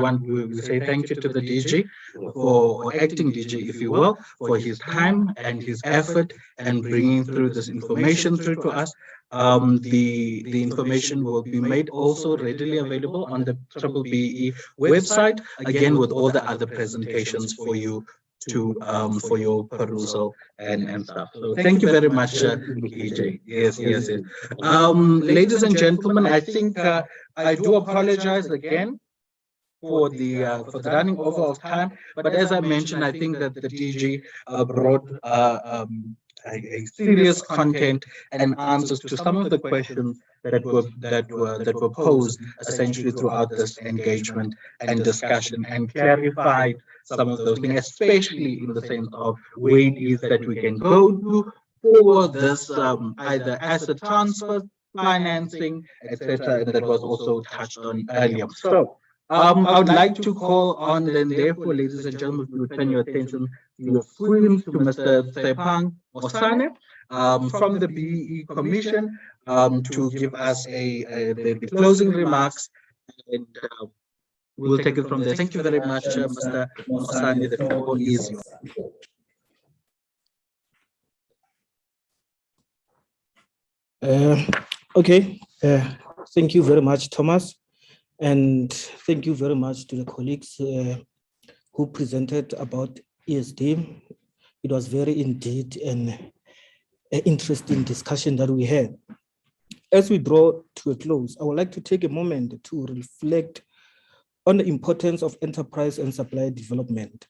say thank you to the DJ or acting DJ, if you will, for his time and his effort and bringing through this information through to us. The information will be made also readily available on the B-BBEE website, again with all the other presentations for you to for your perusal and stuff. So thank you very much, DJ. Yes. Ladies and gentlemen, I think I do apologize again for the running over of time, but as I mentioned, I think that the DJ brought a serious content and answers to some of the questions that were posed essentially throughout this engagement and discussion, and clarified some of those things, especially in the sense of where it is that we can go to for this either asset transfer, financing, etc., and that was also touched on earlier. So I would like to call on then, therefore, ladies and gentlemen, if you turn your attention to your screens to Mr. Tsepang Osane from the B-BBEE Commission to give us the closing remarks, and we'll take it from there. Thank you very much, Mr. Osane. The floor is yours. Okay, thank you very much, Thomas. And thank you very much to the colleagues who presented about ESD. It was very indeed an interesting discussion that we had. As we draw to a close, I would like to take a moment to reflect on the importance of enterprise and supply development.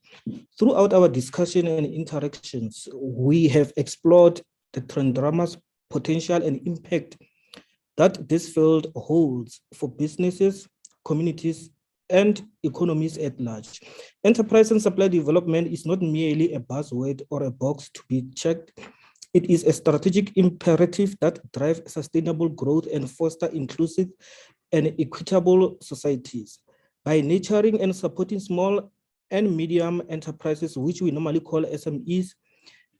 Throughout our discussion and interactions, we have explored the tremendous potential and impact that this field holds for businesses, communities, and economies at large. Enterprise and supply development is not merely a buzzword or a box to be checked. It is a strategic imperative that drives sustainable growth and foster inclusive and equitable societies. By nurturing and supporting small and medium enterprises, which we normally call SMEs,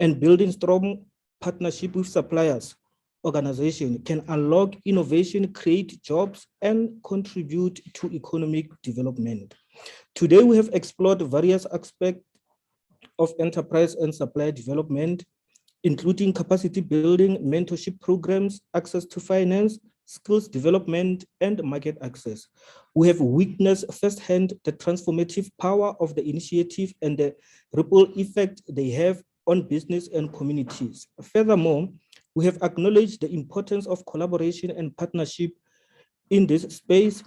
and building strong partnership with suppliers, organization can unlock innovation, create jobs, and contribute to economic development. Today, we have explored various aspects of enterprise and supply development, including capacity building, mentorship programs, access to finance, skills development, and market access. We have witnessed firsthand the transformative power of the initiative and the ripple effect they have on business and communities. Furthermore, we have acknowledged the importance of collaboration and partnership in this space.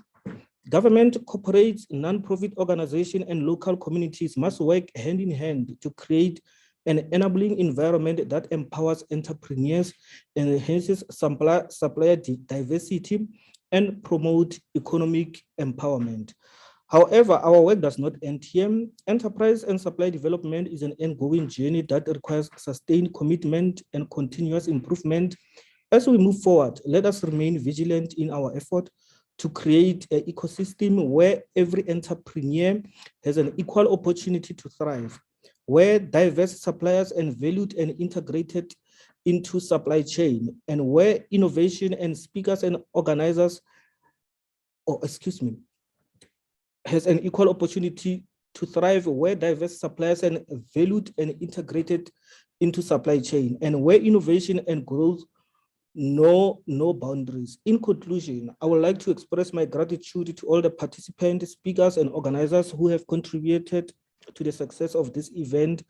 Government, corporates, non-profit organizations, and local communities must work hand in hand to create an enabling environment that empowers entrepreneurs, enhances supplier diversity, and promote economic empowerment. However, our work does not end here. Enterprise and supply development is an ongoing journey that requires sustained commitment and continuous improvement. As we move forward, let us remain vigilant in our effort to create an ecosystem where every entrepreneur has an equal opportunity to thrive, where diverse suppliers are valued and integrated into supply chain, and where innovation and speakers and organizers, has an equal opportunity to thrive, where diverse suppliers are valued and integrated into supply chain, and where innovation and growth know no boundaries. In conclusion, I would like to express my gratitude to all the participants, speakers, and organizers who have contributed to the success of this event.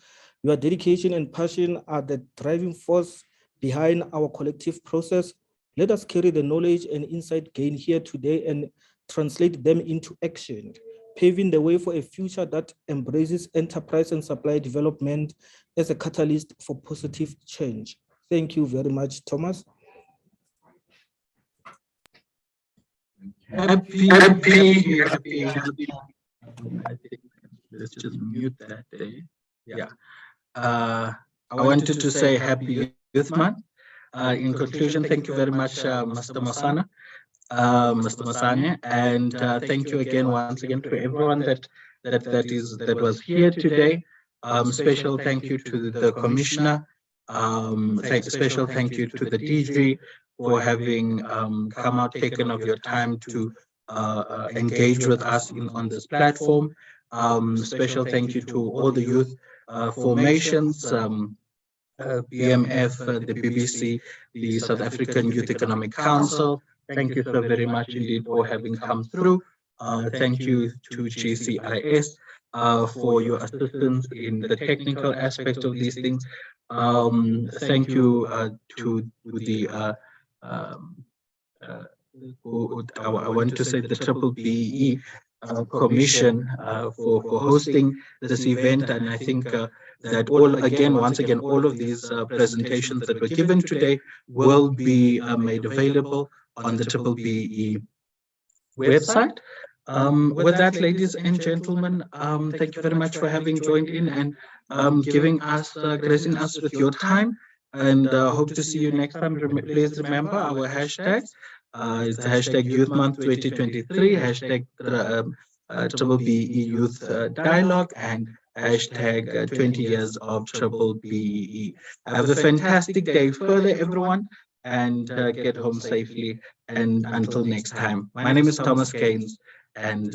Your dedication and passion are the driving force behind our collective process. Let us carry the knowledge and insight gained here today and translate them into action, paving the way for a future that embraces enterprise and supply development as a catalyst for positive change. Thank you very much, Thomas. Happy. I think let's just mute that there. Yeah. I wanted to say happy Youth Month. In conclusion, thank you very much, Mr. Masane, and thank you again, once again, to everyone that was here today. Special thank you to the commissioner. Special thank you to the DG for having come out, taken of your time to engage with us on this platform. Special thank you to all the youth formations, BMF, the BBC, the South African Youth Economic Council. Thank you so very much indeed for having come through. Thank you to GCIS for your assistance in the technical aspect of these things. Thank you to the I want to say the B-BBEE Commission for hosting this event, and I think that once again, all of these presentations that were given today will be made available on the B-BBEE website. With that, ladies and gentlemen, thank you very much for having joined in and gracing us with your time, and hope to see you next time. Please remember our hashtags. It's the hashtag Youth Month 2023, hashtag BBBEE Youth Dialogue, and hashtag 20 years of BBBEE. Have a fantastic day further, everyone, and get home safely. And until next time, my name is Thomas Keynes, and